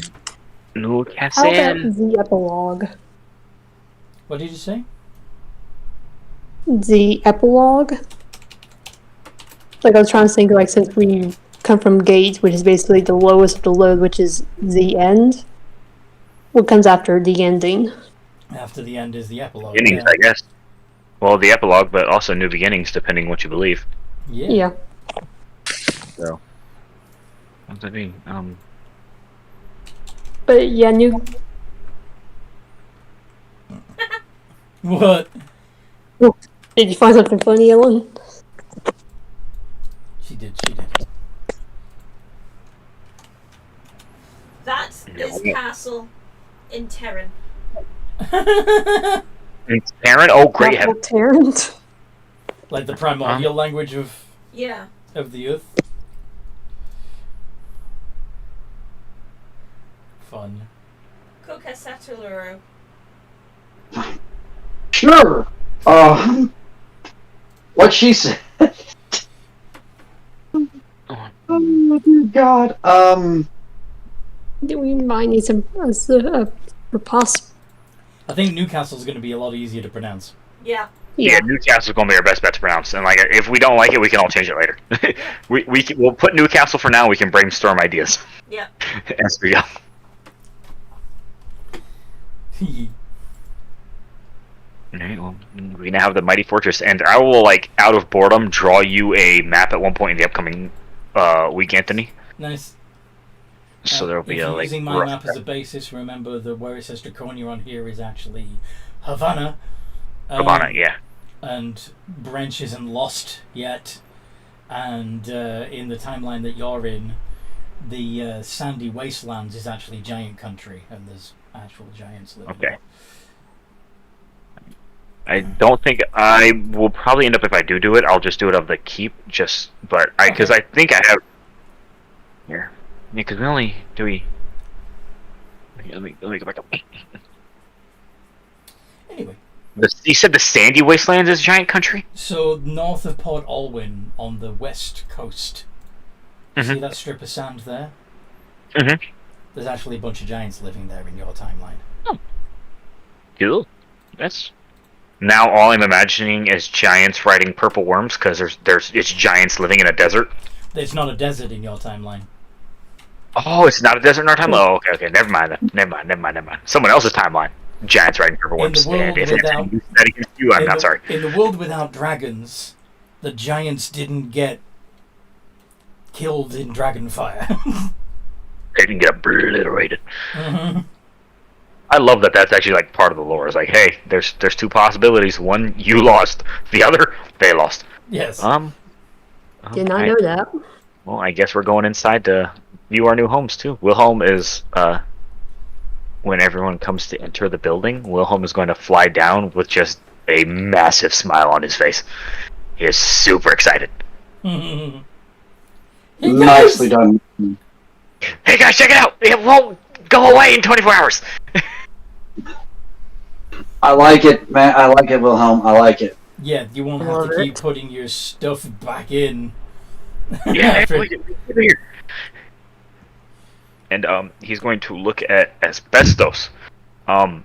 Newcastle. how about the epilogue? What did you say? The epilogue? I was trying to think, since we come from Gate, which is basically the lowest of the low, which is the end. what comes after the ending. After the end is the epilogue. Beginnings, I guess. Well, the epilogue, but also new beginnings, depending what you believe. Yeah. So, what does that mean? But yeah, new. What? Did you find something funny, Ellen? She did. That is castle in Terran. It's Terran? Oh, great heaven. Terran. Like the primordial language of Yeah. the earth. Fun. Kokasatuluru. Sure. What she said. Oh dear God. Do we mind need some riposte? I think Newcastle's going to be a lot easier to pronounce. Yeah. Yeah, Newcastle's gonna be our best bet to pronounce, and like if we don't like it, we can all change it later. We'll put Newcastle for now. We can brainstorm ideas. Yeah. As we go. Alright, well, we now have the mighty fortress, and I will, like, out of boredom, draw you a map at one point in the upcoming week, Anthony. Nice. So there'll be if a you're like using my map as a basis, remember that where it says Draconia on here is actually Havana. Havana, yeah. And Branch isn't lost yet. And in the timeline that you're in, the sandy wastelands is actually giant country, and there's actual giants living there. Okay. I don't think I will probably end up, if I do it, I'll just do it of the keep, because I think I have here. Yeah, because we only do we. Let me go back up. Anyway. You said the sandy wastelands is giant country? So north of Port Alwyn on the west coast. See that strip of sand there? Mm-hmm. There's actually a bunch of giants living there in your timeline. Oh. Cool. That's now all I'm imagining is giants riding purple worms because it's giants living in a desert. It's not a desert in your timeline. Oh, it's not a desert in our timeline. Oh, okay. Never mind. Someone else's timeline. Giants riding purple worms. And if without, that against you, I'm not sorry. In the world without dragons, the giants didn't get killed in dragonfire. They didn't get obliterated. Mm-hmm. I love that that's actually like part of the lore. It's like, hey, there's two possibilities. One, you lost. The other, they lost. Yes. Did not know that. Well, I guess we're going inside to view our new homes too. Wilhelm is when everyone comes to enter the building, Wilhelm is going to fly down with just a massive smile on his face. He is super excited. Nicely done. Hey guys, check it out! It won't go away in 24 hours! I like it, man. I like it, Wilhelm. I like it. Yeah, you won't have to keep putting your stuff back in. Yeah, here. And he's going to look at asbestos. I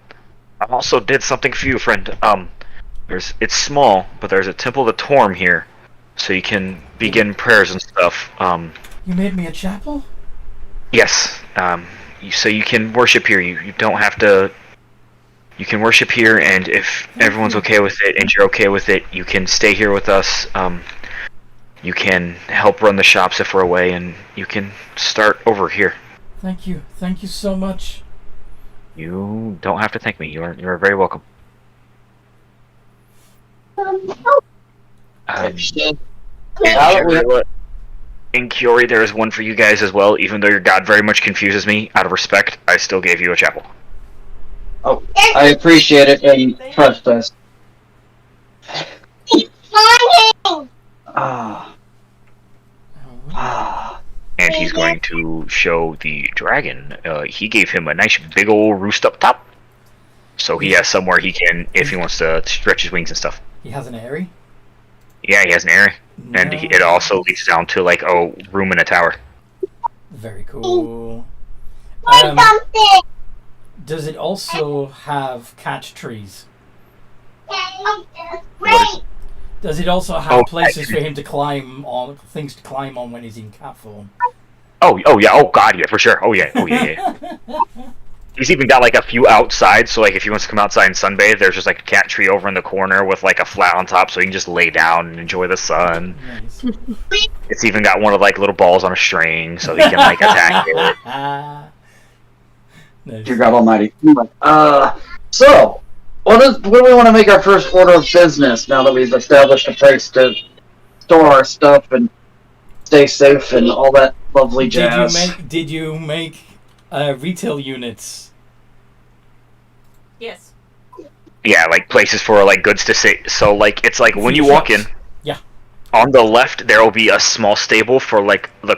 also did something for you, friend. It's small, but there's a Temple of the Torm here, so you can begin prayers and stuff. You made me a chapel? Yes. So you can worship here. You don't have to. You can worship here, and if everyone's okay with it, and you're okay with it, you can stay here with us. You can help run the shops if we're away, and you can start over here. Thank you so much. You don't have to thank me. You're very welcome. In Kiori, there is one for you guys as well. Even though your god very much confuses me, out of respect, I still gave you a chapel. Oh, I appreciate it and trust us. And he's going to show the dragon. He gave him a nice big old roost up top. So he has somewhere he can, if he wants to stretch his wings and stuff. He has an eyrie? Yeah, he has an eyrie. No. And it also leads down to like a room in a tower. Very cool. Does it also have catch trees? Does it also have places for him to climb on, things to climb on when he's in cat form? Oh yeah, oh god, yeah, for sure. Oh yeah. He's even got like a few outside, so like if he wants to come outside and sunbathe, there's just like a cat tree over in the corner with like a flat on top, so he can just lay down and enjoy the sun. Nice. It's even got one of like little balls on a string, so he can like attack it. Nice. Dear God Almighty. So, what do we want to make our first order of business now that we've established a place to store our stuff and stay safe and all that lovely jazz? Did you make retail units? Yes. Yeah, like places for like goods to sit. So like it's like when you walk in, Yeah. on the left there will be a small stable for like the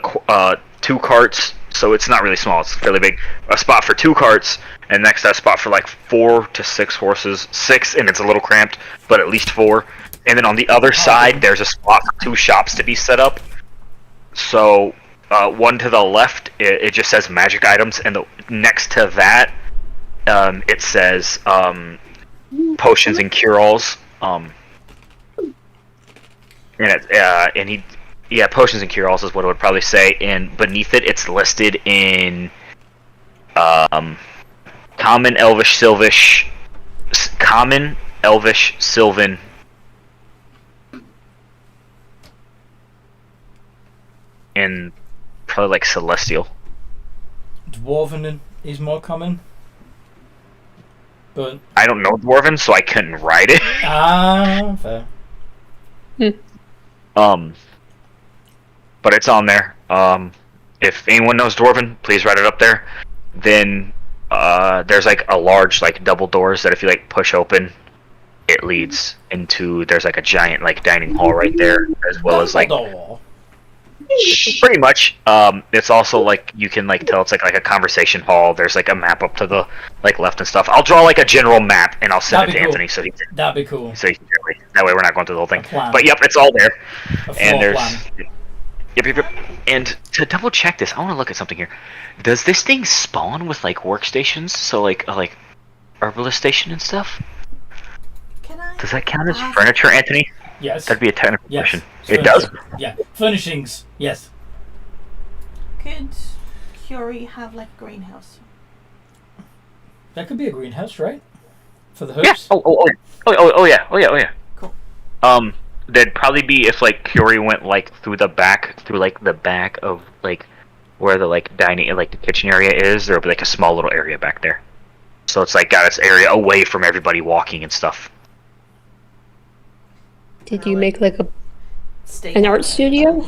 2 carts. So it's not really small; it's fairly big. A spot for 2 carts, and next a spot for like 4 to 6 horses. 6, and it's a little cramped, but at least 4. And then on the other side, there's a spot for 2 shops to be set up. So one to the left, it just says magic items, and next to that, it says potions and cure-alls. Potions and cure-alls is what it would probably say, and beneath it, it's listed in common, elvish, sylvan, and probably like celestial. Dwarven is more common. But I don't know Dwarven, so I couldn't write it. Fair. But it's on there. If anyone knows Dwarven, please write it up there. Then there's like a large like double doors that if you like push open, it leads into there's like a giant like dining hall right there, as well as like pretty much. It's also like you can like tell it's like a conversation hall. There's like a map up to the like left and stuff. I'll draw like a general map and I'll send it to Anthony so he can. That'd be cool. So he can that way we're not going through the whole thing. But yep, it's all there. And there's. Yep. And to double check this, I want to look at something here. Does this thing spawn with like workstations? So like herbalist station and stuff? Does that count as furniture, Anthony? Yes. That'd be a technical question. It Furnishings. does? Yeah. Furnishings. Yes. Could Curie have like a greenhouse? That could be a greenhouse, right? For the Yeah. hoops? Oh yeah. Cool. That'd probably be if like Curie went like through the back of like where the like dining like the kitchen area is. There'll be like a small little area back there. So it's like got its area away from everybody walking and stuff. Did you make like an art studio?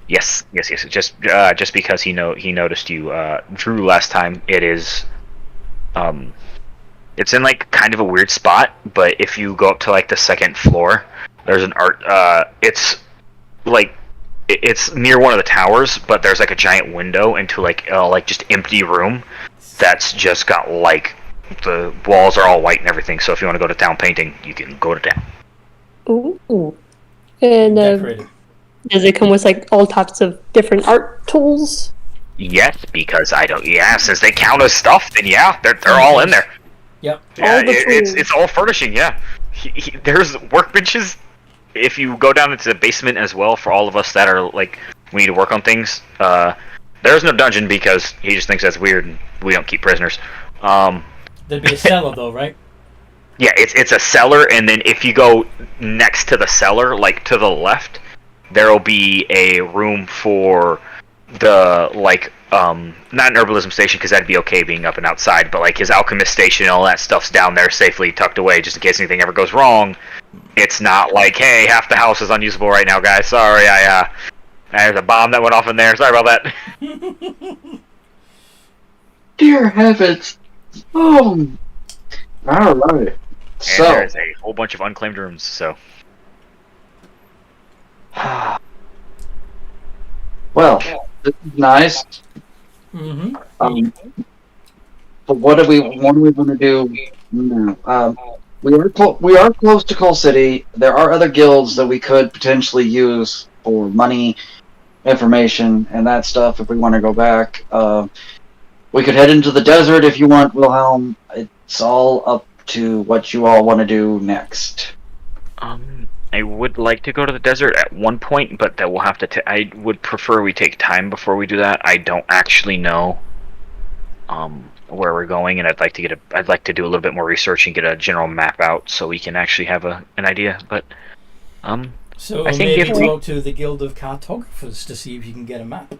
Yes. Just because he noticed you drew last time. It is it's in like kind of a weird spot, but if you go up to like the 2nd floor, there's an art it's like it's near one of the towers, but there's like a giant window into like just empty room that's just got like the walls are all white and everything. So if you want to go to town painting, you can go to town. Ooh. And Decorated. does it come with like all types of different art tools? Yes, because since they count as stuff, then yeah, they're all in there. Yep. Yeah, All the tools. it's all furnishing. Yeah, there's workbenches. If you go down into the basement as well, for all of us that are like we need to work on things. There's no dungeon because he just thinks that's weird, and we don't keep prisoners. There'd be a cellar though, right? Yeah, it's a cellar, and then if you go next to the cellar, like to the left, there will be a room for the like not an herbalism station because that'd be okay being up and outside, but like his alchemist station and all that stuff's down there safely tucked away just in case anything ever goes wrong. It's not like, hey, half the house is unusable right now, guys. Sorry, there's a bomb that went off in there. Sorry about that. Dear heavens. Oh. Alright. And there's a whole bunch of unclaimed rooms, so. Well, this is nice. Mm-hmm. But what do we want to do now? We are close to Coal City. There are other guilds that we could potentially use for money, information, and that stuff if we want to go back. We could head into the desert if you want, Wilhelm. It's all up to what you all want to do next. I would like to go to the desert at one point, but that will have to. I would prefer we take time before we do that. I don't actually know where we're going, and I'd like to do a little bit more research and get a general map out so we can actually have an idea. But So I think maybe if we- talk to the Guild of Cartographers to see if you can get a map.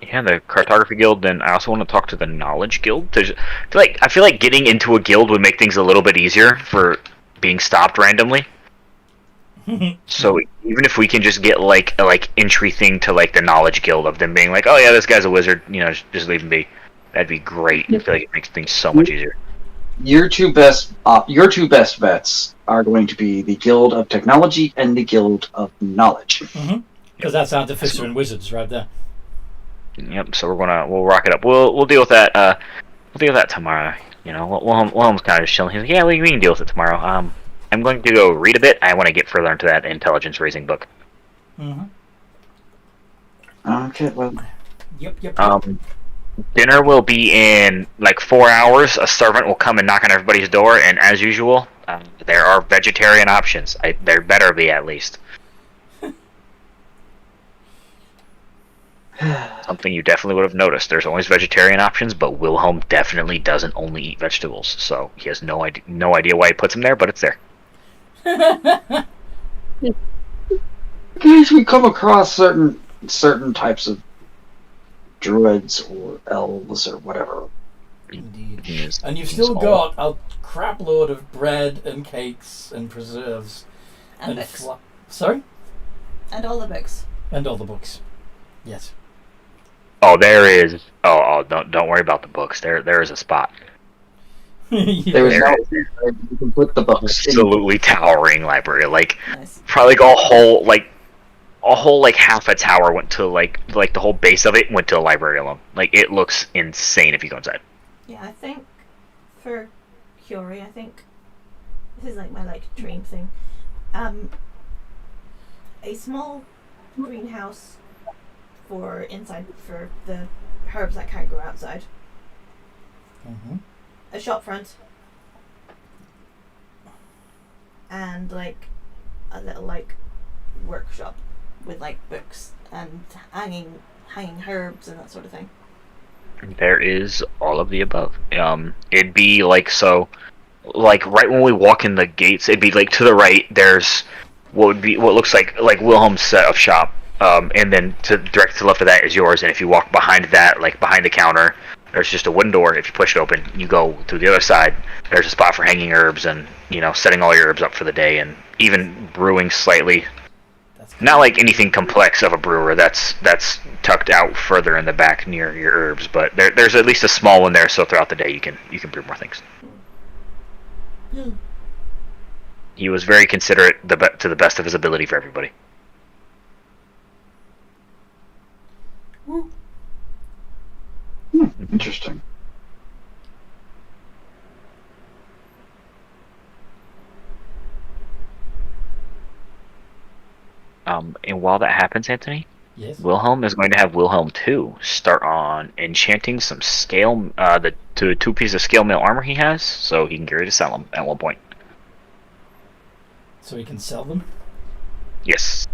Yeah, the Cartography Guild, and I also want to talk to the Knowledge Guild. I feel like getting into a guild would make things a little bit easier for being stopped randomly. So even if we can just get like a entry thing to like the Knowledge Guild of them being like, oh yeah, this guy's a wizard, just leave him be. That'd be great. I feel like it makes things so much easier. Your two best bets are going to be the Guild of Technology and the Guild of Knowledge. Because that's Artificer and Wizards right there. Yep. So we'll rock it up. We'll deal with that. We'll deal with that tomorrow. Wilhelm's kind of just chilling. He's like, yeah, we can deal with it tomorrow. I'm going to go read a bit. I want to get further into that intelligence raising book. Okay. Well. Yep. Dinner will be in like 4 hours. A servant will come and knock on everybody's door, and as usual, there are vegetarian options. There better be, at least. Something you definitely would have noticed. There's always vegetarian options, but Wilhelm definitely doesn't only eat vegetables, so he has no idea why he puts them there, but it's there. Occasionally we come across certain types of druids or elves or whatever. Indeed. And you've still got a crap load of bread and cakes and preserves. And books. Sorry? And all the books. And all the books. Yes. Oh, there is. Don't worry about the books. There is a spot. There is you can put the books. Absolutely towering library. Nice. Probably a whole half a tower went to like the whole base of it went to a library alone. It looks insane if you go inside. Yeah, I think for Curie, this is my dream thing. A small greenhouse for inside for the herbs that can't grow outside. A shop front. And a little workshop with books and hanging herbs and that sort of thing. There is all of the above. It'd be right when we walk in the gates, it'd be to the right. There's what looks like Wilhelm's set of shop, and then direct to the left of that is yours. And if you walk behind that, behind the counter, there's just a wooden door. If you push it open, you go to the other side. There's a spot for hanging herbs and setting all your herbs up for the day, and even brewing slightly. Not anything complex of a brewer. That's tucked out further in the back near your herbs, but there's at least a small one there. So throughout the day, you can brew more things. Yeah. He was very considerate to the best of his ability for everybody. Interesting. And while that happens, Anthony, yes. Wilhelm is going to have Wilhelm 2 start on enchanting some scale, the two pieces of scale mail armor he has, so he can get ready to sell them at one point. So he can sell them? Yes.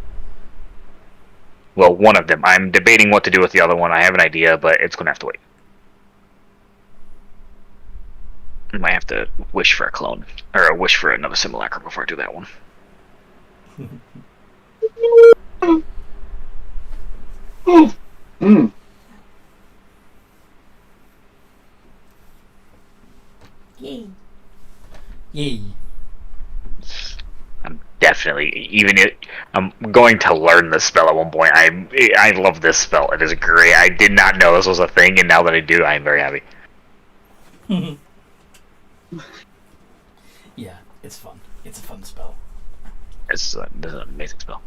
Well, one of them. I'm debating what to do with the other one. I have an idea, but it's going to have to wait. I might have to wish for a clone, or a wish for another simulacrum before I do that one. Yay. Yay. I'm definitely I'm going to learn this spell at one point. I love this spell. It is great. I did not know this was a thing, and now that I do, I am very happy. Yeah, it's fun. It's a fun spell. This is an amazing spell.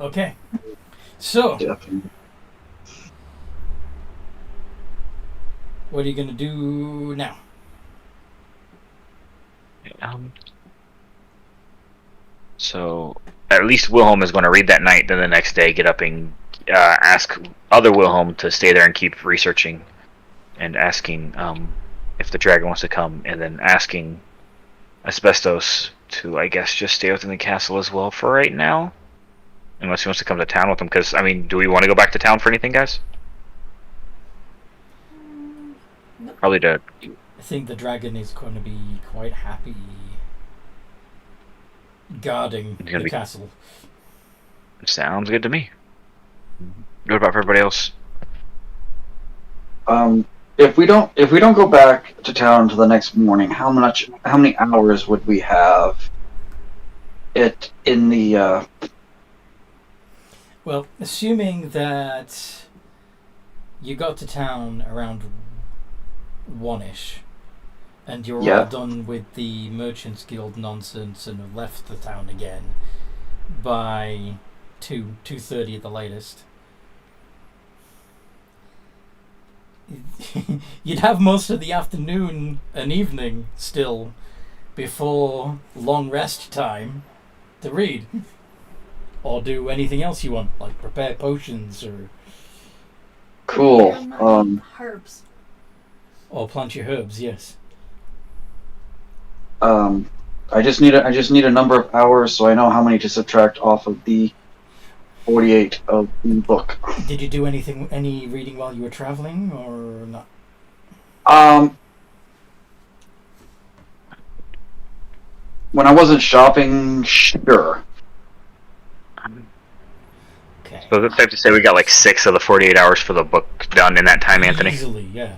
Okay. So, Definitely. what are you going to do now? So at least Wilhelm is going to read that night. Then the next day, get up and ask other Wilhelm to stay there and keep researching, and asking if the dragon wants to come, and then asking Asbestos to, I guess, just stay within the castle as well for right now, unless he wants to come to town with them. Because do we want to go back to town for anything, guys? Probably dead. I think the dragon is going to be quite happy guarding He's gonna the be- castle. Sounds good to me. What about for everybody else? If we don't go back to town until the next morning, how many hours would we have it in the Well, assuming that you got to town around 1ish, and you're Yeah. all done with the Merchants Guild nonsense and have left the town again by 2:30 at the latest, you'd have most of the afternoon and evening still before long rest time to read. Or do anything else you want, like prepare potions or cool. Herbs. plant your herbs, yes. I just need a number of hours so I know how many to subtract off of the 48 of the book. Did you do any reading while you were traveling or not? When I wasn't shopping, sure. Okay. So it's safe to say we got like 6 of the 48 hours for the book done in that time, Anthony. Easily, yeah.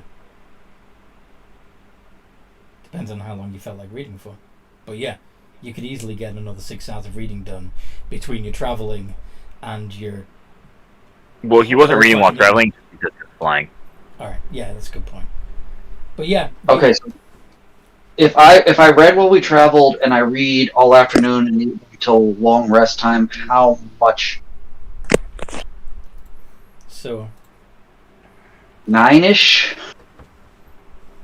Depends on how long you felt like reading for. But yeah, you could easily get another 6 hours of reading done between your traveling and your... Well, he wasn't reading while traveling because he was flying. Alright, yeah, that's a good point. But yeah. Okay, so if I read while we traveled and I read all afternoon and until long rest time, how much? So... 9-ish?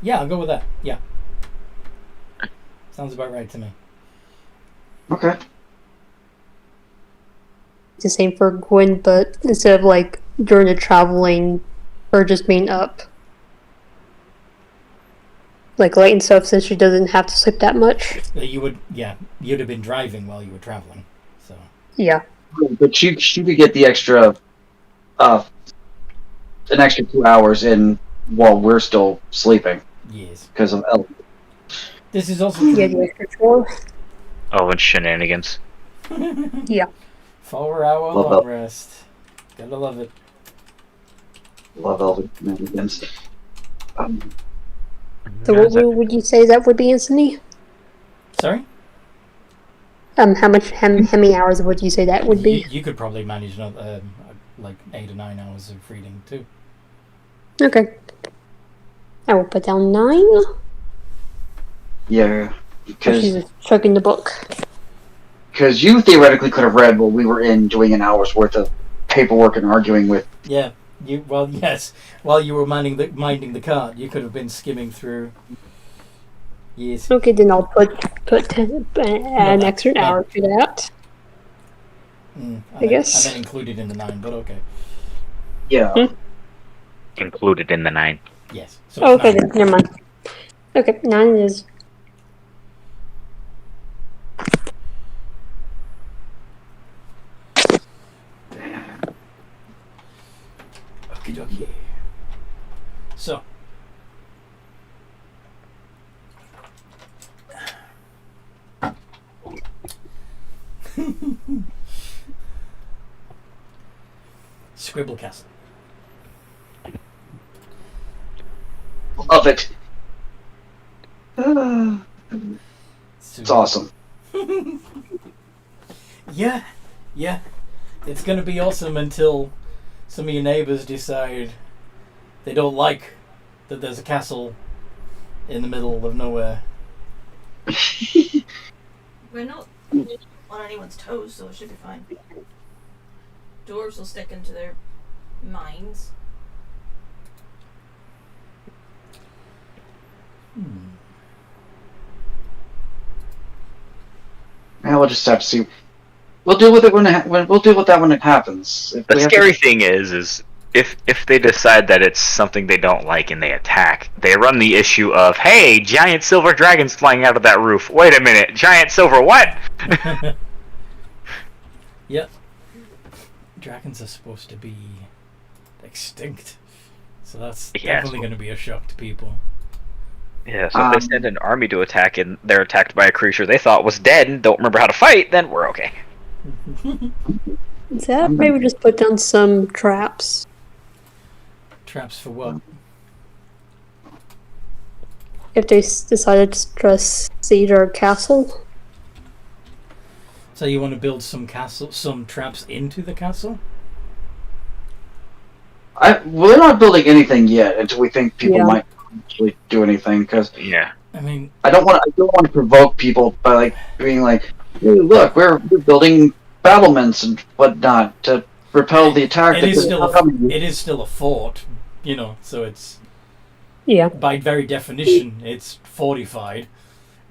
Yeah, I'll go with that. Yeah. Sounds about right to me. Okay. It's the same for Gwen, but instead of like during the traveling, or just being up, like light and stuff, since she doesn't have to sleep that much. You'd have been driving while you were traveling. So Yeah. But she could get the extra, an extra 2 hours in while we're still sleeping yes. because of Ellen. This is also Yeah, the extra chore. Oh, and shenanigans. Yeah. 4-hour Love long that. rest. Gotta love it. Love Elven shenanigans. So what would you say that would be, Anthony? Sorry? How many hours would you say that would be? You could probably manage another, like 8 or 9 hours of reading too. Okay. I will put down 9. Yeah, She's just chugging the book. because you theoretically could have read while we were in doing an hour's worth of paperwork and arguing with. Yeah. Yes. While you were minding the cart, you could have been skimming through. Yes. Okay, then I'll put an extra hour to that. I guess. And then included in the 9, but okay. Yeah. Included in the 9. Yes. So it's Okay, 9. then never mind. Okay, 9 is. Okie dokie. So. Scribble Castle. Love it. It's awesome. Yeah. It's gonna be awesome until some of your neighbors decide they don't like that there's a castle in the middle of nowhere. We're not on anyone's toes, so it should be fine. Dwarves will stick into their minds. Yeah, we'll just have to see. We'll deal with it we'll deal with that when it happens. If The we have scary thing is if they decide that it's something they don't like and they attack, they run the issue of, hey, giant silver dragons flying out of that roof. Wait a minute, giant silver what? Yep. Dragons are supposed to be extinct. So that's Yeah, definitely so- going to be a shock to people. Yeah, so if they send an army to attack and they're attacked by a creature they thought was dead and don't remember how to fight, then we're okay. Maybe just put down some traps. Traps for what? If they decided to stress siege our castle. So you want to build some traps into the castle? We're not building anything yet until we think people might actually do anything. Because I mean, I don't want to provoke people by like being like, hey, look, we're building battlements and whatnot to repel the attack. It is still a fort, you know. So it's by very definition it's fortified,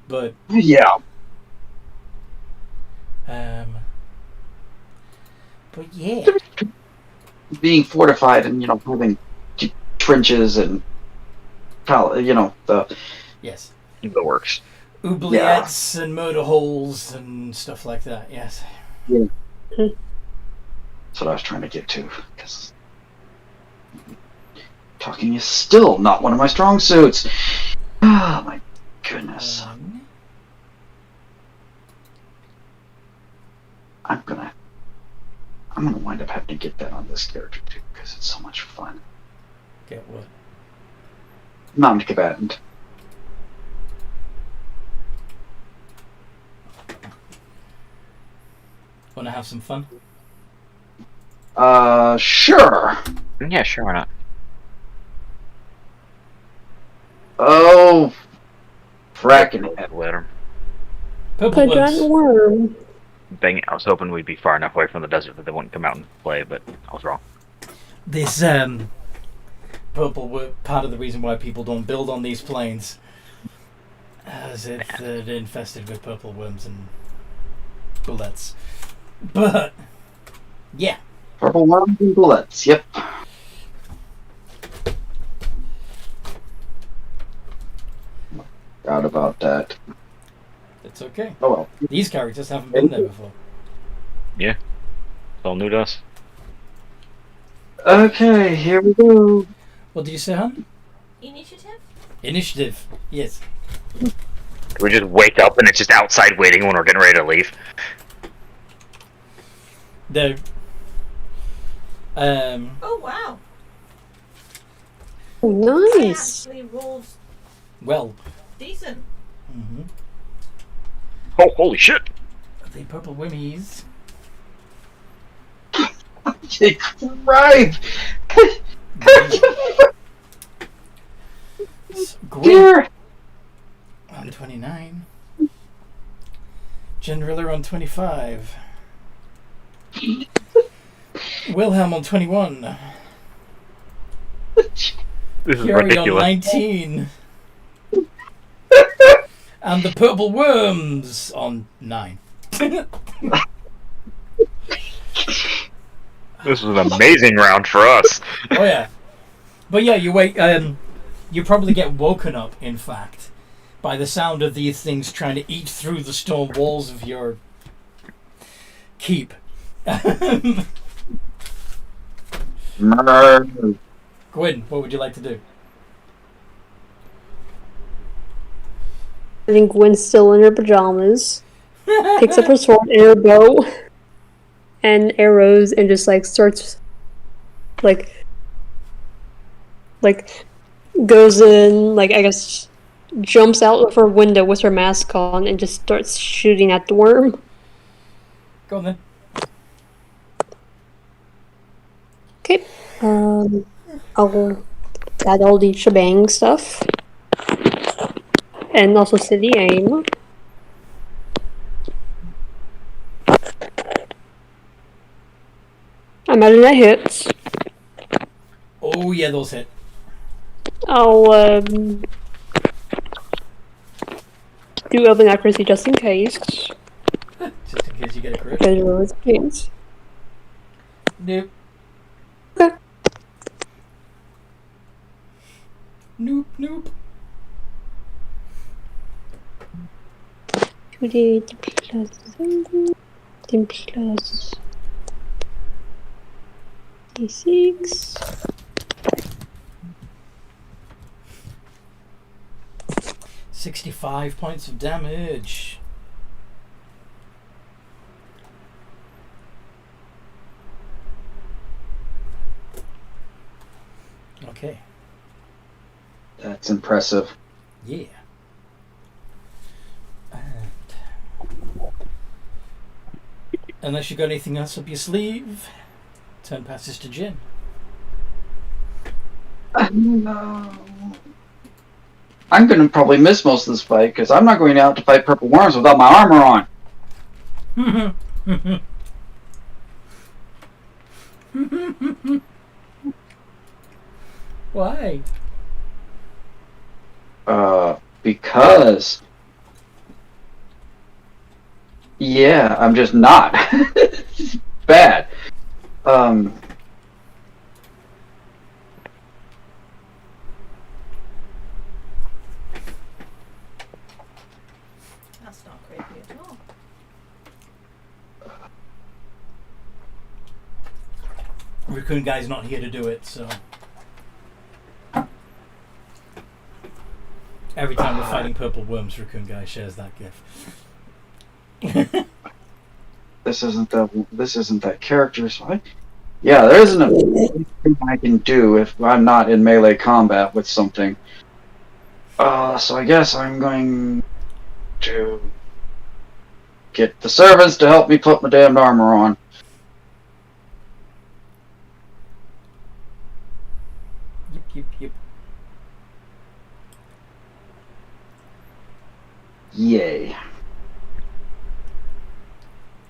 but but yeah, being fortified and having trenches and the works. oubliettes and motor holes and stuff like that. Yes. Yeah. That's what I was trying to get to. Because talking is still not one of my strong suits. Oh my goodness. I'm gonna wind up having to get that on this character too because it's so much fun. Get what? Non-combatant. Want to have some fun? Sure. Yeah, sure, why not? Oh, fracking it. Let him. Purple giant worm. Dang it, I was hoping we'd be far enough away from the desert that they wouldn't come out and play, but I was wrong. This purple worm, part of the reason why people don't build on these plains, as they're infested with purple worms and bullets. But yeah, Purple worms and bullets. Yep. Forgot about that. it's okay. Oh well. These characters haven't been there before. Yeah. It's all new to us. Okay, here we go. What did you say, hon? Initiative? Initiative. Yes. We just wake up and it's just outside waiting when we're getting ready to leave. The Oh wow. Nice. I actually rolled well. decent. Mm-hmm. Oh, holy shit! The purple wimmies. Right. Gwen on 29. Generiller on 25. Wilhelm on 21. This is Fury on ridiculous. 19. And the purple worms on 9. This was an amazing round for us. Oh yeah. But yeah, you wait. You probably get woken up, in fact, by the sound of these things trying to eat through the stone walls of your keep. Gwyn, what would you like to do? I think Gwen's still in her pajamas. Picks up her sword and her bow and arrows and just starts goes in, I guess jumps out of her window with her mask on and just starts shooting at the worm. Go on then. Okay. I'll add all the shebang stuff. And also city aim. I imagine that hits. Oh yeah, those hit. I'll do open accuracy just in case. Just in case you get a crit. Because it always depends. Nope. Okay. Nope, nope. 2d8 plus 10 plus d6. 65 points of damage. Okay. That's impressive. Yeah. And unless you got anything else up your sleeve, turn passes to Jin. No. I'm going to probably miss most of this fight because I'm not going out to fight purple worms without my armor on. Why? Because. Yeah, I'm just not. It's bad. That's not creepy at all. Raccoon Guy's not here to do it, so every time we're fighting purple worms, Raccoon Guy shares that gift. This isn't that character, so yeah, there isn't a thing I can do if I'm not in melee combat with something. So I guess I'm going to get the servants to help me put my damned armor on. Yep. Yay.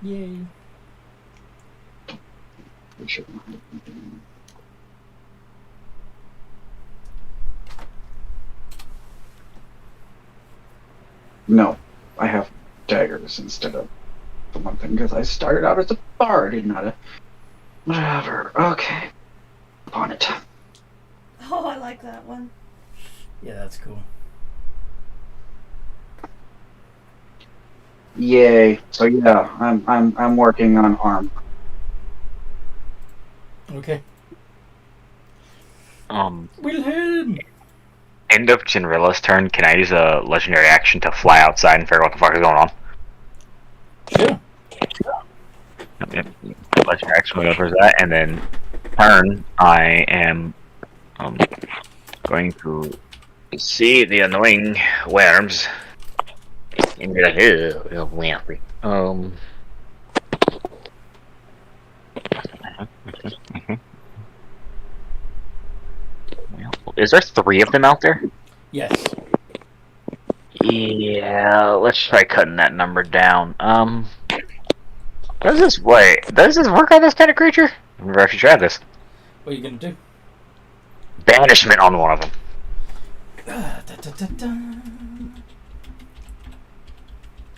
Yay. No, I have daggers instead of the one thing because I started out as a bard and not a whatever. Okay, on it. Oh, I like that one. Yeah, that's cool. Yay! So yeah, I'm working on armor. Okay. Wilhelm. End of Genrilla's turn. Can I use a legendary action to fly outside and figure out what the fuck is going on? Sure. Yep. Legendary action will go towards that, and then turn. I am going to see the annoying worms and be like, oh, Wilfrey. Is there 3 of them out there? Yes. Yeah, let's try cutting that number down. Does this work on this kind of creature? I've never actually tried this. What are you gonna do? Banishment on one of them.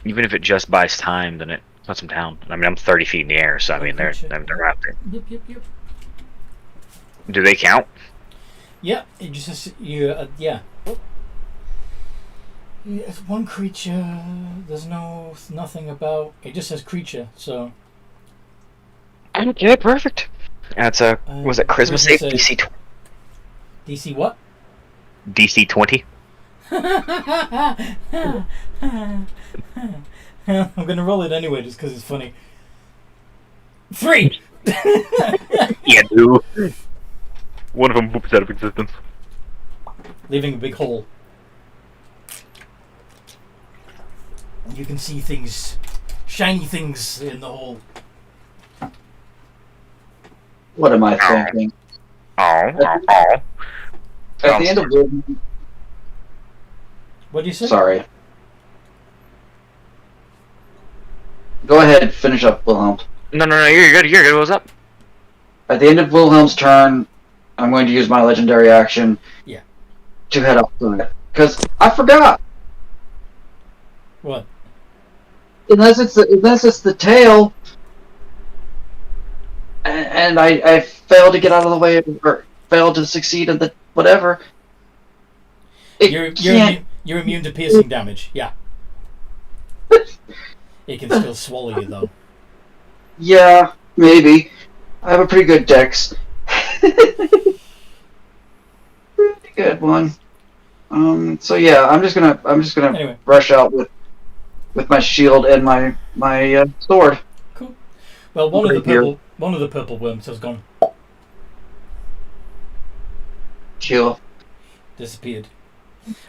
Even if it just buys time, then it puts them down. I mean, I'm 30 feet in the air, so I mean, they're out there. Yep. Do they count? Yeah, it just yeah. It's one creature. There's nothing about. It just says creature. So. Okay, perfect. That's was it charisma save? DC 20. DC what? DC 20. I'm gonna roll it anyway, just because it's funny. 3. Yeah, dude. One of them boops out of existence. Leaving a big hole. You can see things, shiny things in the hole. What am I thinking? Oh. At the end of Wilhelm... What do you say? Sorry. Go ahead, finish up, Wilhelm. No, you're good. What's up? At the end of Wilhelm's turn, I'm going to use my legendary action. Yeah. To head up to it. Because I forgot! What? Unless it's the tail, and I failed to get out of the way, or failed to succeed at the whatever. You're immune to piercing damage. Yeah. It can still swallow you though. Yeah, maybe. I have a pretty good dex. Pretty good one. So yeah, I'm just gonna Anyway. rush out with my shield and my sword. Cool. Well, one of the purple worms has gone. Kill. Disappeared.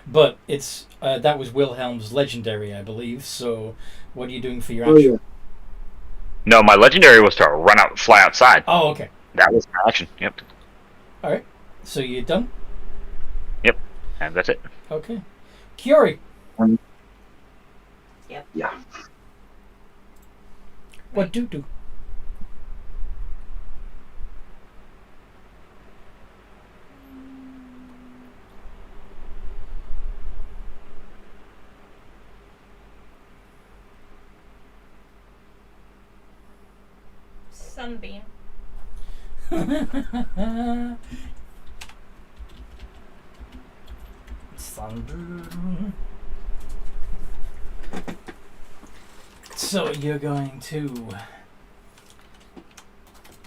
But it's that was Wilhelm's legendary, I believe. So, what are you doing for your action? Yeah. No, my legendary was to fly outside. Oh, okay. That was my action. Yep. All right. So you're done. Yep. And that's it. Okay. Curie. Yep. Yeah. What do? Sunbeam. Sunbeam. So you're going to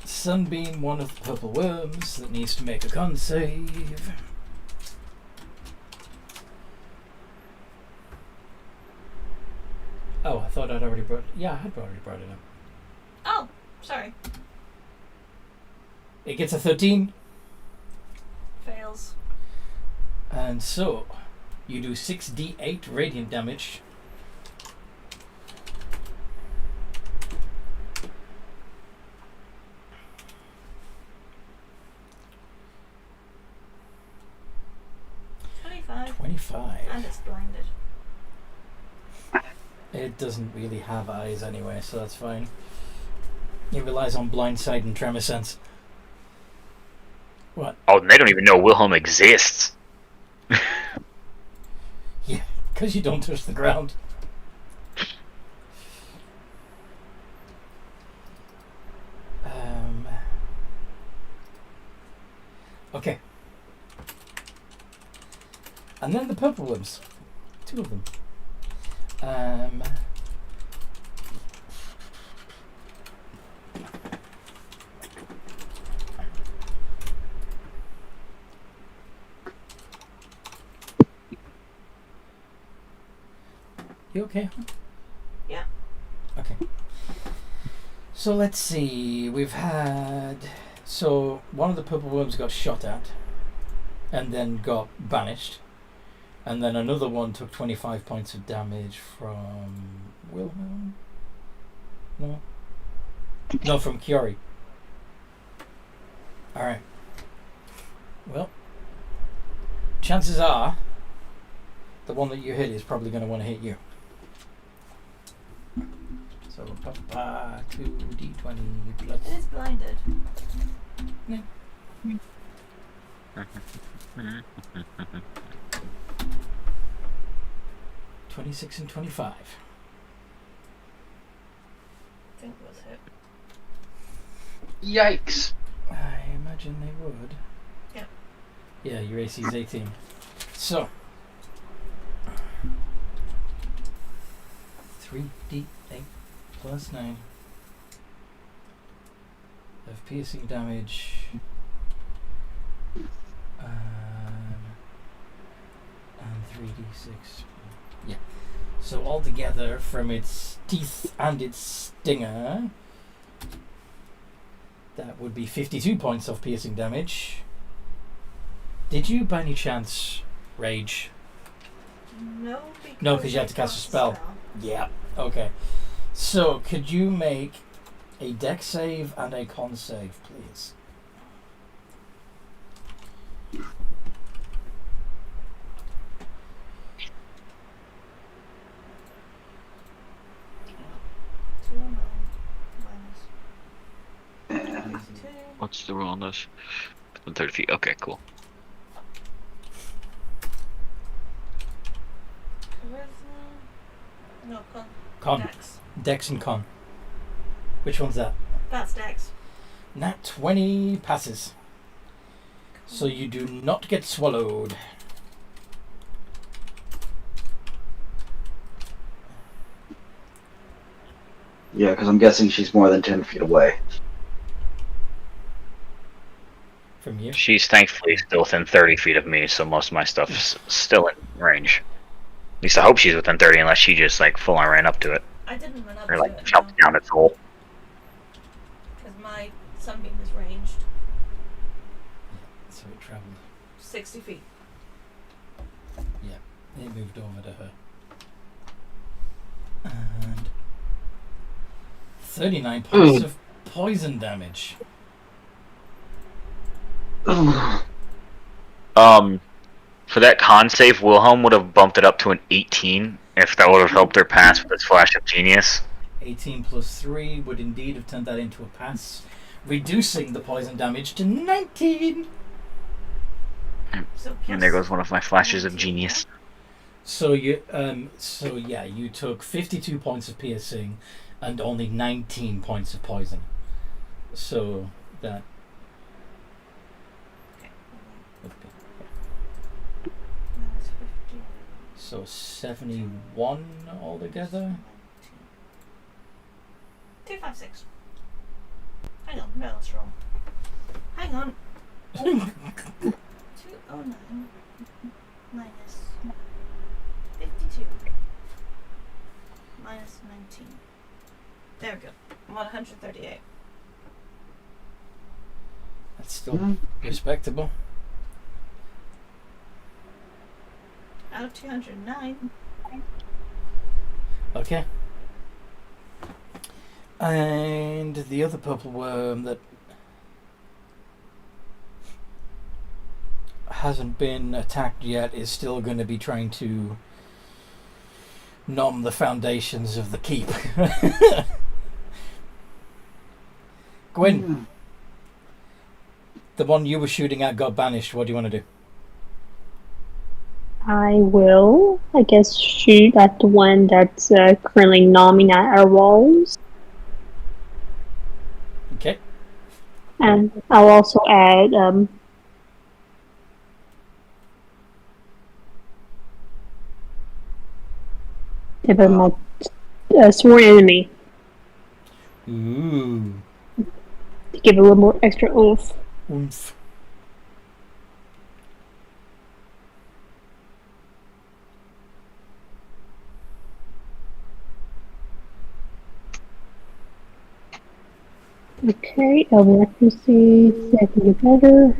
sunbeam one of the purple worms that needs to make a con save. Oh, I thought I'd already brought it. Yeah, I had already brought it up. Oh, sorry. It gets a 13. Fails. And so, you do 6d8 radiant damage. And it's blinded. It doesn't really have eyes anyway, so that's fine. It relies on blind sight and tremor sense. What? Oh, they don't even know Wilhelm exists. Yeah, because you don't touch the ground. Okay. And then the purple ones. 2 of them. You okay? Yeah. Okay. So let's see. We've had... So one of the purple worms got shot at and then got banished. And then another one took 25 points of damage from Wilhelm? No? No, from Curie. Alright. Well, chances are the one that you hit is probably going to want to hit you. So, 2d20 plus... It is blinded. Yeah. 26 and 25. I think it was hit. Yikes. I imagine they would. Yeah. Yeah, your AC is 18. So, 3d8 plus 9 of piercing damage. And 3d6. Yeah. So altogether, from its teeth and its stinger, that would be 52 points of piercing damage. Did you, by any chance, rage? No, because you had to cast a spell. Yeah. Okay. So, could you make a dex save and a con save, please? What's the roll on this? 30 feet. Okay, cool. No, con. Con. Dex. Dex and con. Which one's that? That's Dex. Nat 20 passes. So you do not get swallowed. Yeah, because I'm guessing she's more than 10 feet away. from you. She's thankfully still within 30 feet of me, so most of my stuff's still in range. At least I hope she's within 30, unless she just like full on ran up to it, I didn't run up or to like it jumped down its hole. because my sunbeam is ranged So it travelled. 60 feet. Yeah, it moved over to her. And 39 points of poison damage. For that con save, Wilhelm would have bumped it up to an 18 if that would have helped her pass with its flash of genius. 18 plus 3 would indeed have turned that into a pass, reducing the poison damage to 19. So And there goes one of my flashes of genius. So you took 52 points of piercing and only 19 points of poison. So that Minus 50. so 71 altogether. 256. Hang on, no, that's wrong. Hang on. 209 minus 52 minus 19. There we go. I'm on 138. That's still respectable. Out of 209. Okay. And the other purple worm that hasn't been attacked yet is still going to be trying to numb the foundations of the keep. Gwyn, the one you were shooting at got banished. What do you want to do? I will, I guess, shoot at the one that's currently gnawing at our walls. Okay. And I'll also add give him a sworn enemy Ooh. to give it a little more extra oomph. Oomph. Okay, elbow accuracy, second better.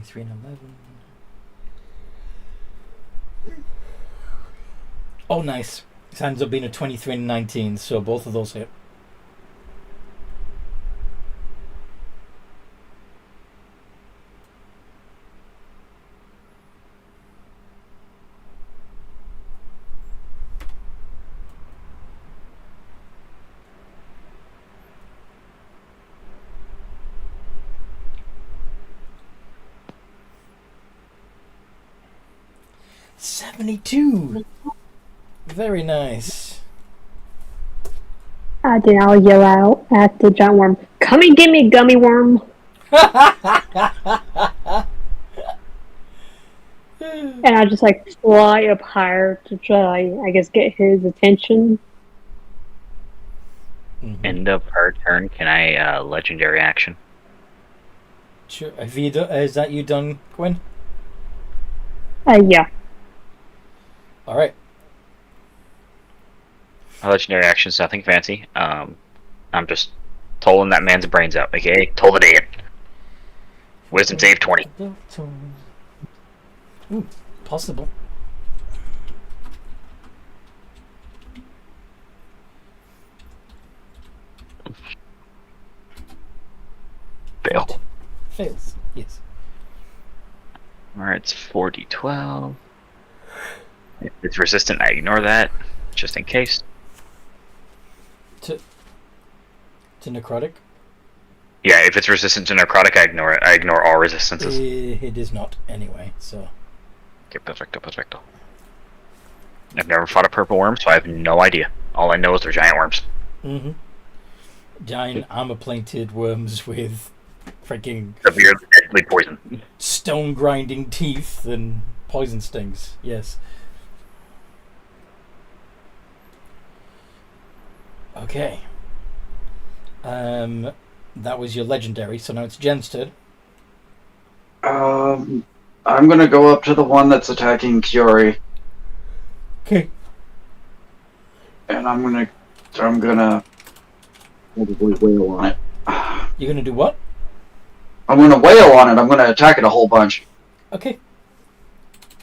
Three and 11. Oh, nice. It ends up being a 23 and 19, so both of those hit. $72. Very nice. Then I'll yell out at the giant worm, "Come and get me, gummy worm!" And I'll just like fly up higher to try, I guess, get his attention. Mm-hmm. End of her turn. Can I legendary action? Sure. Have you is that you done, Gwyn? Yeah. All right. My legendary action's nothing fancy. I'm just tolling that man's brains out, aka toll the dead. Wisdom save 20. Ooh, possible. Fail. Fails. Yes. Alright, it's 4d12. If it's resistant, I ignore that, just in case. To necrotic? Yeah, if it's resistant to necrotic, I ignore it. I ignore all resistances. It is not anyway. So. Okay, perfecto. I've never fought a purple worm, so I have no idea. All I know is they're giant worms. Mm-hmm. Giant armor-plated worms with freaking Severe deadly poison. stone grinding teeth and poison stings. Yes. Okay. That was your legendary, so now it's Jen's turn. I'm gonna go up to the one that's attacking Kiori. Okay. And I'm gonna probably wail on it. You're gonna do what? I'm gonna wail on it. I'm gonna attack it a whole bunch. Okay.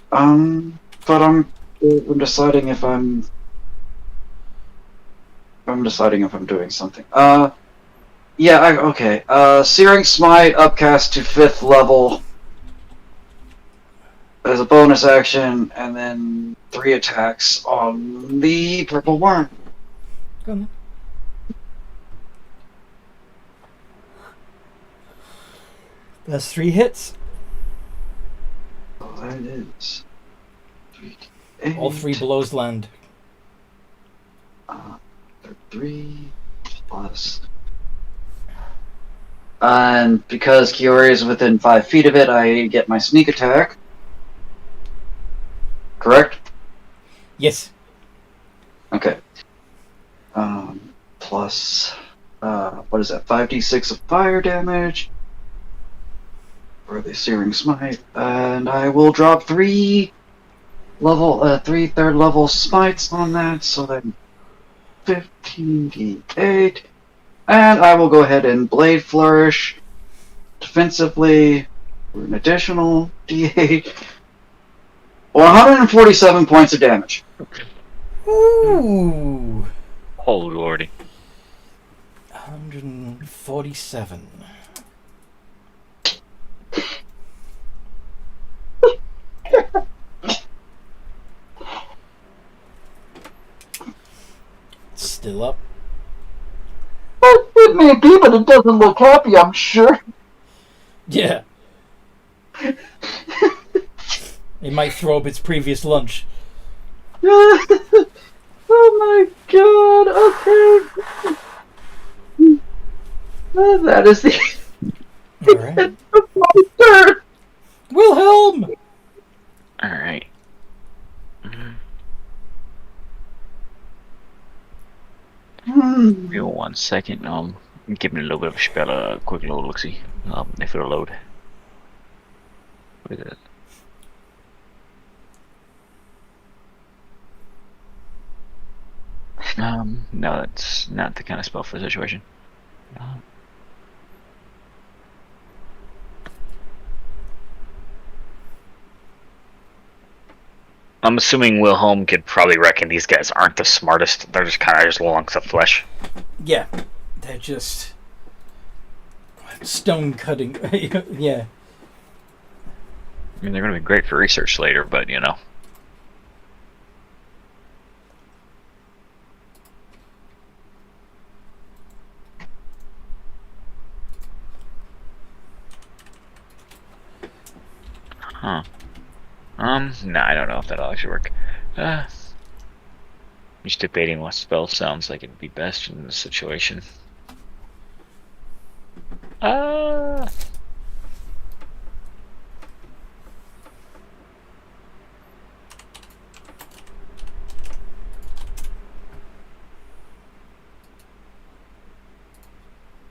But I'm deciding if I'm doing something. Okay. Searing Smite upcast to 5th level as a bonus action, and then 3 attacks on the purple worm. Go on then. That's 3 hits. Oh, that is All 3 blows land. 3 plus. And because Kiori is within 5 feet of it, I get my sneak attack. Correct? Yes. Okay. Plus, what is that? 5d6 of fire damage for the Searing Smite, and I will drop 3 third level smites on that, so then 15d8, and I will go ahead and Blade Flourish defensively for an additional d8. 147 points of damage. Ooh. Oh lordy. 147. Still up. It may be, but it doesn't look happy, I'm sure. Yeah. It might throw up its previous lunch. Oh my god, okay. That is the Alright. end of my turn. Wilhelm! Alright. Give me 1 second. Give me a little bit of a spell, a quick little look-see. If it'll load. What is it? No, that's not the kind of spell for the situation. I'm assuming Wilhelm could probably reckon these guys aren't the smartest. They're just kind of just lunks of flesh. Yeah. They're just stone cutting. Yeah. I mean, they're going to be great for research later, but you know. Huh. No, I don't know if that'll actually work. Just debating what spell sounds like it'd be best in this situation.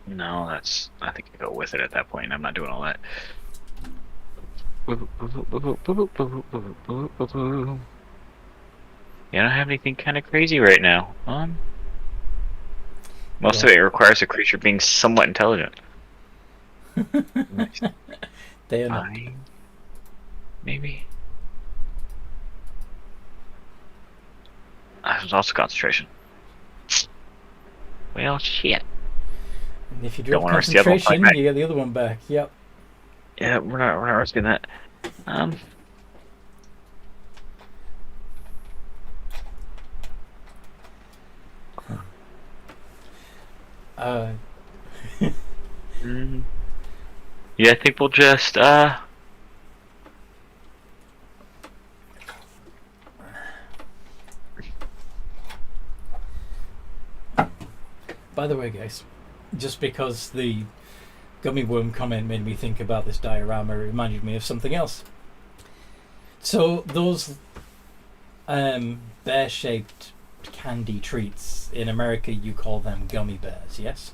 No, that's... I think I go with it at that point. I'm not doing all that. You don't have anything kind of crazy right now. Most of it requires a creature being somewhat intelligent. They are not. Maybe. There's also concentration. Well, shit. And if you Don't drop wanna risk the other one concentration, back. you get the other one back. Yep. Yeah, we're not risking that. Yeah, I think we'll just By the way, guys, just because the gummy worm comment made me think about this diorama, it reminded me of something else. So those bear-shaped candy treats, in America you call them gummy bears, yes?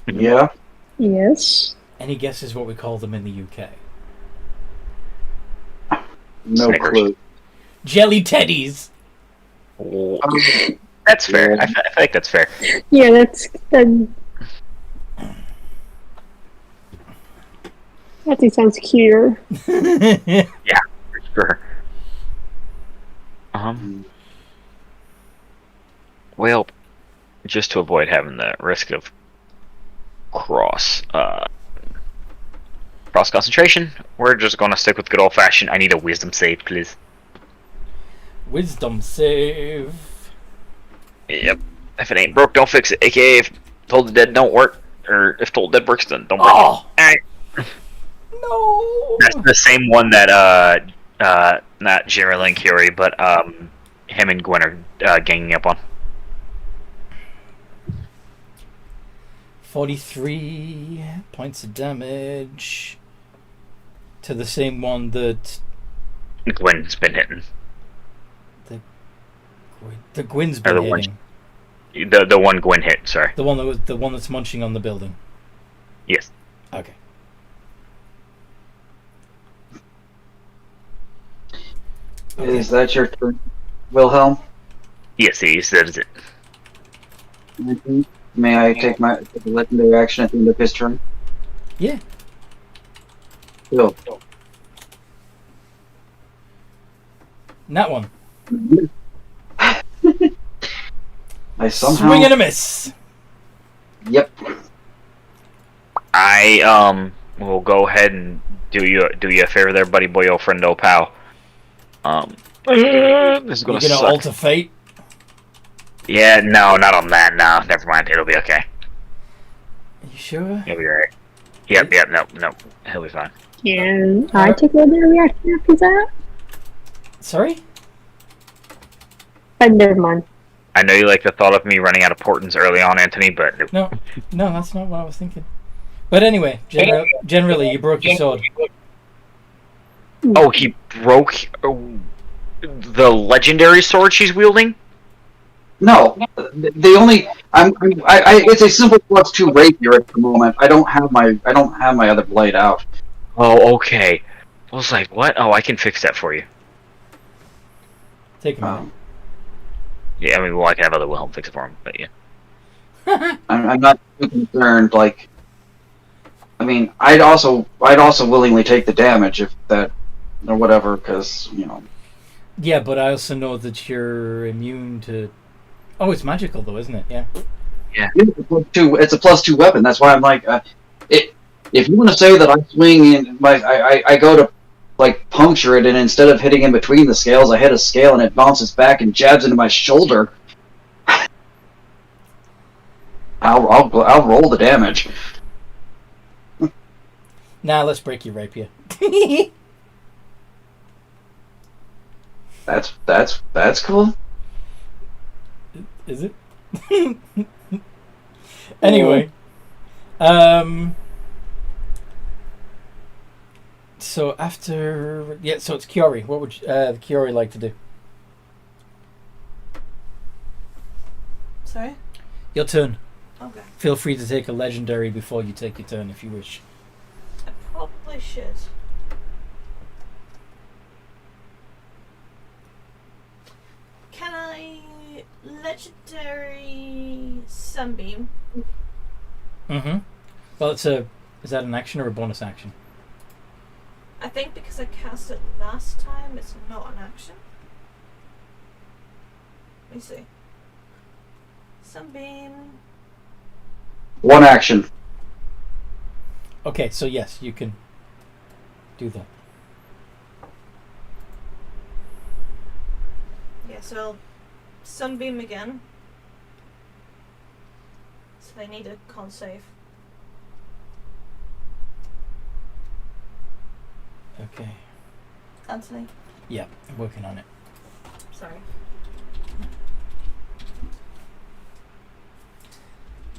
Yeah. Yes. Any guesses what we call them in the UK? No Snickers. clue. Jelly teddies. Oh, that's fair. I feel like that's fair. Yeah, that's that sounds cuter. For sure. Well, just to avoid having the risk of cross concentration, we're just gonna stick with good old fashioned. I need a wisdom save, please. Wisdom save. Yep. If it ain't broke, don't fix it. AKA, if Told the Dead don't work, or if Told Dead works, then don't break Oh! it. No! That's the same one that not Gerald and Curie, but him and Gwen are ganging up on. 43 points of damage to the same one that Gwen's been hitting. the Gwyn's been Or the one- hitting. The one Gwen hit. Sorry. The one that's munching on the building. Yes. Okay. Is that your turn, Wilhelm? Yes, he says it. May I take my legendary action at the end of his turn? Yeah. Go. That one. I somehow. Swing and a miss. Yep. I will go ahead and do you a favor there, buddy boy, old friendo pal. This is You're gonna gonna suck. alter fate. Yeah, no, not on that. No, never mind. It'll be okay. Are you sure? He'll be alright. Yep. No, he'll be fine. Can I take a little reaction after that? Sorry? Never mind. I know you like the thought of me running out of portents early on, Anthony, but No, that's not what I was thinking. But anyway, generally, you broke your sword. oh, he broke the legendary sword she's wielding. No, the only it's a simple +2 rapier at the moment. I don't have my other blade out. Oh, okay. I was like, what? Oh, I can fix that for you. Take a minute. Yeah, I mean, well, I can have other Wilhelm fix it for him, but yeah. I'm not too concerned. Like, I mean, I'd also willingly take the damage if that or whatever, because Yeah, but I also know that you're immune to... Oh, it's magical though, isn't it? Yeah. It's a +2 weapon. That's why I'm like, if you want to say that I swing in I go to like puncture it, and instead of hitting in between the scales, I hit a scale and it bounces back and jabs into my shoulder. I'll roll the damage. Nah, let's break your rapier. That's cool. Is it? Anyway. So after... Yeah, so it's Kiori. What would Kiori like to do? Sorry? Your turn. Okay. Feel free to take a legendary before you take your turn if you wish. I probably should. Can I legendary sunbeam? Mm-hmm. Well, it's a... Is that an action or a bonus action? I think because I cast it last time, it's not an action. Let me see. Sunbeam. One action. Okay, so yes, you can do that. Yeah, so I'll sunbeam again. So they need a con save. Okay. Anthony. Yeah, I'm working on it. Sorry.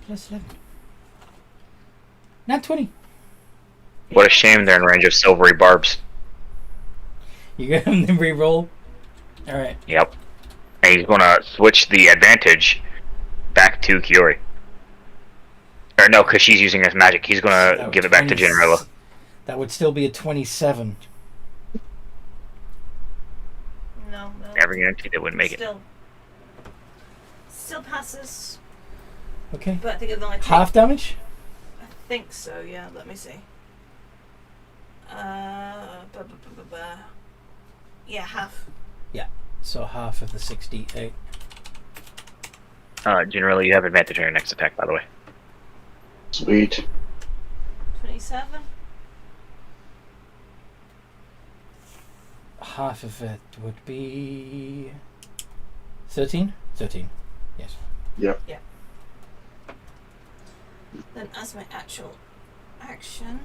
Plus 11. Not 20. What a shame they're in range of silvery barbs. You got him to re-roll? Alright. Yep. And he's gonna switch the advantage back to Kiori. Or no, because she's using his magic. He's gonna give it back to Generella. That would still be a 27. No. Never guaranteed it wouldn't make it. Still passes. Okay. But I think it'll only take... Half damage? I think so, yeah. Let me see. Yeah, half. Yeah. So half of the 68. Generella, you have advantage on your next attack, by the way. Sweet. 27. Half of it would be 13? 13. Yes. Yep. Yeah. Then as my actual action,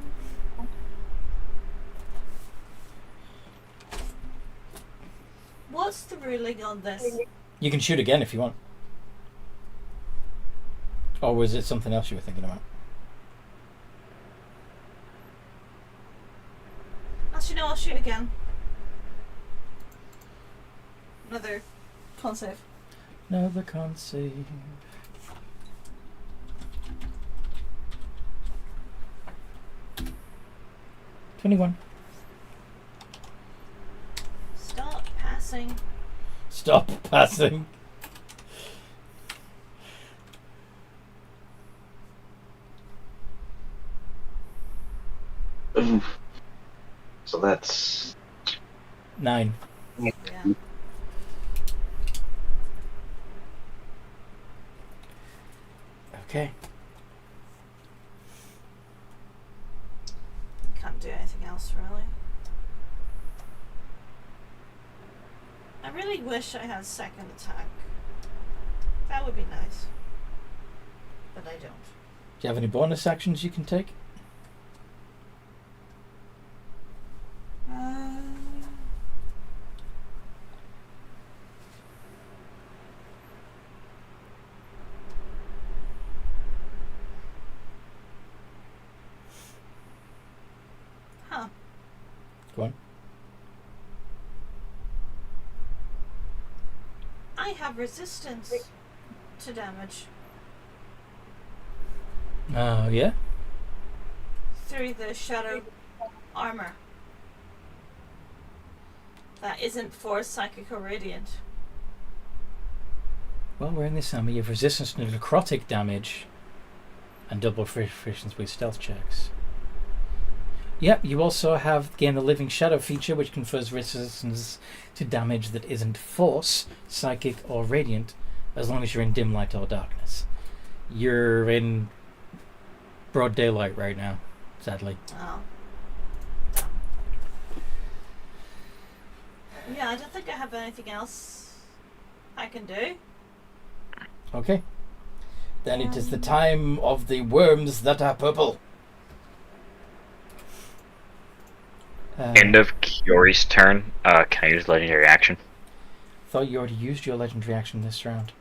what's the ruling on this? You can shoot again if you want. Or was it something else you were thinking about? Actually, no, I'll shoot again. Another con save. Another con save. $21. Stop passing. Stop passing. Oof. So that's 9. Yeah. Okay. Can't do anything else really. I really wish I had second attack. That would be nice. But I don't. Do you have any bonus actions you can take? Huh. Go on. I have resistance to damage Oh, yeah? through the shadow armor. That isn't for psychic or radiant. Well, we're in this army. You have resistance to necrotic damage and double proficiency with stealth checks. Yep, you also have gain the Living Shadow feature, which confers resistance to damage that isn't force, psychic, or radiant, as long as you're in dim light or darkness. You're in broad daylight right now, sadly. Oh. Yeah, I don't think I have anything else I can do. Okay. Then it is the time of the worms that are purple. End of Kiori's turn. Can I use legendary action? Thought you already used your legendary action this round.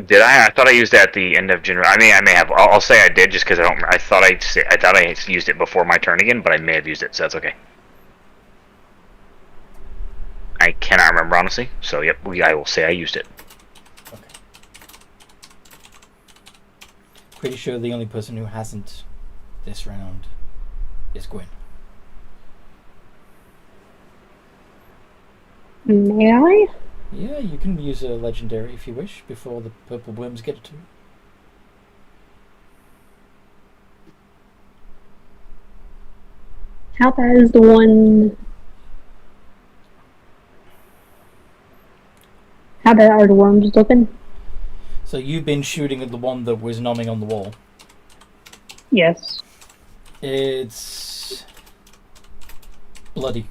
Did I? I thought I used that at the end of General. I may have. I'll say I did just because I don't. I thought I used it before my turn again, but I may have used it, so that's okay. I cannot remember honestly. So yep, I will say I used it. Okay. Pretty sure the only person who hasn't this round is Gwyn. May I? Yeah, you can use a legendary if you wish before the purple worms get to you. How bad is the one? How bad are the worms looking? So you've been shooting at the one that was nomming on the wall. Yes. It's bloody.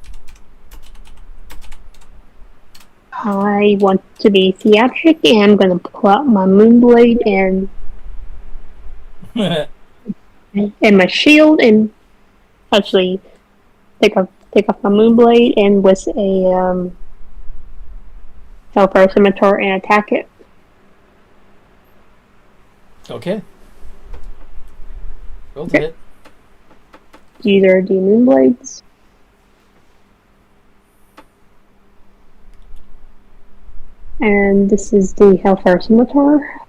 I want to be theatric, and I'm going to pull out my moonblade and my shield, and actually take off my moonblade and with a hellfire scimitar and attack it. Okay. Roll to hit. These are the moonblades. And this is the hellfire scimitar.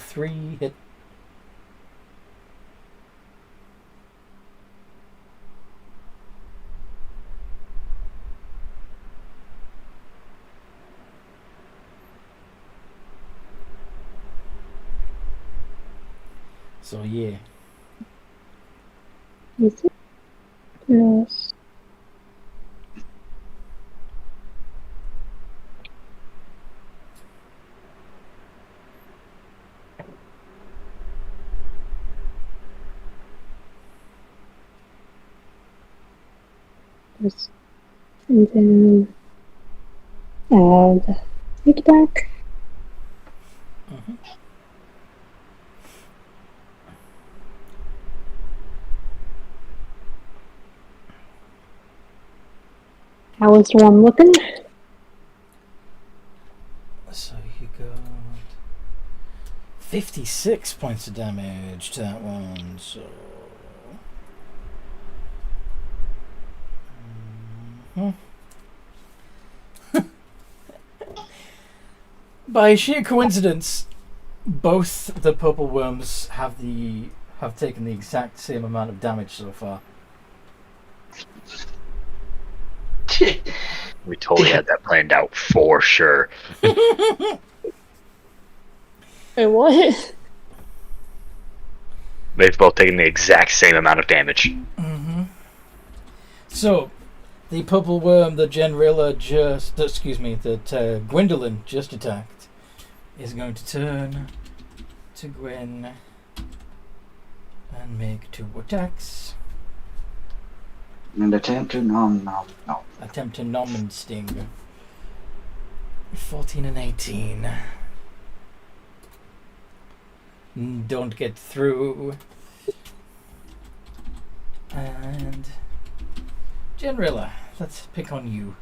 3 hit. So yeah. Is it plus? And then add sneak attack. Mhm. How is the one looking? So you got 56 points of damage to that one. So. Mhm. By sheer coincidence, both the purple worms have taken the exact same amount of damage so far. We totally had that planned out for sure. Wait, what? They've both taken the exact same amount of damage. Mm-hmm. So, the purple worm that that Gwendolyn just attacked is going to turn to Gwen and make 2 attacks. And attempt to nom. Attempt to nom and sting. 14 and 18. Don't get through. And Genrilla, let's pick on you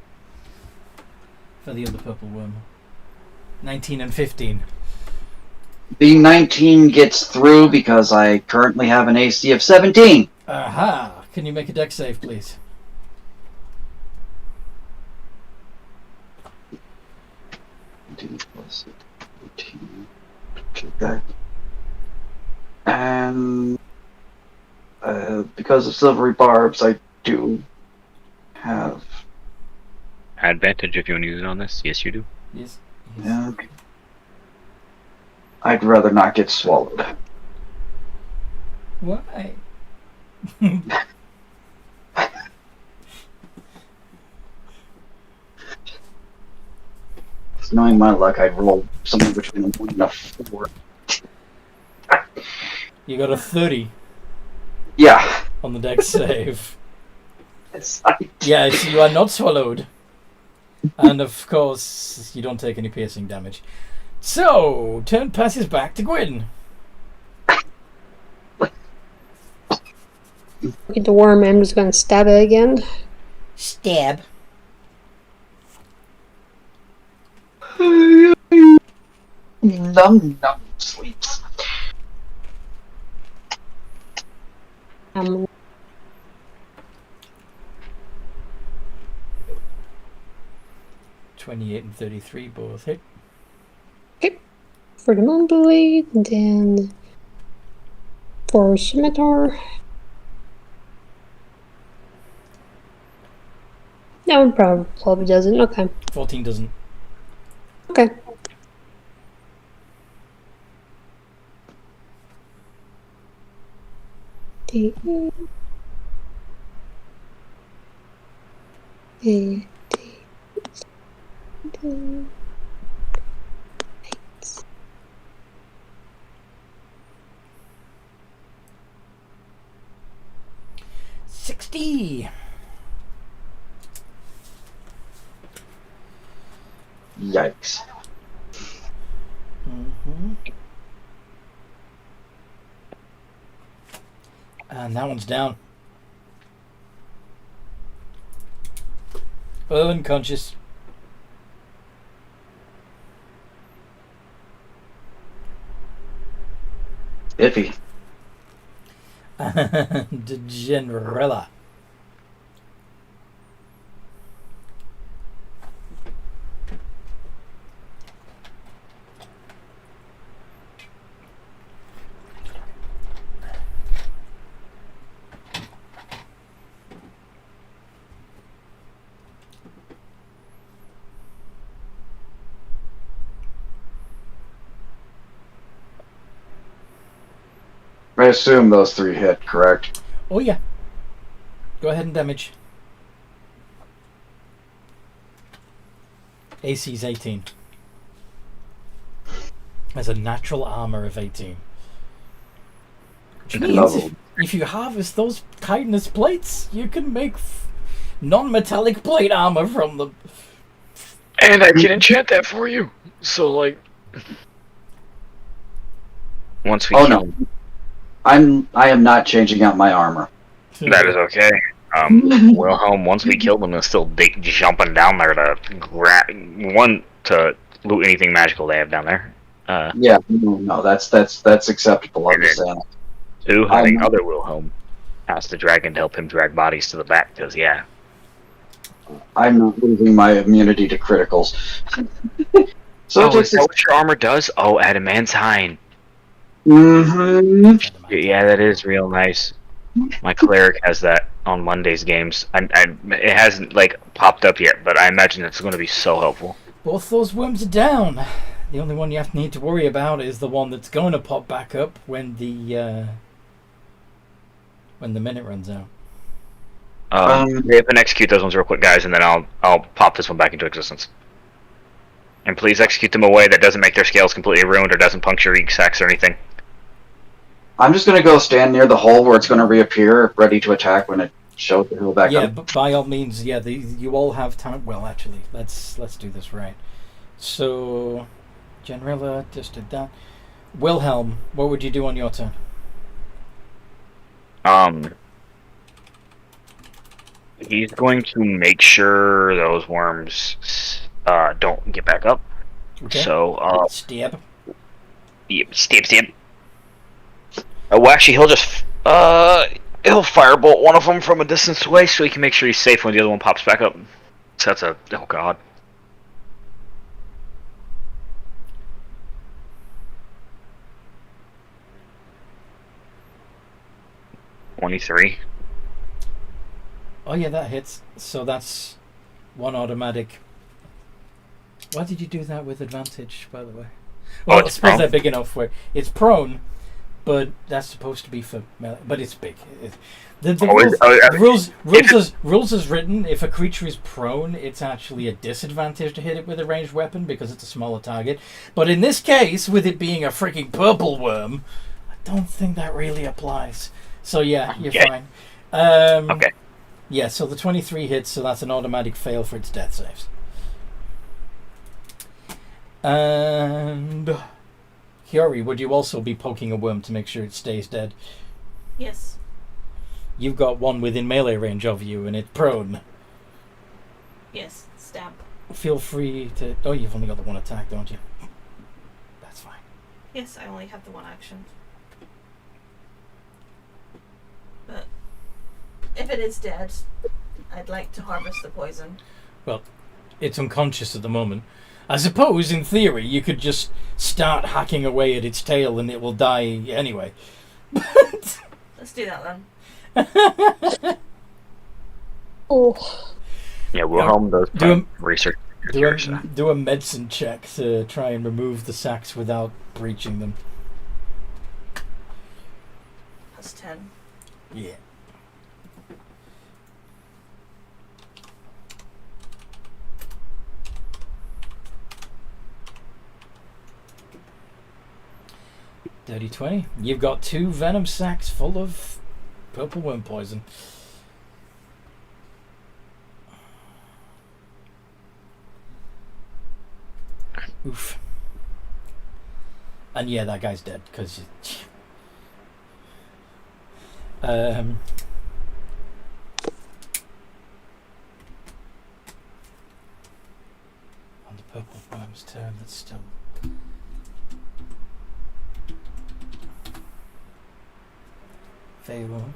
for the other purple worm. 19 and 15. The 19 gets through because I currently have an AC of 17. Aha! Can you make a dex save, please? Plus 18. Okay. And because of silvery barbs, I do have. Advantage if you want to use it on this? Yes, you do. Yes. Yeah, okay. I'd rather not get swallowed. Why? Knowing my luck, I'd roll something between a 1 and a 4. You got a 30 Yeah. on the dex save. Yes, Yes, you are not swallowed. And of course, you don't take any piercing damage. So, turn passes back to Gwyn. Look at the worm. I'm just gonna stab it again. Stab. Num sleeps. 28 and 33 both hit. Okay. For the moon blade, and then for scimitar. That one probably doesn't. Okay. 14 doesn't. Okay. $60. Yikes. Mm-hmm. And that one's down. Unconscious. Iffy. And Generella. assume those 3 hit, correct? Oh yeah. Go ahead and damage. AC's 18. There's a natural armor of 18. Which means if you harvest those kindness plates, you can make non-metallic plate armor from them. And I can enchant that for you. So, like... Once we no. I am not changing out my armor. That is okay. Wilhelm, once we kill them, is still jumping down there to to loot anything magical they have down there. Yeah, no, that's acceptable. I understand. 2, having other Wilhelm has the dragon to help him drag bodies to the back, because, yeah. I'm not losing my immunity to criticals. So is that what your armor does? Oh, adamantine. Mm-hmm. Yeah, that is real nice. My cleric has that on Monday's games. It hasn't popped up yet, but I imagine it's going to be so helpful. Both those worms are down. The only one you need to worry about is the one that's going to pop back up when the minute runs out. We can execute those ones real quick, guys, and then I'll pop this one back into existence. And please execute them in a way that doesn't make their scales completely ruined or doesn't puncture each sacs or anything. I'm just going to go stand near the hole where it's going to reappear, ready to attack when it shows the hill back up. Yeah, but by all means, yeah, you all have time. Well, actually, let's do this right. So, Generilla just did that. Wilhelm, what would you do on your turn? He's going to make sure those worms don't get back up. Okay. So, stab. Yep, stab. Well, actually, he'll just he'll firebolt one of them from a distance away, so he can make sure he's safe when the other one pops back up. So that's oh god. 23. Oh yeah, that hits. So that's 1 automatic. Why did you do that with advantage, by the way? Well, I suppose they're big enough where it's prone, but that's supposed to be for melee. But it's big. Rules is written. If a creature is prone, it's actually a disadvantage to hit it with a ranged weapon because it's a smaller target. But in this case, with it being a freaking purple worm, I don't think that really applies. So yeah, you're fine. Okay. Yeah, so the 23 hits, so that's an automatic fail for its death saves. And Hiyori, would you also be poking a worm to make sure it stays dead? Yes. You've got one within melee range of you, and it's prone. Yes, stab. Feel free to... Oh, you've only got the 1 attack, don't you? That's fine. Yes, I only have the 1 action. But if it is dead, I'd like to harvest the poison. Well, it's unconscious at the moment. I suppose, in theory, you could just start hacking away at its tail and it will die anyway. Let's do that then. Oh. Yeah, Wilhelm does research. Do a medicine check to try and remove the sacs without breaching them. That's 10. Yeah. Dirty 20. You've got 2 venom sacs full of purple worm poison. Oof. And yeah, that guy's dead because on the purple worm's turn, that's still fail.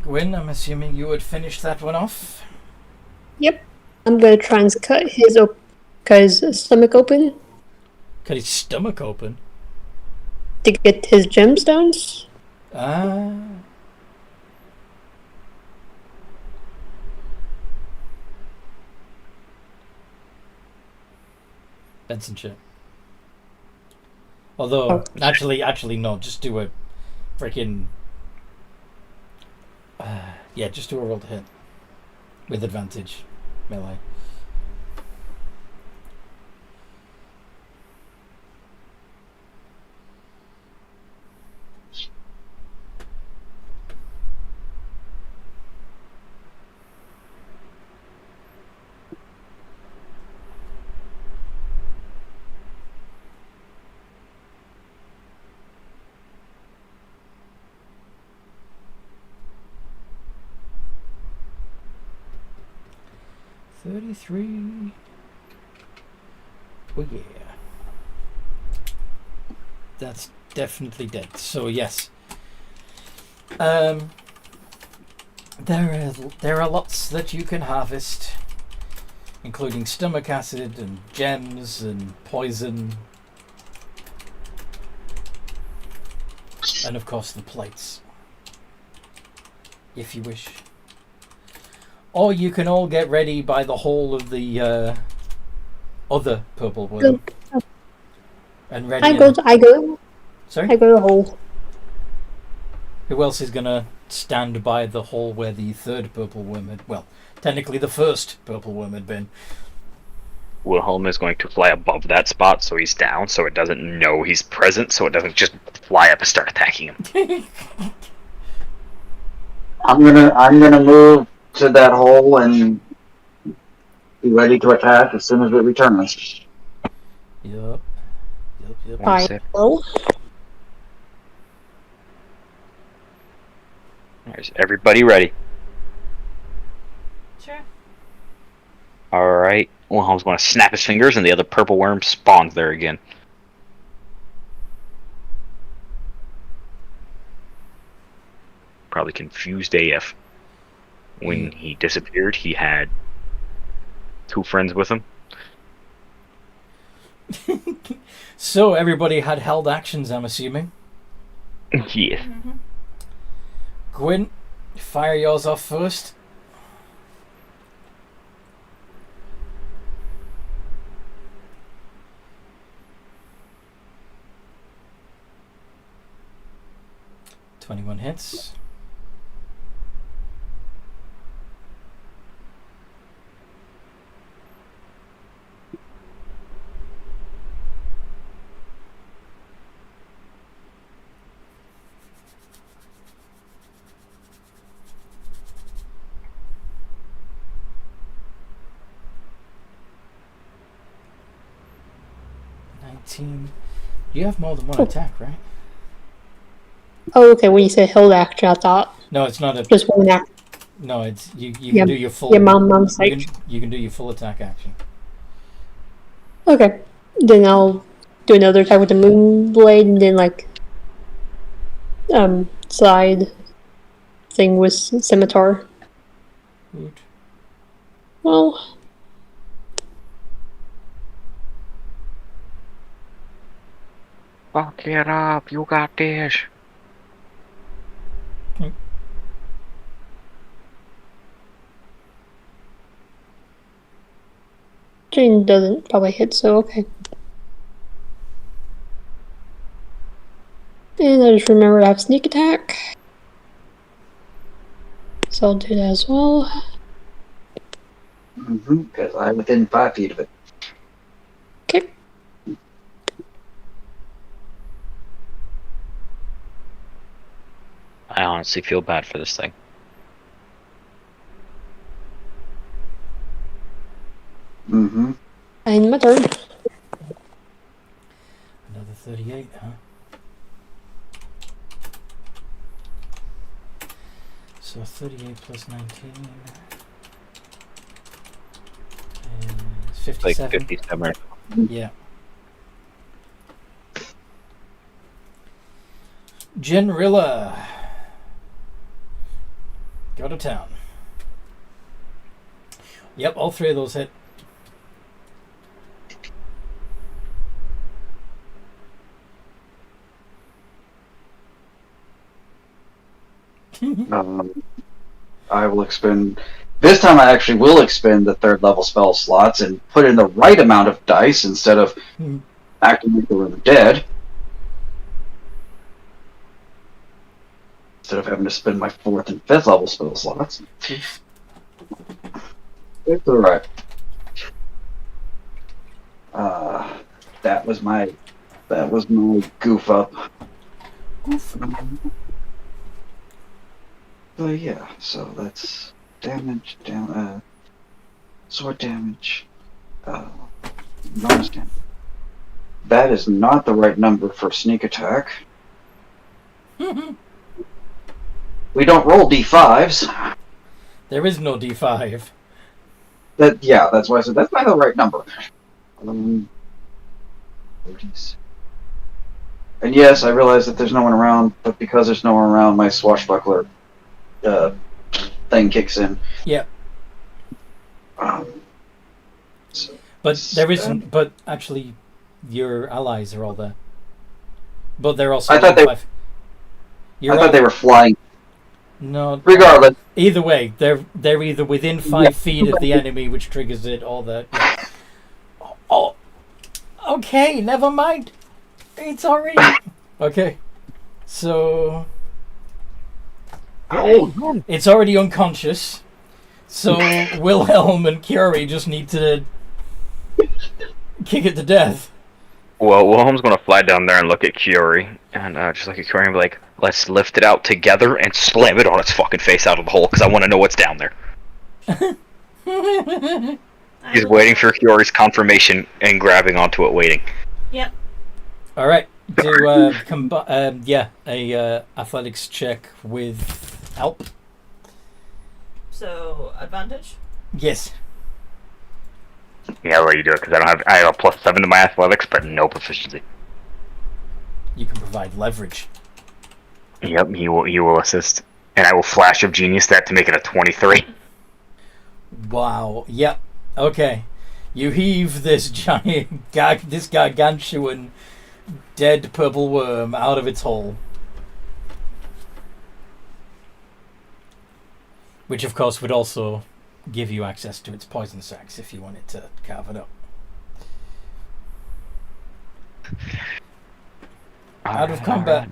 Gwyn, I'm assuming you would finish that one off. Yep. I'm gonna try and cut his stomach open Cut his stomach open. to get his gemstones. Ah. Benson shit. Although, actually, no. Just do a freaking. Yeah, just do a roll to hit with advantage, melee. $33. Oh yeah. That's definitely dead. So yes. There are lots that you can harvest, including stomach acid and gems and poison. And of course the plates. If you wish. Or you can all get ready by the whole of the other purple worm. And ready. I go. Sorry? I go to the hole. Who else is gonna stand by the hole where the third purple worm had? Well, technically the first purple worm had been. Wilhelm is going to fly above that spot, so he's down, so it doesn't know he's present, so it doesn't just fly up and start attacking him. I'm gonna move to that hole and be ready to attack as soon as it returns. Yep. Bye. Oh. Is everybody ready? Sure. Alright. Wilhelm's going to snap his fingers and the other purple worm spawns there again. Probably confused AF. When he disappeared, he had 2 friends with him. So everybody had held actions, I'm assuming. Yes. Mm-hmm. Gwyn, fire yours off first. $21 hits. You have more than one attack, right? Oh, okay. When you said held action, I thought No, it's not a. just one action. No, it's you. You Yeah, can do your full. yeah, mom's like. You can do your full attack action. Okay. Then I'll do another attack with the moon blade, and then like side thing with scimitar. Good. Well. Fuck it up, you got this. Jane doesn't probably hit, so okay. And I just remember I have sneak attack. So I'll do that as well. Because I'm within 5 feet of it. Okay. I honestly feel bad for this thing. Mm-hmm. And my turn. Another 38, huh? So 38 plus 19 is 57. Like 57. Yeah. Genrilla. Go to town. Yep, all 3 of those hit. I will expend. This time I actually will expend the 3rd level spell slots and put in the right amount of dice instead of acting like they were dead. instead of having to spend my 4th and 5th level spell slots. Oops. It's alright. That was my goof up. But yeah, so that's damage, sword damage, bonus damage. That is not the right number for sneak attack. We don't roll d5s. There is no D5. That's why I said that's not the right number. And yes, I realize that there's no one around, but because there's no one around, my swashbuckler thing kicks in. Yep. So But there isn't. But actually, your allies are all there. But they're also. I thought they were flying. No. Regardless. Either way, they're either within 5 feet of the enemy, which triggers it, or they're. Yeah. Oh. Okay, never mind. It's already. Okay. So. Oh, It's already unconscious. So Wilhelm and Curie just need to kick it to death. well, Wilhelm's gonna fly down there and look at Curie, and just look at Curie and be like, "Let's lift it out together and slam it on its fucking face out of the hole, because I want to know what's down there." He's waiting for Curie's confirmation and grabbing onto it, waiting. Yep. All right. Do a athletics check with help. So advantage. Yes. Yeah, I'll let you do it, because I have a +7 to my athletics, but no proficiency. You can provide leverage. Yep, you will assist, and I will flash of genius that to make it a 23. Wow. Yep. Okay. You heave this giant, this gargantuan, dead purple worm out of its hole. Which, of course, would also give you access to its poison sacs if you wanted to carve it up. Out of combat.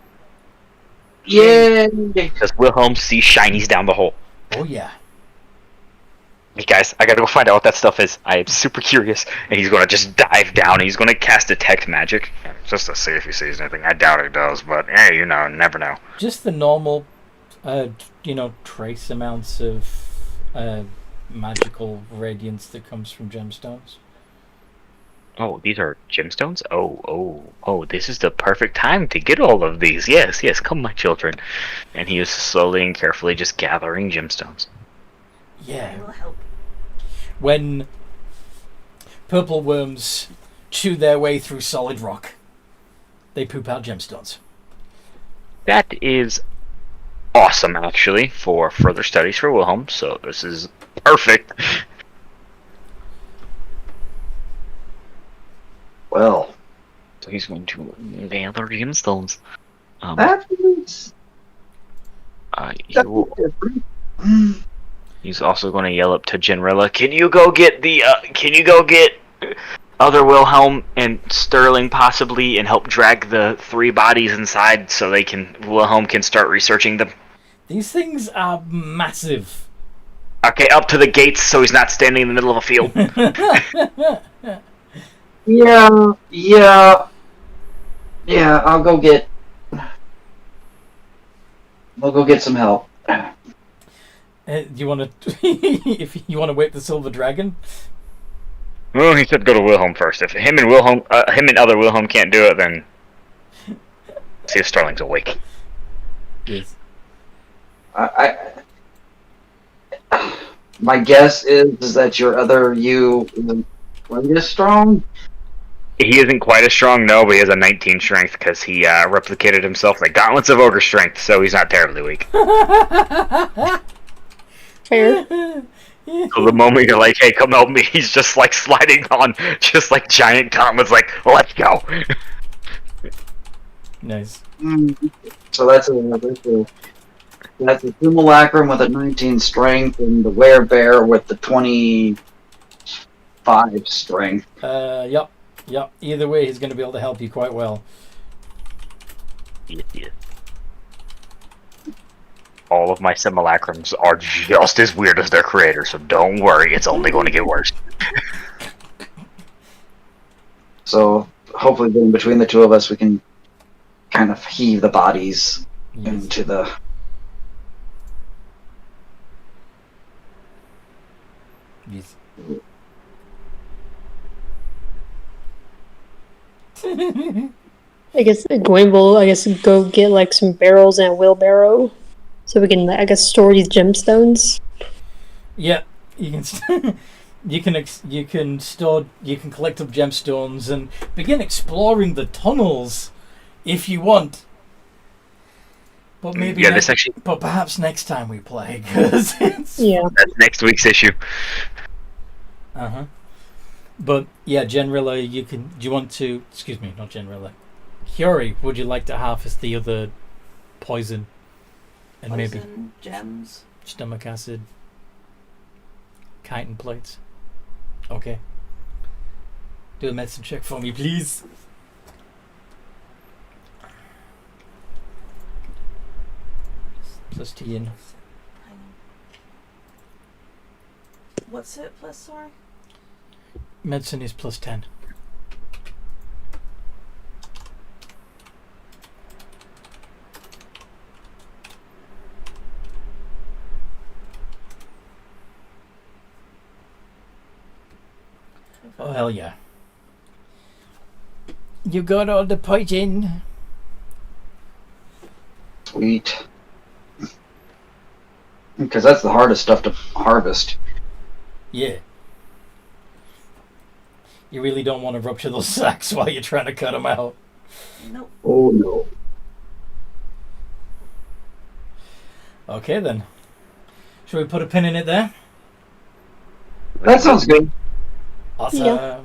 Yay! Does Wilhelm see shinies down the hole? Oh, yeah. Hey guys, I gotta go find out what that stuff is. I am super curious. And he's gonna just dive down and he's gonna cast Detect Magic. Just to see if he sees anything. I doubt he does, but hey, you know, never know. Just the normal, trace amounts of magical radiance that comes from gemstones. Oh, these are gemstones? Oh, this is the perfect time to get all of these. Yes, come my children. And he is slowly and carefully just gathering gemstones. Yeah. Will help. When purple worms chew their way through solid rock, they poop out gemstones. That is awesome, actually, for further studies for Wilhelm, so this is perfect. Well, So he's going to gather gemstones. that's Different. He's also going to yell up to Genrilla, "Can you go get other Wilhelm and Sterling possibly, and help drag the 3 bodies inside so Wilhelm can start researching them?" These things are massive. Okay, up to the gates so he's not standing in the middle of a field. Yeah, I'll go get some help. Do you want to, if you want to wake the silver dragon? Well, he said go to Wilhelm first. If him and other Wilhelm can't do it, then see if Sterling's awake. Yes. My guess is that your other you isn't quite as strong. He isn't quite as strong, no, but he has a 19 strength because he replicated himself like gauntlets of ogre strength, so he's not terribly weak. Fair. So the moment you're like, "Hey, come help me," he's just like sliding on, just like giant gauntlets, like, "Let's go." Nice. So that's a simulacrum with a 19 strength, and the werebear with the 25 strength. Yep. Either way, he's going to be able to help you quite well. Yeah. all of my simulacrums are just as weird as their creator, so don't worry, it's only going to get worse. So hopefully, then between the two of us, we can kind of heave the bodies Yes. into the. Yes. I guess Gwen will, go get like some barrels and a wheelbarrow, so we can, store these gemstones. Yeah, you can you can collect up gemstones and begin exploring the tunnels if you want. But maybe Yeah, this actually but perhaps next time we play, because it's that's next week's issue. But yeah, generally you can. Do you want to? Excuse me, not generally. Huri, would you like to harvest the other poison and maybe Poison, gems. stomach acid, chitin plates? Okay. Do a medicine check for me, please. Plus T in. Hang on. What's it plus, sorry? Medicine is plus 10. Oh, hell yeah. You got all the poison. Sweet. Because that's the hardest stuff to harvest. Yeah. You really don't want to rupture those sacks while you're trying to cut them out. Nope. Oh no. Okay then. Shall we put a pin in it there? That sounds good. Awesome. Yeah.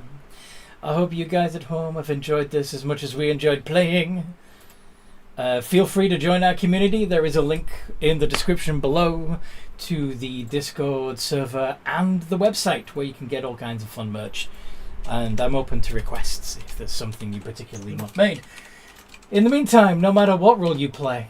I hope you guys at home have enjoyed this as much as we enjoyed playing. Feel free to join our community. There is a link in the description below to the Discord server and the website where you can get all kinds of fun merch. And I'm open to requests if there's something you particularly want made. In the meantime, no matter what role you play,